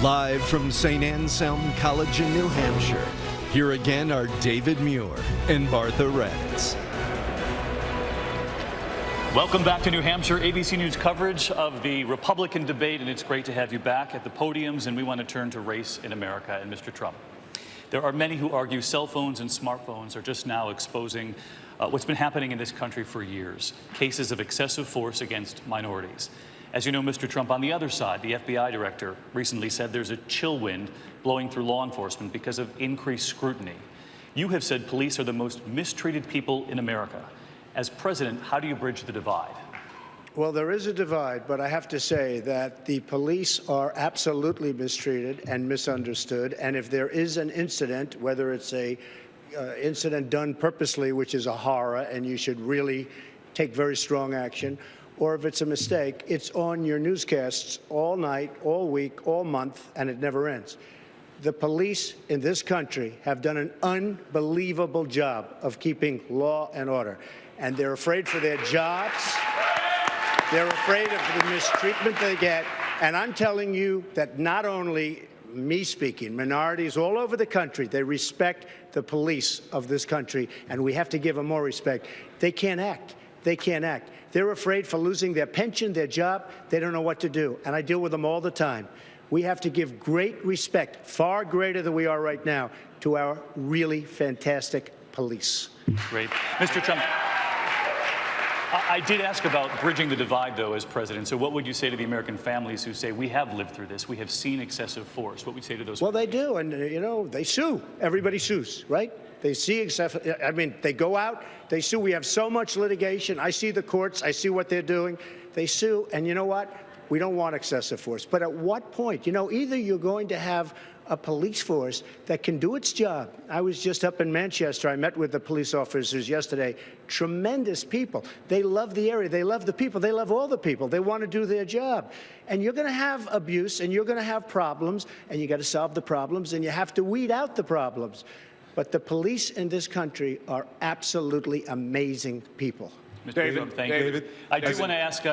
Live from St. Anselm College in New Hampshire, here again are David Muir and Martha Raddatz. Welcome back to New Hampshire, ABC News coverage of the Republican debate, and it's great to have you back at the podiums, and we want to turn to race in America and Mr. Trump. There are many who argue cell phones and smartphones are just now exposing what's been happening in this country for years, cases of excessive force against minorities. As you know, Mr. Trump, on the other side, the FBI director recently said there's a chill wind blowing through law enforcement because of increased scrutiny. You have said police are the most mistreated people in America. As president, how do you bridge the divide? Well, there is a divide, but I have to say that the police are absolutely mistreated and misunderstood. And if there is an incident, whether it's a incident done purposely, which is a horror, and you should really take very strong action, or if it's a mistake, it's on your newscasts all night, all week, all month, and it never ends. The police in this country have done an unbelievable job of keeping law and order. And they're afraid for their jobs. They're afraid of the mistreatment they get. And I'm telling you that not only me speaking, minorities all over the country, they respect the police of this country, and we have to give them more respect. They can't act. They can't act. They're afraid for losing their pension, their job. They don't know what to do, and I deal with them all the time. We have to give great respect, far greater than we are right now, to our really fantastic police. Great. Mr. Trump, I did ask about bridging the divide, though, as president. So what would you say to the American families who say, we have lived through this, we have seen excessive force? What would you say to those? Well, they do, and, you know, they sue. Everybody sues, right? They see excessive, I mean, they go out, they sue. We have so much litigation. I see the courts. I see what they're doing. They sue, and you know what? We don't want excessive force. But at what point? You know, either you're going to have a police force that can do its job. I was just up in Manchester. I met with the police officers yesterday. Tremendous people. They love the area. They love the people. They love all the people. They want to do their job. And you're going to have abuse, and you're going to have problems, and you got to solve the problems, and you have to weed out the problems. But the police in this country are absolutely amazing people. David, thank you. I do want to ask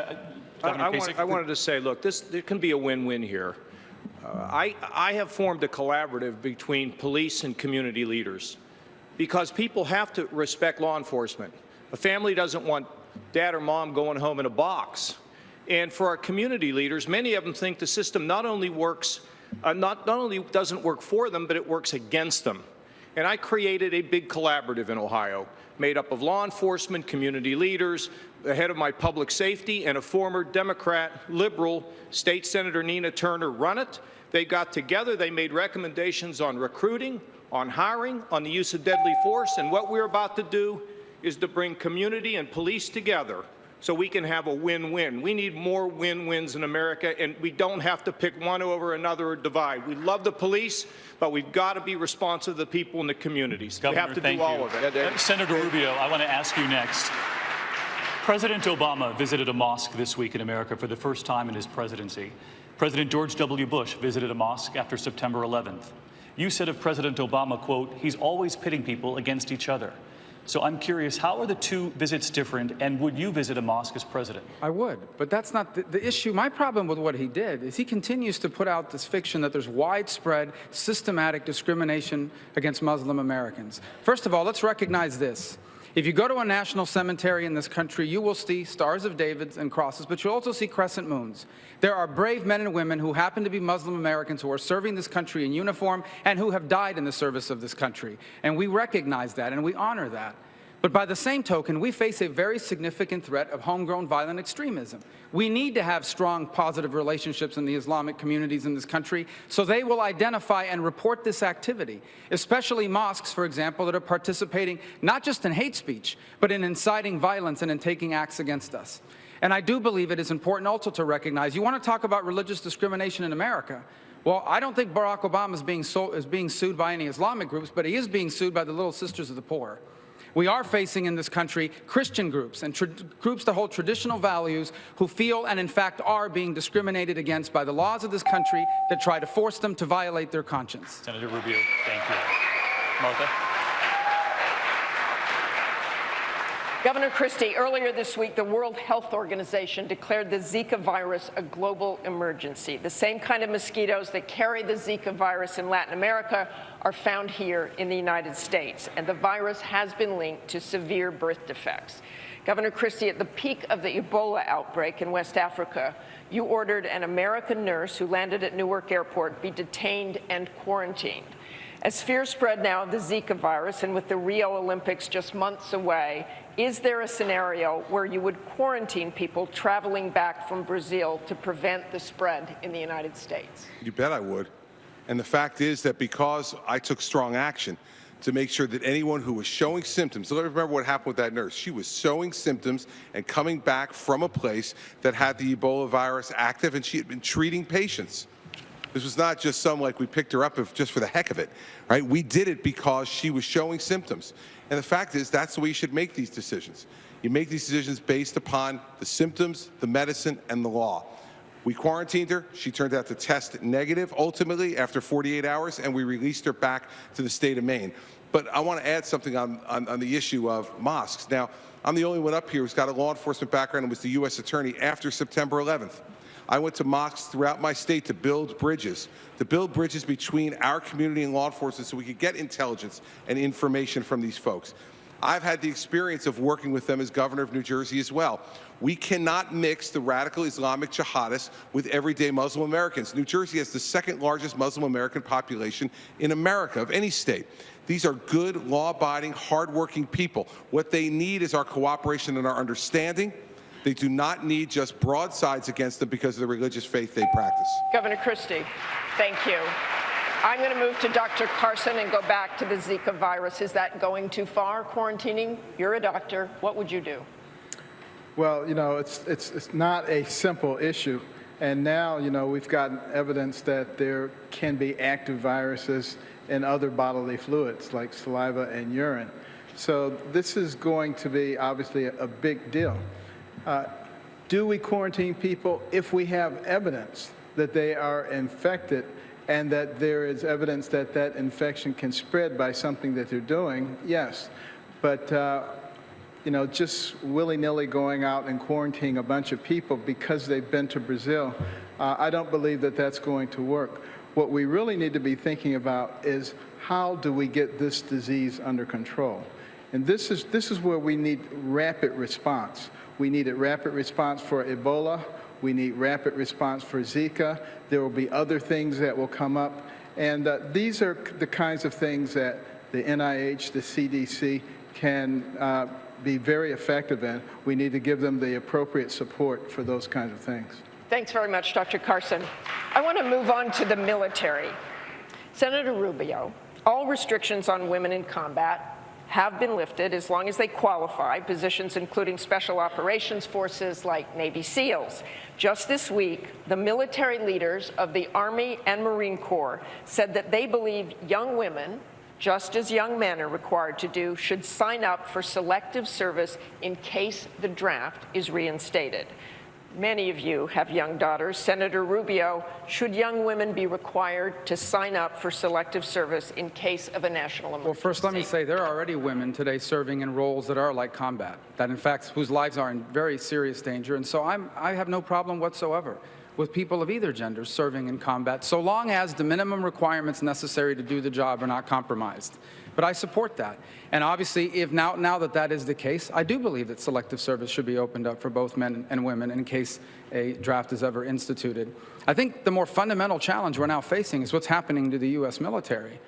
I wanted to say, look, there can be a win-win here. I have formed a collaborative between police and community leaders because people have to respect law enforcement. A family doesn't want dad or mom going home in a box. And for our community leaders, many of them think the system not only works, not only doesn't work for them, but it works against them. And I created a big collaborative in Ohio made up of law enforcement, community leaders, the head of my public safety, and a former Democrat, liberal State Senator Nina Turner run it. They got together, they made recommendations on recruiting, on hiring, on the use of deadly force, and what we're about to do is to bring community and police together so we can have a win-win. We need more win-wins in America, and we don't have to pick one over another or divide. We love the police, but we've got to be responsive to the people in the communities. Governor, we have to do all of it. Senator Rubio, I want to ask you next. President Obama visited a mosque this week in America for the first time in his presidency. President George W. Bush visited a mosque after September 11th. You said of President Obama, quote, he's always pitting people against each other. So I'm curious, how are the two visits different, and would you visit a mosque as president? I would, but that's not the issue. My problem with what he did is he continues to put out this fiction that there's widespread, systematic discrimination against Muslim Americans. First of all, let's recognize this. If you go to a national cemetery in this country, you will see stars of David and crosses, but you'll also see crescent moons. There are brave men and women who happen to be Muslim Americans who are serving this country in uniform and who have died in the service of this country. And we recognize that and we honor that. But by the same token, we face a very significant threat of homegrown violent extremism. We need to have strong, positive relationships in the Islamic communities in this country so they will identify and report this activity, especially mosques, for example, that are participating not just in hate speech, but in inciting violence and in taking acts against us. And I do believe it is important also to recognize, you want to talk about religious discrimination in America. Well, I don't think Barack Obama is being sued by any Islamic groups, but he is being sued by the Little Sisters of the Poor. We are facing in this country Christian groups and groups that hold traditional values who feel and in fact are being discriminated against by the laws of this country that try to force them to violate their conscience. Senator Rubio, thank you. Martha? Governor Christie, earlier this week, the World Health Organization declared the Zika virus a global emergency. The same kind of mosquitoes that carry the Zika virus in Latin America are found here in the United States, and the virus has been linked to severe birth defects. Governor Christie, at the peak of the Ebola outbreak in West Africa, you ordered an American nurse who landed at Newark Airport be detained and quarantined. As fear spread now of the Zika virus, and with the Rio Olympics just months away, is there a scenario where you would quarantine people traveling back from Brazil to prevent the spread in the United States? You bet I would. And the fact is that because I took strong action to make sure that anyone who was showing symptoms, so let me remember what happened with that nurse. She was showing symptoms and coming back from a place that had the Ebola virus active, and she had been treating patients. This was not just some like we picked her up just for the heck of it, right? We did it because she was showing symptoms. And the fact is, that's the way you should make these decisions. You make these decisions based upon the symptoms, the medicine, and the law. We quarantined her. She turned out to test negative, ultimately, after 48 hours, and we released her back to the state of Maine. But I want to add something on the issue of mosques. Now, I'm the only one up here who's got a law enforcement background and was the U.S. attorney after September 11th. I went to mosques throughout my state to build bridges between our community and law enforcement so we could get intelligence and information from these folks. I've had the experience of working with them as governor of New Jersey as well. We cannot mix the radical Islamic jihadists with everyday Muslim Americans. New Jersey has the second largest Muslim American population in America, of any state. These are good, law-abiding, hardworking people. What they need is our cooperation and our understanding. They do not need just broadsides against them because of the religious faith they practice. Governor Christie, thank you. I'm going to move to Dr. Carson and go back to the Zika virus. Is that going too far, quarantining? You're a doctor. What would you do? Well, you know, it's not a simple issue. And now, you know, we've gotten evidence that there can be active viruses in other bodily fluids like saliva and urine. So this is going to be obviously a big deal. Do we quarantine people if we have evidence that they are infected and that there is evidence that that infection can spread by something that they're doing? Yes. But you know, just willy-nilly going out and quarantining a bunch of people because they've been to Brazil, I don't believe that that's going to work. What we really need to be thinking about is how do we get this disease under control? And this is where we need rapid response. We need a rapid response for Ebola. We need rapid response for Zika. There will be other things that will come up. And these are the kinds of things that the NIH, the CDC can be very effective in. We need to give them the appropriate support for those kinds of things. Thanks very much, Dr. Carson. I want to move on to the military. Senator Rubio, all restrictions on women in combat have been lifted as long as they qualify, positions including special operations forces like Navy SEALs. Just this week, the military leaders of the Army and Marine Corps said that they believe young women, just as young men are required to do, should sign up for selective service in case the draft is reinstated. Many of you have young daughters. Senator Rubio, should young women be required to sign up for selective service in case of a national emergency? Well, first let me say there are already women today serving in roles that are like combat, that in fact whose lives are in very serious danger, and so I have no problem whatsoever with people of either gender serving in combat, so long as the minimum requirements necessary to do the job are not compromised. But I support that. And obviously, if now that that is the case, I do believe that selective service should be opened up for both men and women in case a draft is ever instituted. I think the more fundamental challenge we're now facing is what's happening to the U.S. military.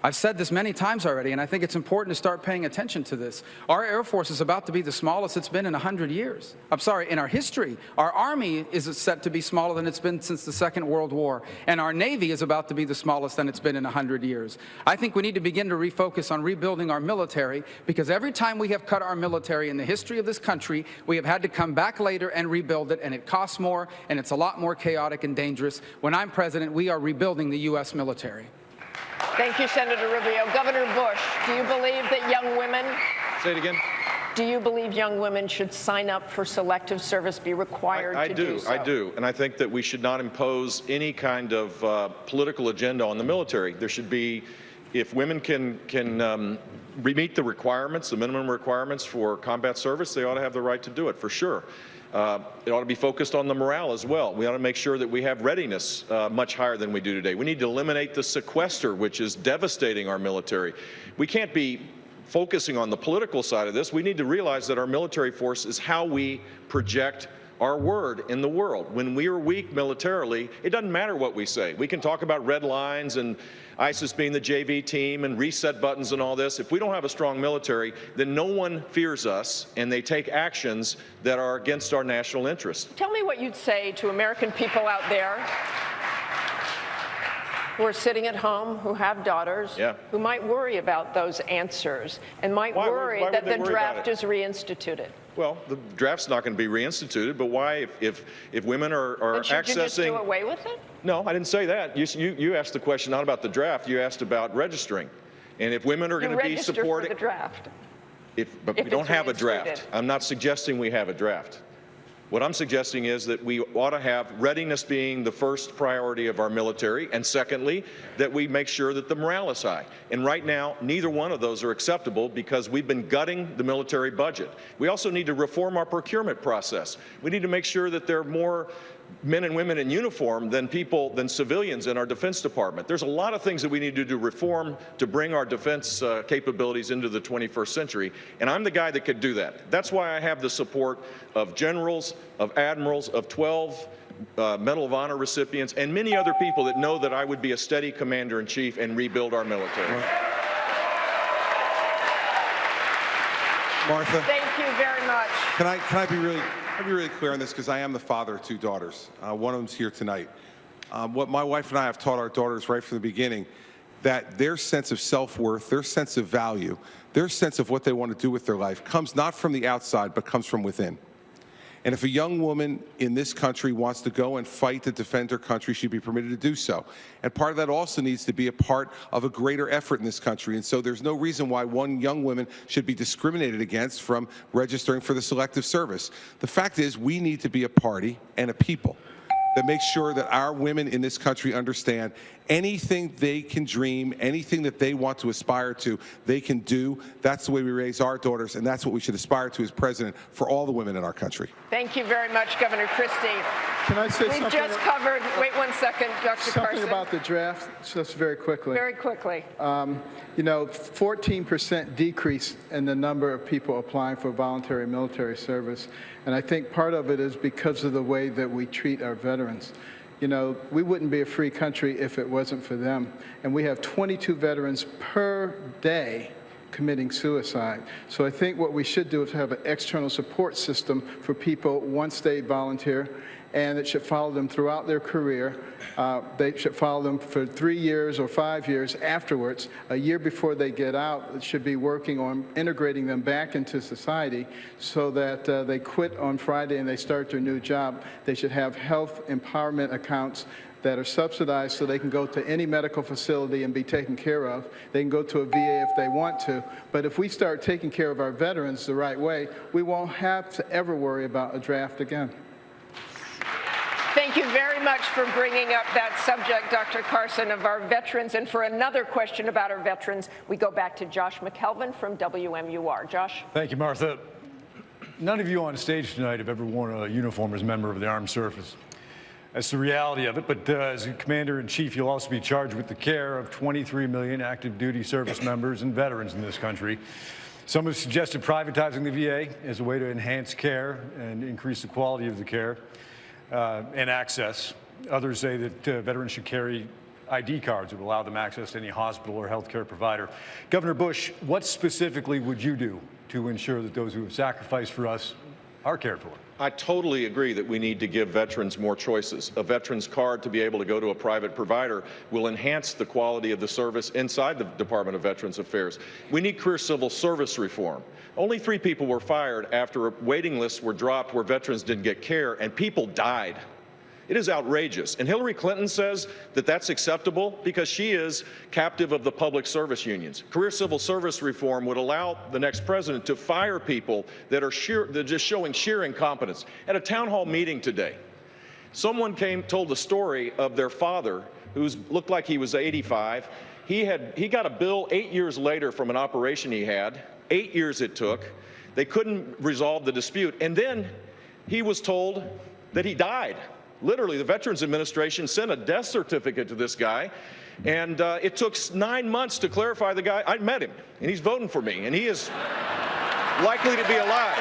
I've said this many times already, and I think it's important to start paying attention to this. Our Air Force is about to be the smallest it's been in 100 years. I'm sorry, in our history. Our Army is set to be smaller than it's been since the Second World War, and our Navy is about to be the smallest than it's been in 100 years. I think we need to begin to refocus on rebuilding our military, because every time we have cut our military in the history of this country, we have had to come back later and rebuild it, and it costs more, and it's a lot more chaotic and dangerous. When I'm president, we are rebuilding the U.S. military. Thank you, Senator Rubio. Governor Bush, do you believe that young women... Say it again. Do you believe young women should sign up for selective service, be required to do so? I do. And I think that we should not impose any kind of political agenda on the military. There should be, if women can meet the requirements, the minimum requirements for combat service, they ought to have the right to do it, for sure. It ought to be focused on the morale as well. We ought to make sure that we have readiness much higher than we do today. We need to eliminate the sequester, which is devastating our military. We can't be focusing on the political side of this. We need to realize that our military force is how we project our word in the world. When we are weak militarily, it doesn't matter what we say. We can talk about red lines and ISIS being the JV team and reset buttons and all this. If we don't have a strong military, then no one fears us, and they take actions that are against our national interests. Tell me what you'd say to American people out there who are sitting at home, who have daughters, who might worry about those answers and might worry that the draft is reinstituted. Well, the draft's not going to be reinstituted, but why, if women are accessing... Should you just do away with it? No, I didn't say that. You asked the question not about the draft, you asked about registering. And if women are going to be supporting... for the draft. But we don't have a draft. I'm not suggesting we have a draft. What I'm suggesting is that we ought to have readiness being the first priority of our military, and secondly, that we make sure that the morale is high. And right now, neither one of those are acceptable because we've been gutting the military budget. We also need to reform our procurement process. We need to make sure that there are more men and women in uniform than civilians in our Defense Department. There's a lot of things that we need to do reform to bring our defense capabilities into the 21st century, and I'm the guy that could do that. That's why I have the support of generals, of admirals, of 12 Medal of Honor recipients, and many other people that know that I would be a steady commander-in-chief and rebuild our military. Martha. Thank you very much. Can I be really clear on this, because I am the father of 2 daughters. One of them's here tonight. What my wife and I have taught our daughters right from the beginning, that their sense of self-worth, their sense of value, their sense of what they want to do with their life comes not from the outside, but comes from within. And if a young woman in this country wants to go and fight to defend her country, she'd be permitted to do so. And part of that also needs to be a part of a greater effort in this country. And so there's no reason why one young woman should be discriminated against from registering for the Selective Service. The fact is, we need to be a party and a people that makes sure that our women in this country understand anything they can dream, anything that they want to aspire to, they can do. That's the way we raise our daughters, and that's what we should aspire to as president for all the women in our country. Thank you very much, Governor Christie. Can I say something? We've just covered, wait 1 second, Dr. Carson. Something about the draft, just very quickly. Very quickly. You know, 14% decrease in the number of people applying for voluntary military service. And I think part of it is because of the way that we treat our veterans. You know, we wouldn't be a free country if it wasn't for them. And we have 22 veterans per day committing suicide. So I think what we should do is have an external support system for people once they volunteer, and it should follow them throughout their career. They should follow them for 3 years or 5 years afterwards. A year before they get out, it should be working on integrating them back into society so that they quit on Friday and they start their new job. They should have health empowerment accounts that are subsidized so they can go to any medical facility and be taken care of. They can go to a VA if they want to. But if we start taking care of our veterans the right way, we won't have to ever worry about a draft again. Thank you very much for bringing up that subject, Dr. Carson, of our veterans. And for another question about our veterans, we go back to Josh McKelvin from WMUR. Josh? Thank you, Martha. None of you on stage tonight have ever worn a uniform as a member of the armed service. That's the reality of it, but as Commander-in-Chief, you'll also be charged with the care of 23 million active duty service members and veterans in this country. Some have suggested privatizing the VA as a way to enhance care and increase the quality of the care and access. Others say that veterans should carry ID cards that will allow them access to any hospital or health care provider. Governor Bush, what specifically would you do to ensure that those who have sacrificed for us are cared for? I totally agree that we need to give veterans more choices. A veteran's card to be able to go to a private provider will enhance the quality of the service inside the Department of Veterans Affairs. We need career civil service reform. Only 3 people were fired after waiting lists were dropped where veterans didn't get care, and people died. It is outrageous. And Hillary Clinton says that that's acceptable because she is captive of the public service unions. Career civil service reform would allow the next president to fire people that are just showing sheer incompetence. At a town hall meeting today, someone told the story of their father, who looked like he was 85. He got a bill 8 years later from an operation he had. 8 years it took. They couldn't resolve the dispute. And then he was told that he died. Literally, the Veterans Administration sent a death certificate to this guy, and it took 9 months to clarify the guy. I met him, and he's voting for me, and he is likely to be alive.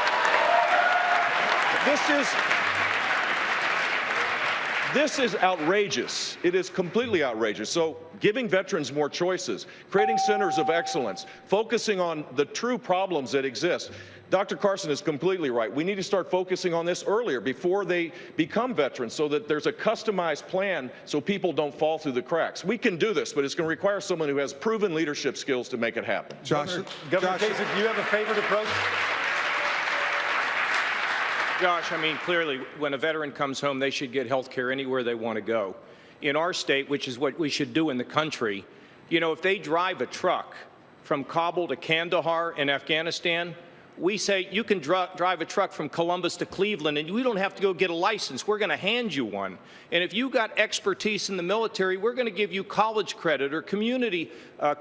This is outrageous. It is completely outrageous. So giving veterans more choices, creating centers of excellence, focusing on the true problems that exist. Dr. Carson is completely right. We need to start focusing on this earlier, before they become veterans, so that there's a customized plan so people don't fall through the cracks. We can do this, but it's going to require someone who has proven leadership skills to make it happen. Governor Kasich, do you have a favorite approach? Josh, I mean, clearly, when a veteran comes home, they should get health care anywhere they want to go. In our state, which is what we should do in the country, you know, if they drive a truck from Kabul to Kandahar in Afghanistan, we say you can drive a truck from Columbus to Cleveland and we don't have to go get a license. We're going to hand you one. And if you got expertise in the military, we're going to give you college credit or community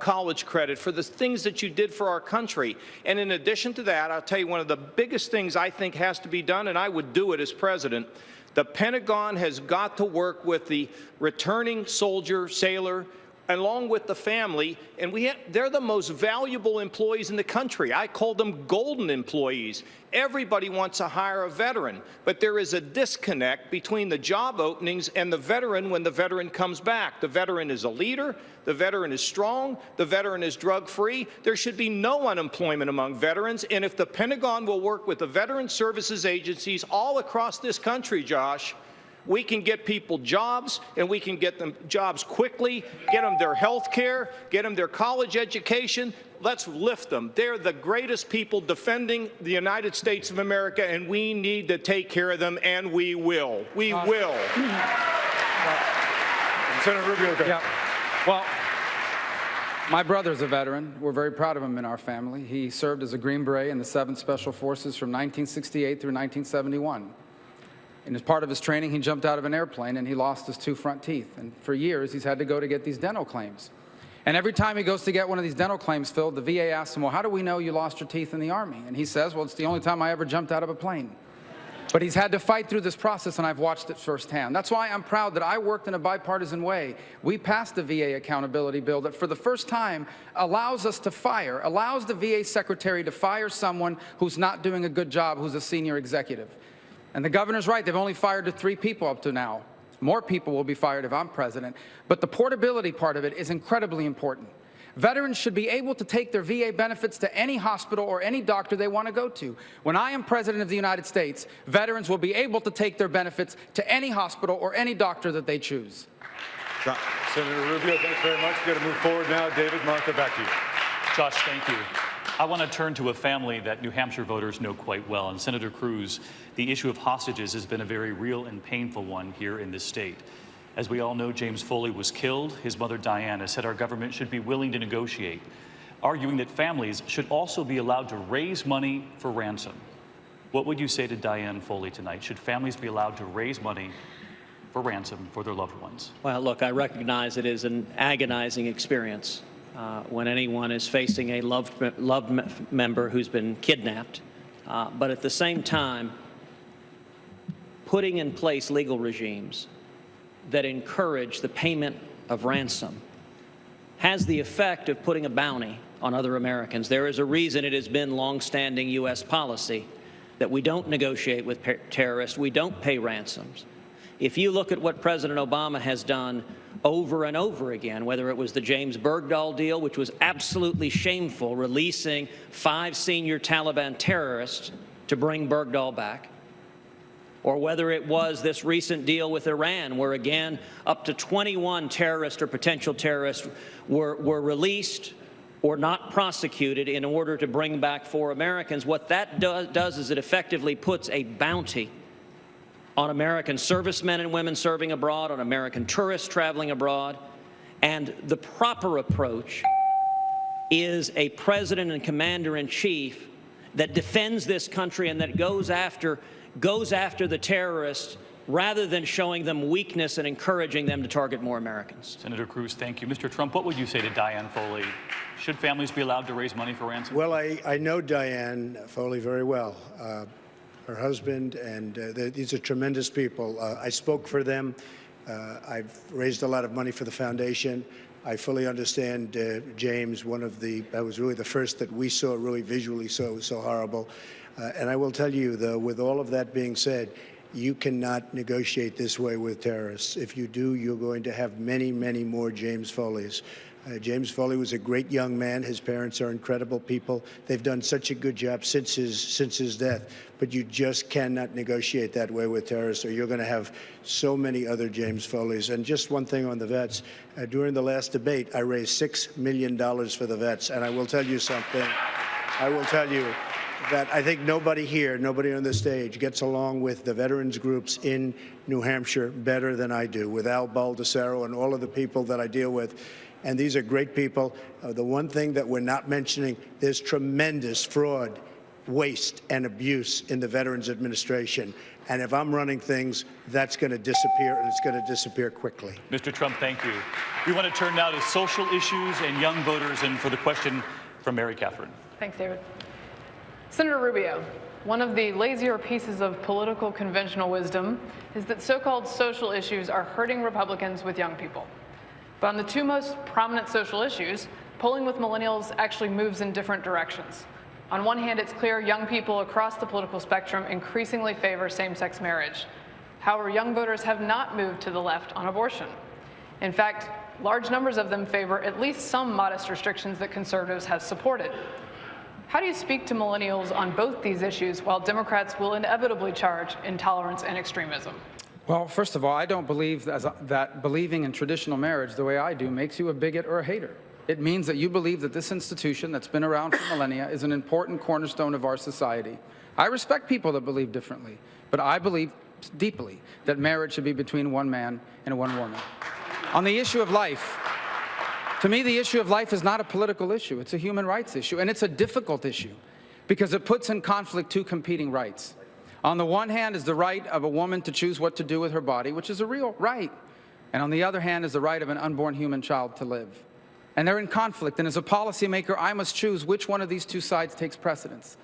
college credit for the things that you did for our country. And in addition to that, I'll tell you one of the biggest things I think has to be done, and I would do it as president, The Pentagon has got to work with the returning soldier, sailor, along with the family, and they're the most valuable employees in the country. I call them golden employees. Everybody wants to hire a veteran, but there is a disconnect between the job openings and the veteran when the veteran comes back. The veteran is a leader, the veteran is strong, the veteran is drug-free. There should be no unemployment among veterans, and if the Pentagon will work with the veteran services agencies all across this country, Josh, we can get people jobs, and we can get them jobs quickly, get them their health care, get them their college education. Let's lift them. They're the greatest people defending the United States of America, and we need to take care of them, and we will. We will. Senator Rubio, okay. Yeah. Well, my brother's a veteran. We're very proud of him in our family. He served as a Green Beret in the 7th Special Forces from 1968 through 1971. And as part of his training, he jumped out of an airplane and he lost his 2 front teeth. And for years, he's had to go to get these dental claims. And every time he goes to get one of these dental claims filled, the VA asks him, well, how do we know you lost your teeth in the Army? And he says, well, it's the only time I ever jumped out of a plane. But he's had to fight through this process, and I've watched it firsthand. That's why I'm proud that I worked in a bipartisan way. We passed the VA accountability bill that for the first time allows us to fire, allows the VA secretary to fire someone who's not doing a good job, who's a senior executive. And the governor's right. They've only fired 3 people up to now. More people will be fired if I'm president. But the portability part of it is incredibly important. Veterans should be able to take their VA benefits to any hospital or any doctor they want to go to. When I am president of the United States, veterans will be able to take their benefits to any hospital or any doctor that they choose. Senator Rubio, thanks very much. We've got to move forward now. David, Martha, back to you. Josh, thank you. I want to turn to a family that New Hampshire voters know quite well. And Senator Cruz, the issue of hostages has been a very real and painful one here in this state. As we all know, James Foley was killed. His mother, Diana, said our government should be willing to negotiate, arguing that families should also be allowed to raise money for ransom. What would you say to Diane Foley tonight? Should families be allowed to raise money for ransom for their loved ones? Well, look, I recognize it is an agonizing experience when anyone is facing a loved member who's been kidnapped. But at the same time, putting in place legal regimes that encourage the payment of ransom has the effect of putting a bounty on other Americans. There is a reason it has been longstanding U.S. policy that we don't negotiate with terrorists, we don't pay ransoms. If you look at what President Obama has done over and over again, whether it was the James Bergdahl deal, which was absolutely shameful, releasing 5 senior Taliban terrorists to bring Bergdahl back, or whether it was this recent deal with Iran, where again, up to 21 terrorists or potential terrorists were released or not prosecuted in order to bring back 4 Americans. What that does is it effectively puts a bounty on American servicemen and women serving abroad, on American tourists traveling abroad. And the proper approach is a president and commander-in-chief that defends this country and that goes after the terrorists rather than showing them weakness and encouraging them to target more Americans. Senator Cruz, thank you. Mr. Trump, what would you say to Diane Foley? Should families be allowed to raise money for ransom? Well, I know Diane Foley very well. Her husband, and these are tremendous people. I spoke for them. I've raised a lot of money for the foundation. I fully understand James, that was really the first that we saw really visually so horrible. And I will tell you, though, with all of that being said, you cannot negotiate this way with terrorists. If you do, you're going to have many, many more James Foleys. James Foley was a great young man. His parents are incredible people. They've done such a good job since his death. But you just cannot negotiate that way with terrorists, or you're going to have so many other James Foleys. And just one thing on the vets. During the last debate, I raised $6 million for the vets. And I will tell you something. I will tell you that I think nobody here, nobody on the stage, gets along with the veterans groups in New Hampshire better than I do, with Al Baldessaro and all of the people that I deal with. And these are great people. The one thing that we're not mentioning, there's tremendous fraud, waste, and abuse in the Veterans Administration. And if I'm running things, that's going to disappear, and it's going to disappear quickly. Mr. Trump, thank you. We want to turn now to social issues and young voters, and for the question from Mary Catherine. Thanks, David. Senator Rubio, one of the lazier pieces of political conventional wisdom is that so-called social issues are hurting Republicans with young people. But on the two most prominent social issues, polling with millennials actually moves in different directions. On one hand, it's clear young people across the political spectrum increasingly favor same-sex marriage. However, young voters have not moved to the left on abortion. In fact, large numbers of them favor at least some modest restrictions that conservatives have supported. How do you speak to millennials on both these issues while Democrats will inevitably charge intolerance and extremism? Well, first of all, I don't believe that believing in traditional marriage the way I do makes you a bigot or a hater. It means that you believe that this institution that's been around for millennia is an important cornerstone of our society. I respect people that believe differently, but I believe deeply that marriage should be between one man and one woman. On the issue of life, to me, the issue of life is not a political issue. It's a human rights issue, and it's a difficult issue because it puts in conflict two competing rights. On the one hand is the right of a woman to choose what to do with her body, which is a real right. And on the other hand is the right of an unborn human child to live. And they're in conflict, and as a policymaker, I must choose which one of these two sides takes precedence.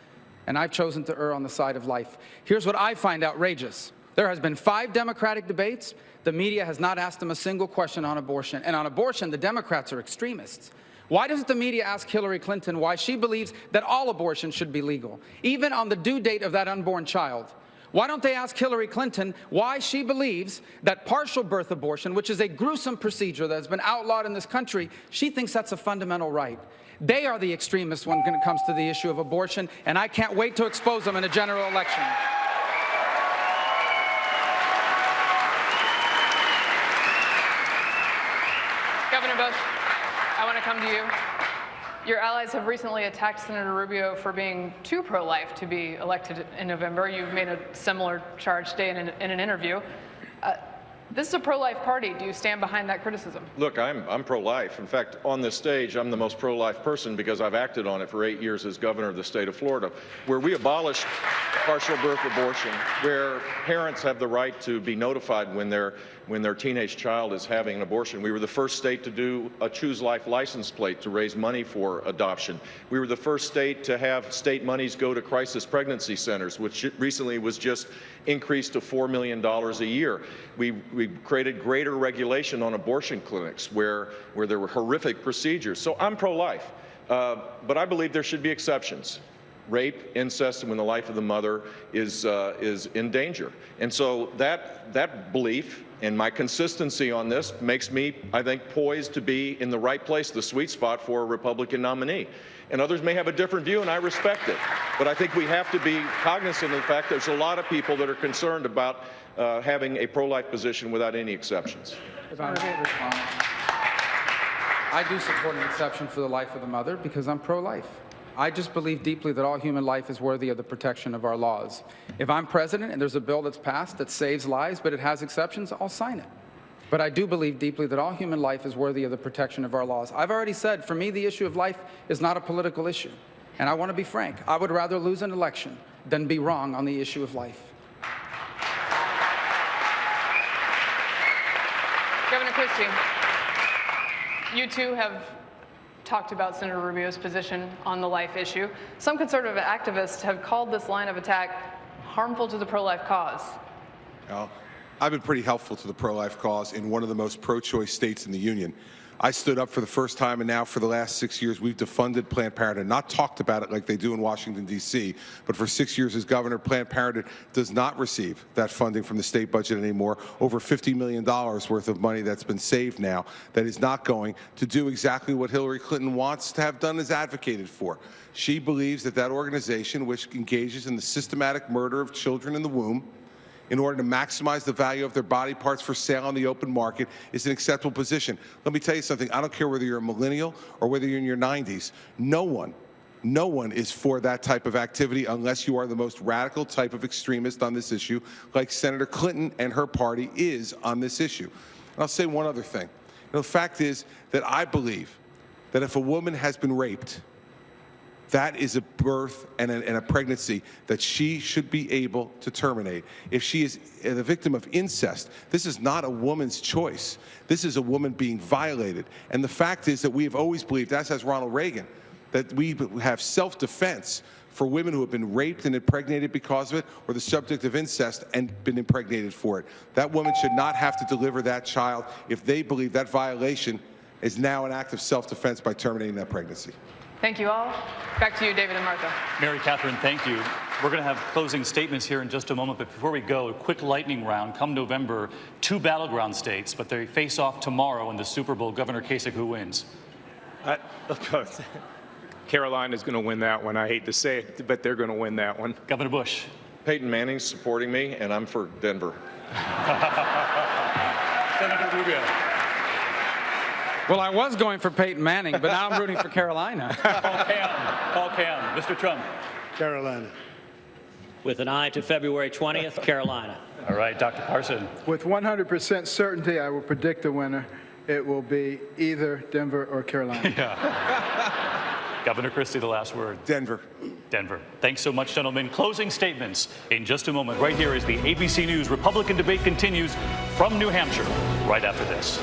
And I've chosen to err on the side of life. Here's what I find outrageous. There has been 5 Democratic debates. The media has not asked them a single question on abortion. And on abortion, the Democrats are extremists. Why doesn't the media ask Hillary Clinton why she believes that all abortion should be legal, even on the due date of that unborn child? Why don't they ask Hillary Clinton why she believes that partial birth abortion, which is a gruesome procedure that has been outlawed in this country, she thinks that's a fundamental right? They are the extremists when it comes to the issue of abortion, and I can't wait to expose them in a general election. Governor Bush, I want to come to you. Your allies have recently attacked Senator Rubio for being too pro-life to be elected in November. You've made a similar charge today in an interview. This is a pro-life party. Do you stand behind that criticism? Look, I'm pro-life. In fact, on this stage, I'm the most pro-life person because I've acted on it for 8 years as governor of the state of Florida, where we abolished partial birth abortion, where parents have the right to be notified when their teenage child is having an abortion. We were the first state to do a Choose Life license plate to raise money for adoption. We were the first state to have state monies go to crisis pregnancy centers, which recently was just increased to $4 million a year. We created greater regulation on abortion clinics where there were horrific procedures. So I'm pro-life, but I believe there should be exceptions. Rape, incest, and when the life of the mother is in danger. And so that belief and my consistency on this makes me, I think, poised to be in the right place, the sweet spot for a Republican nominee. And others may have a different view, and I respect it. But I think we have to be cognizant of the fact there's a lot of people that are concerned about having a pro-life position without any exceptions. If I may respond, I do support an exception for the life of the mother because I'm pro-life. I just believe deeply that all human life is worthy of the protection of our laws. If I'm president and there's a bill that's passed that saves lives but it has exceptions, I'll sign it. But I do believe deeply that all human life is worthy of the protection of our laws. I've already said, for me, the issue of life is not a political issue. And I want to be frank. I would rather lose an election than be wrong on the issue of life. Governor Christie, you too have talked about Senator Rubio's position on the life issue. Some conservative activists have called this line of attack harmful to the pro-life cause. Well, I've been pretty helpful to the pro-life cause in one of the most pro-choice states in the union. I stood up for the first time, and now for the last 6 years, we've defunded Planned Parenthood, not talked about it like they do in Washington, D.C., but for 6 years as governor, Planned Parenthood does not receive that funding from the state budget anymore. Over $50 million worth of money that's been saved now that is not going to do exactly what Hillary Clinton wants to have done as advocated for. She believes that that organization, which engages in the systematic murder of children in the womb, in order to maximize the value of their body parts for sale on the open market, is an acceptable position. Let me tell you something. I don't care whether you're a millennial or whether you're in your 90s. No one is for that type of activity unless you are the most radical type of extremist on this issue, like Senator Clinton and her party is on this issue. And I'll say one other thing. The fact is that I believe that if a woman has been raped, that is a birth and a pregnancy that she should be able to terminate. If she is the victim of incest, this is not a woman's choice. This is a woman being violated. And the fact is that we have always believed, as has Ronald Reagan, that we have self-defense for women who have been raped and impregnated because of it, or the subject of incest and been impregnated for it. That woman should not have to deliver that child if they believe that violation is now an act of self-defense by terminating that pregnancy. Thank you all. Back to you, David and Martha. Mary Catherine, thank you. We're going to have closing statements here in just a moment, but before we go, a quick lightning round. Come November, 2 battleground states, but they face off tomorrow in the Super Bowl. Governor Kasich, who wins? Carolina's going to win that one. I hate to say it, but they're going to win that one. Governor Bush. Peyton Manning's supporting me, and I'm for Denver. Senator Rubio. Well, I was going for Peyton Manning, but now I'm rooting for Carolina. Paul Cam. Mr. Trump. Carolina. With an eye to February 20th, Carolina. All right, Dr. Carson. With 100% certainty, I will predict the winner. It will be either Denver or Carolina. Yeah. Governor Christie, the last word. Denver. Denver. Thanks so much, gentlemen. Closing statements in just a moment. Right here is the ABC News Republican debate continues from New Hampshire right after this.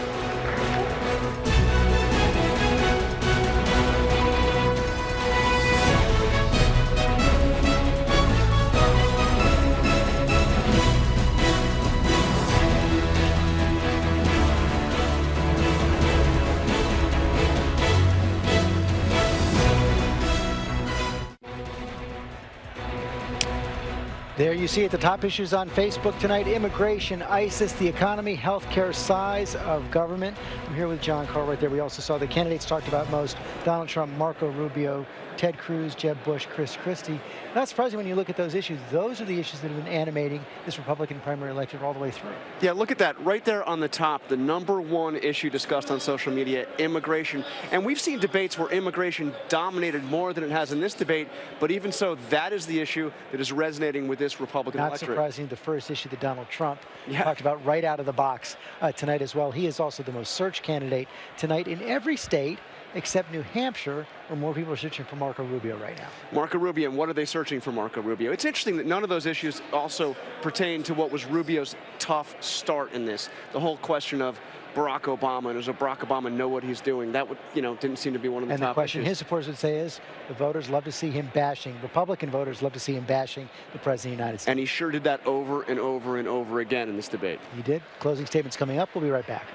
There you see it, the top issues on Facebook tonight: immigration, ISIS, the economy, healthcare, size of government. I'm here with John Carl right there. We also saw the candidates talked about most: Donald Trump, Marco Rubio, Ted Cruz, Jeb Bush, Chris Christie. Not surprising when you look at those issues. Those are the issues that have been animating this Republican primary election all the way through. Yeah, look at that right there on the top. The #1 issue discussed on social media, immigration. And we've seen debates where immigration dominated more than it has in this debate. But even so, that is the issue that is resonating with this Republican electorate. Not surprising, the first issue that Donald Trump talked about right out of the box tonight as well. He is also the most searched candidate tonight in every state except New Hampshire, where more people are searching for Marco Rubio right now. Marco Rubio, and what are they searching for Marco Rubio? It's interesting that none of those issues also pertain to what was Rubio's tough start in this. The whole question of Barack Obama, and does Barack Obama know what he's doing? That would, didn't seem to be one of the top issues. And the question his supporters would say is, the voters love to see him bashing, Republican voters love to see him bashing the President of the United States. And he sure did that over and over and over again in this debate. He did. Closing statements coming up. We'll be right back.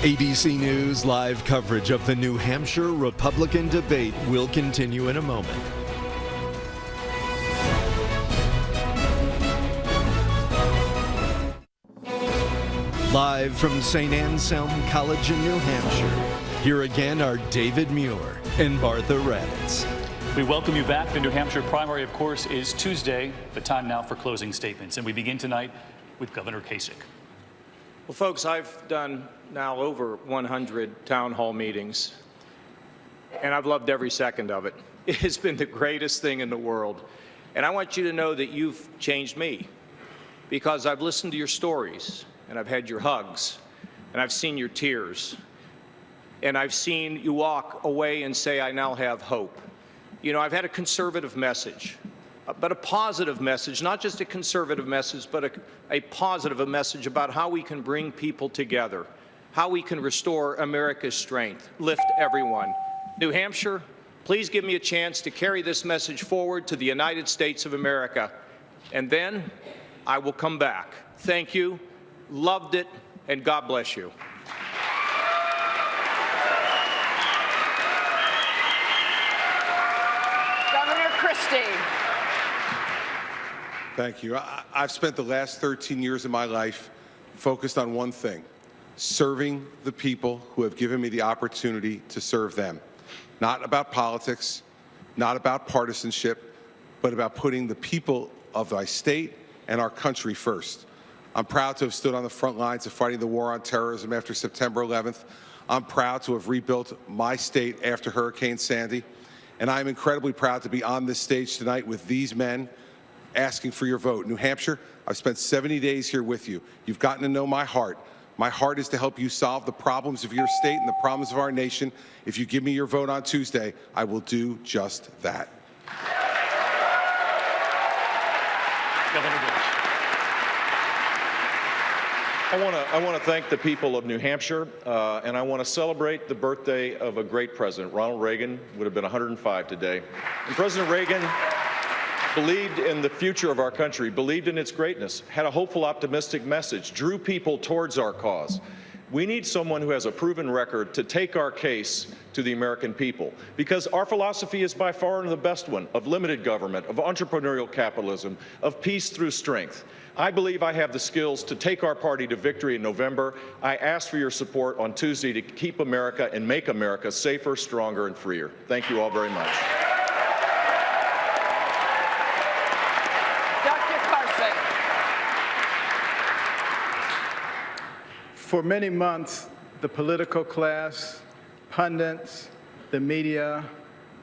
ABC News live coverage of the New Hampshire Republican debate will continue in a moment. Live from St. Anselm College in New Hampshire, here again are David Muir and Martha Raddatz. We welcome you back. The New Hampshire primary, of course, is Tuesday. The time now for closing statements. And we begin tonight with Governor Kasich. Well, folks, I've done now over 100 town hall meetings, and I've loved every second of it. It has been the greatest thing in the world. And I want you to know that you've changed me, because I've listened to your stories, and I've had your hugs, and I've seen your tears, and I've seen you walk away and say, I now have hope. I've had a conservative message, but a positive message, not just a conservative message, but a positive message about how we can bring people together, how we can restore America's strength, lift everyone. New Hampshire, please give me a chance to carry this message forward to the United States of America, and then I will come back. Thank you, loved it, and God bless you. Governor Christie. Thank you. I've spent the last 13 years of my life focused on one thing: serving the people who have given me the opportunity to serve them. Not about politics, not about partisanship, but about putting the people of my state and our country first. I'm proud to have stood on the front lines of fighting the war on terrorism after September 11th. I'm proud to have rebuilt my state after Hurricane Sandy. And I'm incredibly proud to be on this stage tonight with these men asking for your vote. New Hampshire, I've spent 70 days here with you. You've gotten to know my heart. My heart is to help you solve the problems of your state and the problems of our nation. If you give me your vote on Tuesday, I will do just that. Governor Bush. I want to thank the people of New Hampshire, and I want to celebrate the birthday of a great president. Ronald Reagan would have been 105 today. And President Reagan believed in the future of our country, believed in its greatness, had a hopeful, optimistic message, drew people towards our cause. We need someone who has a proven record to take our case to the American people, because our philosophy is by far the best one, of limited government, of entrepreneurial capitalism, of peace through strength. I believe I have the skills to take our party to victory in November. I ask for your support on Tuesday to keep America and make America safer, stronger, and freer. Thank you all very much. For many months, the political class, pundits, the media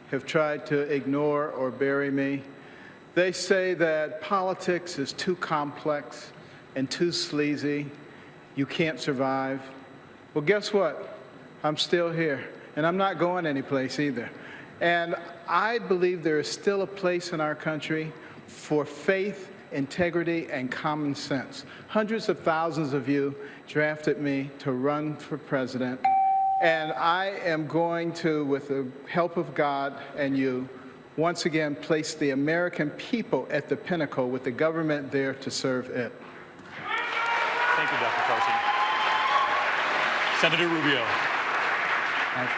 have tried to ignore or bury me. They say that politics is too complex and too sleazy. You can't survive. Well, guess what? I'm still here, and I'm not going anyplace either. And I believe there is still a place in our country for faith, integrity, and common sense. Hundreds of thousands of you drafted me to run for president, and I am going to, with the help of God and you, once again place the American people at the pinnacle with the government there to serve it. Thank you, Dr. Carson. Senator Rubio. Thank you.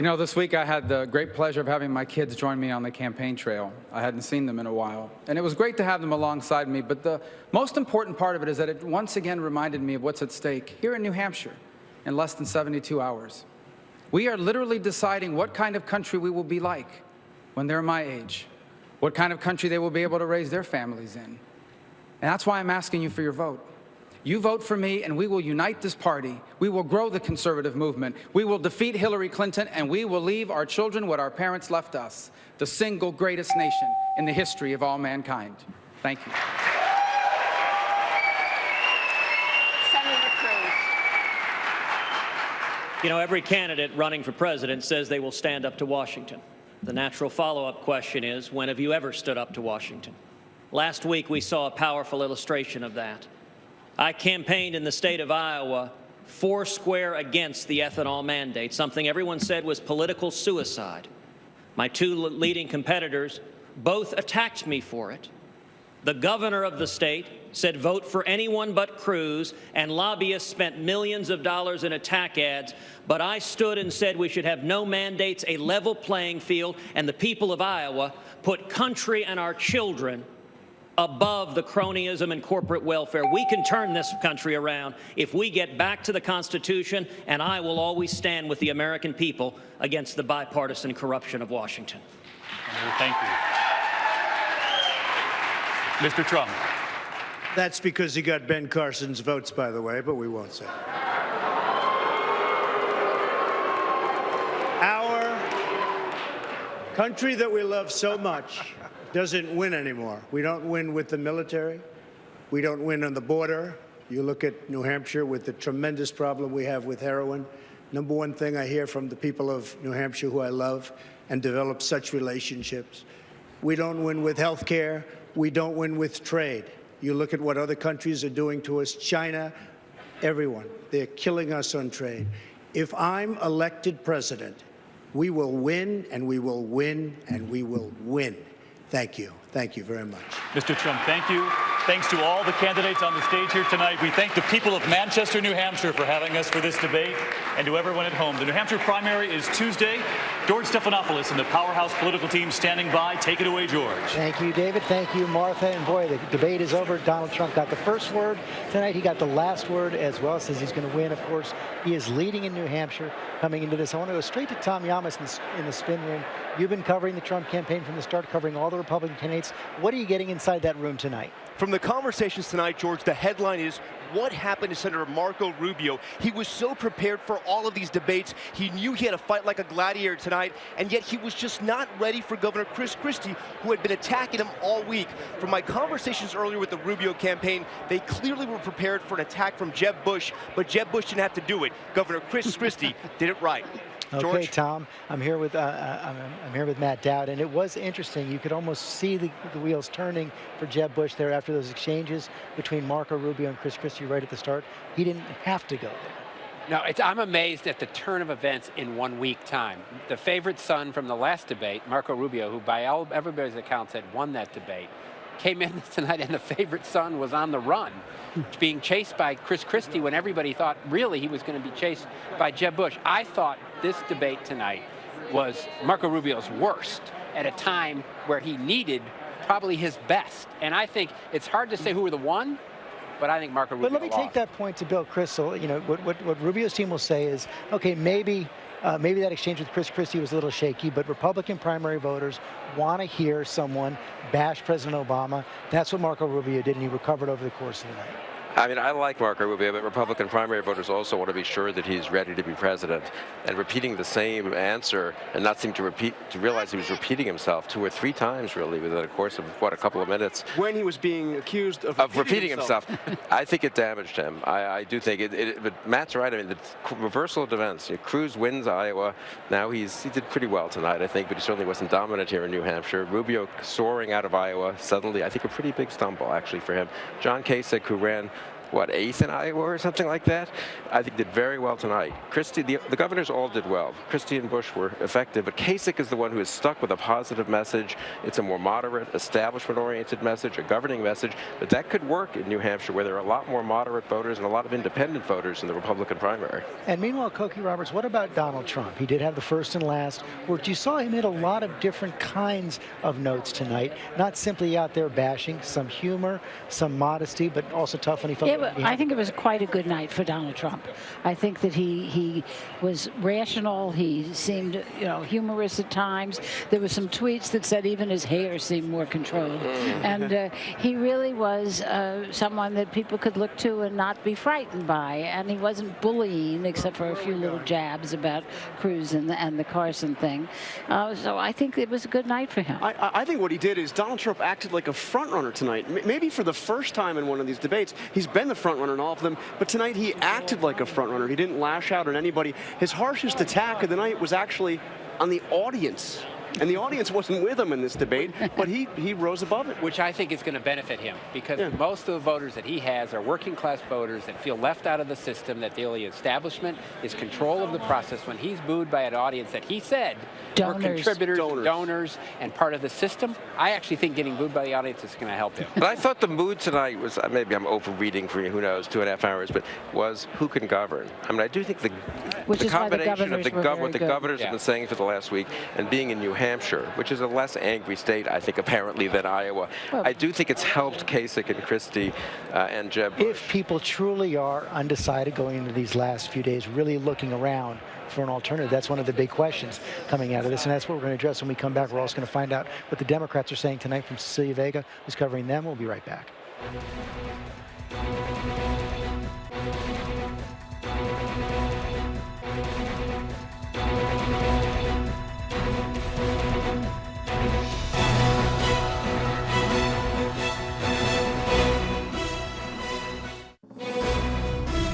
You know, this week I had the great pleasure of having my kids join me on the campaign trail. I hadn't seen them in a while, and it was great to have them alongside me, but the most important part of it is that it once again reminded me of what's at stake here in New Hampshire in less than 72 hours. We are literally deciding what kind of country we will be like when they're my age, what kind of country they will be able to raise their families in. And that's why I'm asking you for your vote. You vote for me, and we will unite this party. We will grow the conservative movement. We will defeat Hillary Clinton, and we will leave our children what our parents left us, the single greatest nation in the history of all mankind. Thank you. Senator Cruz. You know, every candidate running for president says they will stand up to Washington. The natural follow-up question is, when have you ever stood up to Washington? Last week, we saw a powerful illustration of that. I campaigned in the state of Iowa foursquare against the ethanol mandate, something everyone said was political suicide. My two leading competitors both attacked me for it. The governor of the state said vote for anyone but Cruz, and lobbyists spent millions of dollars in attack ads, but I stood and said we should have no mandates, a level playing field, and the people of Iowa put country and our children above the cronyism and corporate welfare. We can turn this country around if we get back to the Constitution, and I will always stand with the American people against the bipartisan corruption of Washington. Thank you. Mr. Trump. That's because he got Ben Carson's votes, by the way, but we won't say. Our country that we love so much doesn't win anymore. We don't win with the military. We don't win on the border. You look at New Hampshire with the tremendous problem we have with heroin. Number one thing I hear from the people of New Hampshire, who I love and develop such relationships. We don't win with health care. We don't win with trade. You look at what other countries are doing to us, China, everyone. They're killing us on trade. If I'm elected president, we will win, and we will win, and we will win. Thank you. Thank you very much. Mr. Trump, thank you. Thanks to all the candidates on the stage here tonight. We thank the people of Manchester, New Hampshire for having us for this debate, and to everyone at home. The New Hampshire primary is Tuesday. George Stephanopoulos and the Powerhouse political team standing by. Take it away, George. Thank you, David. Thank you, Martha. And boy, the debate is over. Donald Trump got the first word tonight. He got the last word as well. Says he's going to win. Of course, he is leading in New Hampshire coming into this. I want to go straight to Tom Yamas in the spin room. You've been covering the Trump campaign from the start, covering all the Republican candidates. What are you getting inside that room tonight? From the conversations tonight, George, the headline is, what happened to Senator Marco Rubio? He was so prepared for all of these debates. He knew he had to fight like a gladiator tonight, and yet he was just not ready for Governor Chris Christie, who had been attacking him all week. From my conversations earlier with the Rubio campaign, they clearly were prepared for an attack from Jeb Bush, but Jeb Bush didn't have to do it. Governor Chris Christie did it right. Okay, George? Tom, I'm here with Matt Dowd, and it was interesting. You could almost see the wheels turning for Jeb Bush there after those exchanges between Marco Rubio and Chris Christie right at the start. He didn't have to go there. No, I'm amazed at the turn of events in 1 week time. The favorite son from the last debate, Marco Rubio, who by everybody's accounts had won that debate, came in tonight and the favorite son was on the run, being chased by Chris Christie when everybody thought really he was going to be chased by Jeb Bush. I thought this debate tonight was Marco Rubio's worst at a time where he needed probably his best. And I think it's hard to say who were the one, but I think Marco Rubio But let me take that point to Bill Kristol. You know, what Rubio's team will say is, okay, maybe that exchange with Chris Christie was a little shaky, but Republican primary voters want to hear someone bash President Obama. That's what Marco Rubio did, and he recovered over the course of the night. I mean, I like Marco Rubio, but Republican primary voters also want to be sure that he's ready to be president. And repeating the same answer and not seem to realize he was repeating himself 2 or 3 times, really, within the course of, what, a couple of minutes. When he was being accused of repeating himself. I think it damaged him. I do think it. But Matt's right. I mean, the reversal of events. Cruz wins Iowa. Now he did pretty well tonight, I think, but he certainly wasn't dominant here in New Hampshire. Rubio soaring out of Iowa suddenly. I think a pretty big stumble, actually, for him. John Kasich, who ran, what, 8th in Iowa or something like that, I think did very well tonight. Christie, the governors all did well. Christie and Bush were effective, but Kasich is the one who is stuck with a positive message. It's a more moderate, establishment-oriented message, a governing message, but that could work in New Hampshire, where there are a lot more moderate voters and a lot of independent voters in the Republican primary. And meanwhile, Cokie Roberts, what about Donald Trump? He did have the first and last, where you saw him hit a lot of different kinds of notes tonight, not simply out there bashing, some humor, some modesty, but also tough when he felt I think it was quite a good night for Donald Trump. I think that he was rational. He seemed, humorous at times. There were some tweets that said even his hair seemed more controlled. And he really was someone that people could look to and not be frightened by. And he wasn't bullying, except for a few little jabs about Cruz and the Carson thing. So I think it was a good night for him. I think what he did is Donald Trump acted like a front runner tonight. Maybe for the first time in one of these debates. He's been the front runner in all of them, but tonight he acted like a front runner. He didn't lash out on anybody. His harshest attack of the night was actually on the audience. And the audience wasn't with him in this debate, but he rose above it. Which I think is going to benefit him, because most of the voters that he has are working class voters that feel left out of the system, that the only establishment is control of the process. When he's booed by an audience that he said were contributors, donors, and part of the system, I actually think getting booed by the audience is going to help him. But I thought the mood tonight was, maybe I'm overreading for, who knows, 2.5 hours, but was who can govern. I mean, I do think the combination of what the governors have been saying for the last week and being in New Hampshire, which is a less angry state, I think, apparently, than Iowa. I do think it's helped Kasich and Christie and Jeb Bush. If people truly are undecided going into these last few days, really looking around for an alternative, that's one of the big questions coming out of this, and that's what we're going to address when we come back. We're also going to find out what the Democrats are saying tonight from Cecilia Vega, who's covering them. We'll be right back.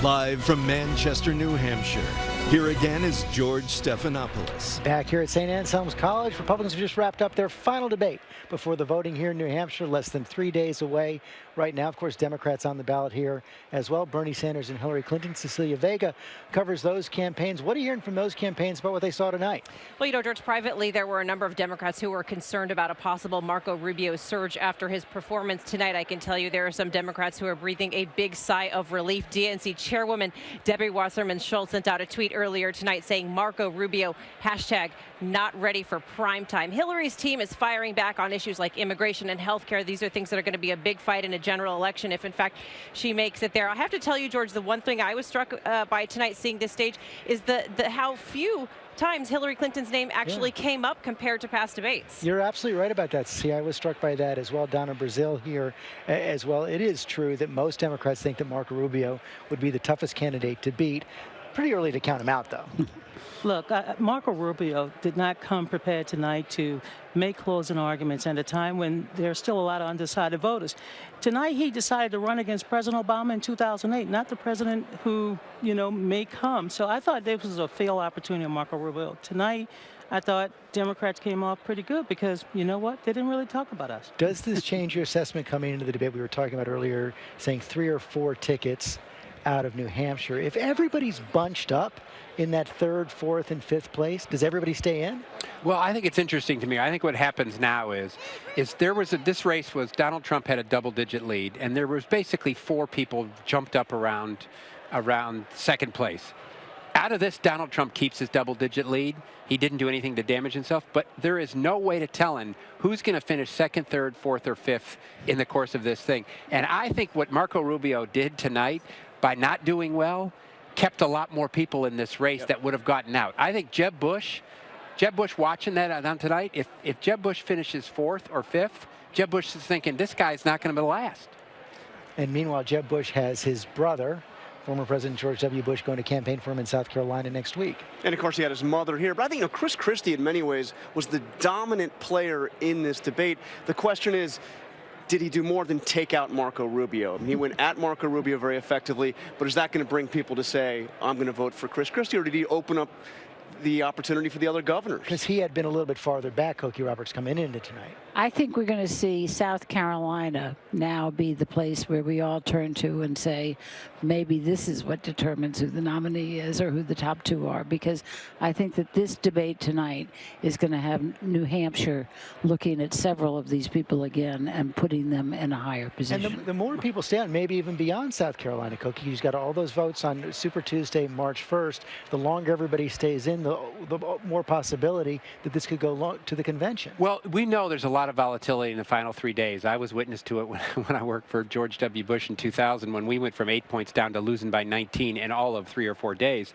Live from Manchester, New Hampshire, here again is George Stephanopoulos. Back here at St. Anselm's College, Republicans have just wrapped up their final debate before the voting here in New Hampshire, less than 3 days away. Right now, of course, Democrats on the ballot here as well. Bernie Sanders and Hillary Clinton. Cecilia Vega covers those campaigns. What are you hearing from those campaigns about what they saw tonight? Well, George, privately, there were a number of Democrats who were concerned about a possible Marco Rubio surge after his performance tonight. I can tell you there are some Democrats who are breathing a big sigh of relief. DNC Chairwoman Debbie Wasserman Schultz sent out a tweet earlier tonight saying Marco Rubio, hashtag not ready for prime time. Hillary's team is firing back on issues like immigration and health care. These are things that are going to be a big fight in a general election if, in fact, she makes it there. I have to tell you, George, the one thing I was struck by tonight seeing this stage is how few times Hillary Clinton's name actually came up compared to past debates. You're absolutely right about that. See, I was struck by that as well. Donna Brazil here as well. It is true that most Democrats think that Marco Rubio would be the toughest candidate to beat. Pretty early to count him out, though. Look, Marco Rubio did not come prepared tonight to make closing arguments at a time when there's still a lot of undecided voters. Tonight, he decided to run against President Obama in 2008, not the president who, may come. So I thought this was a failed opportunity of Marco Rubio. Tonight, I thought Democrats came off pretty good because, you know what, they didn't really talk about us. Does this change your assessment coming into the debate we were talking about earlier, saying 3 or 4 tickets out of New Hampshire? If everybody's bunched up in that 3rd, 4th, and 5th place, does everybody stay in? Well, I think it's interesting to me. I think what happens now is this race was Donald Trump had a double-digit lead, and there was basically 4 people jumped up around 2nd place. Out of this, Donald Trump keeps his double-digit lead. He didn't do anything to damage himself, but there is no way to tell him who's going to finish 2nd, 3rd, 4th, or 5th in the course of this thing. And I think what Marco Rubio did tonight by not doing well kept a lot more people in this race that would have gotten out. I think Jeb Bush watching that on tonight, if Jeb Bush finishes 4th or 5th, Jeb Bush is thinking, this guy's not going to be last. And meanwhile, Jeb Bush has his brother, former President George W. Bush, going to campaign for him in South Carolina next week. And of course, he had his mother here. But I think Chris Christie, in many ways, was the dominant player in this debate. The question is, did he do more than take out Marco Rubio? I mean, he went at Marco Rubio very effectively, but is that going to bring people to say, I'm going to vote for Chris Christie, or did he open up the opportunity for the other governors? Because he had been a little bit farther back, Cokie Roberts, coming into tonight. I think we're going to see South Carolina now be the place where we all turn to and say, maybe this is what determines who the nominee is or who the top 2 are, because I think that this debate tonight is going to have New Hampshire looking at several of these people again and putting them in a higher position. And the more people stay on, maybe even beyond South Carolina, Cokie, he's got all those votes on Super Tuesday, March 1st. The longer everybody stays in, the more possibility that this could go to the convention. Well, we know there's a lot of volatility in the final 3 days. I was witness to it when I worked for George W. Bush in 2000, when we went from 8 points down to losing by 19 in all of 3 or 4 days.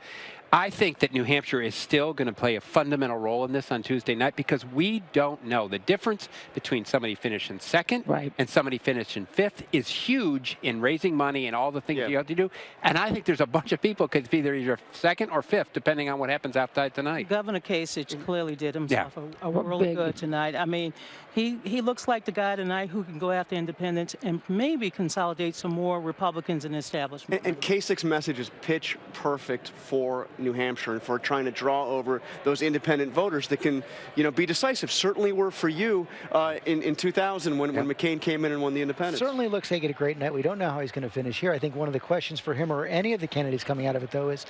I think that New Hampshire is still going to play a fundamental role in this on Tuesday night, because we don't know. The difference between somebody finishing 2nd and somebody finishing 5th is huge in raising money and all the things you have to do. And I think there's a bunch of people could be either 2nd or 5th, depending on what happens outside tonight. Governor Kasich clearly did himself a really good tonight. I mean, he looks like the guy tonight who can go after independents and maybe consolidate some more Republicans in the establishment. And Kasich's message is pitch perfect for New Hampshire and for trying to draw over those independent voters that can, be decisive. Certainly were for you in 2000 when McCain came in and won the independents. Certainly looks like a great night. We don't know how he's going to finish here. I think one of the questions for him or any of the candidates coming out of it, though, is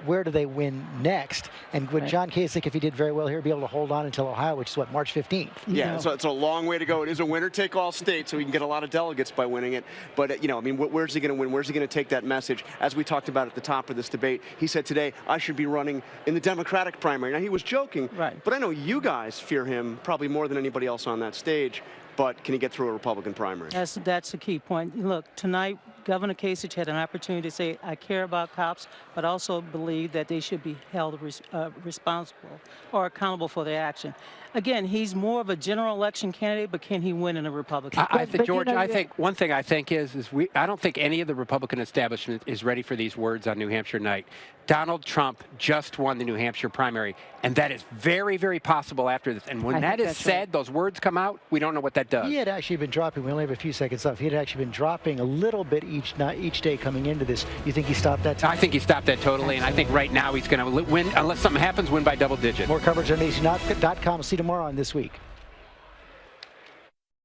where do they win next? And would John Kasich, if he did very well here, be able to hold on until Ohio, which is what, March 15th? Yeah, so it's a long way to go. It is a winner-take-all state, so he can get a lot of delegates by winning it. But, I mean, where's he going to win? Where's he going to take that message? As we talked about at the top of this debate, he said today, I should be running in the Democratic primary. Now, he was joking, but I know you guys fear him probably more than anybody else on that stage. But can he get through a Republican primary? That's a key point. Look, tonight, Governor Kasich had an opportunity to say, I care about cops, but also believe that they should be held responsible or accountable for their action. Again, he's more of a general election candidate, but can he win in a Republican? I think, George, I think one thing I think is I don't think any of the Republican establishment is ready for these words on New Hampshire night. Donald Trump just won the New Hampshire primary, and that is very, very possible after this. And when that is said, those words come out, we don't know what that does. He had actually been dropping, we only have a few seconds left, he had actually been dropping a little bit each day coming into this. You think he stopped that? I think he stopped that totally, and I think right now he's going to win, unless something happens, win by double digits. More coverage on nation.com. See you tomorrow on This Week.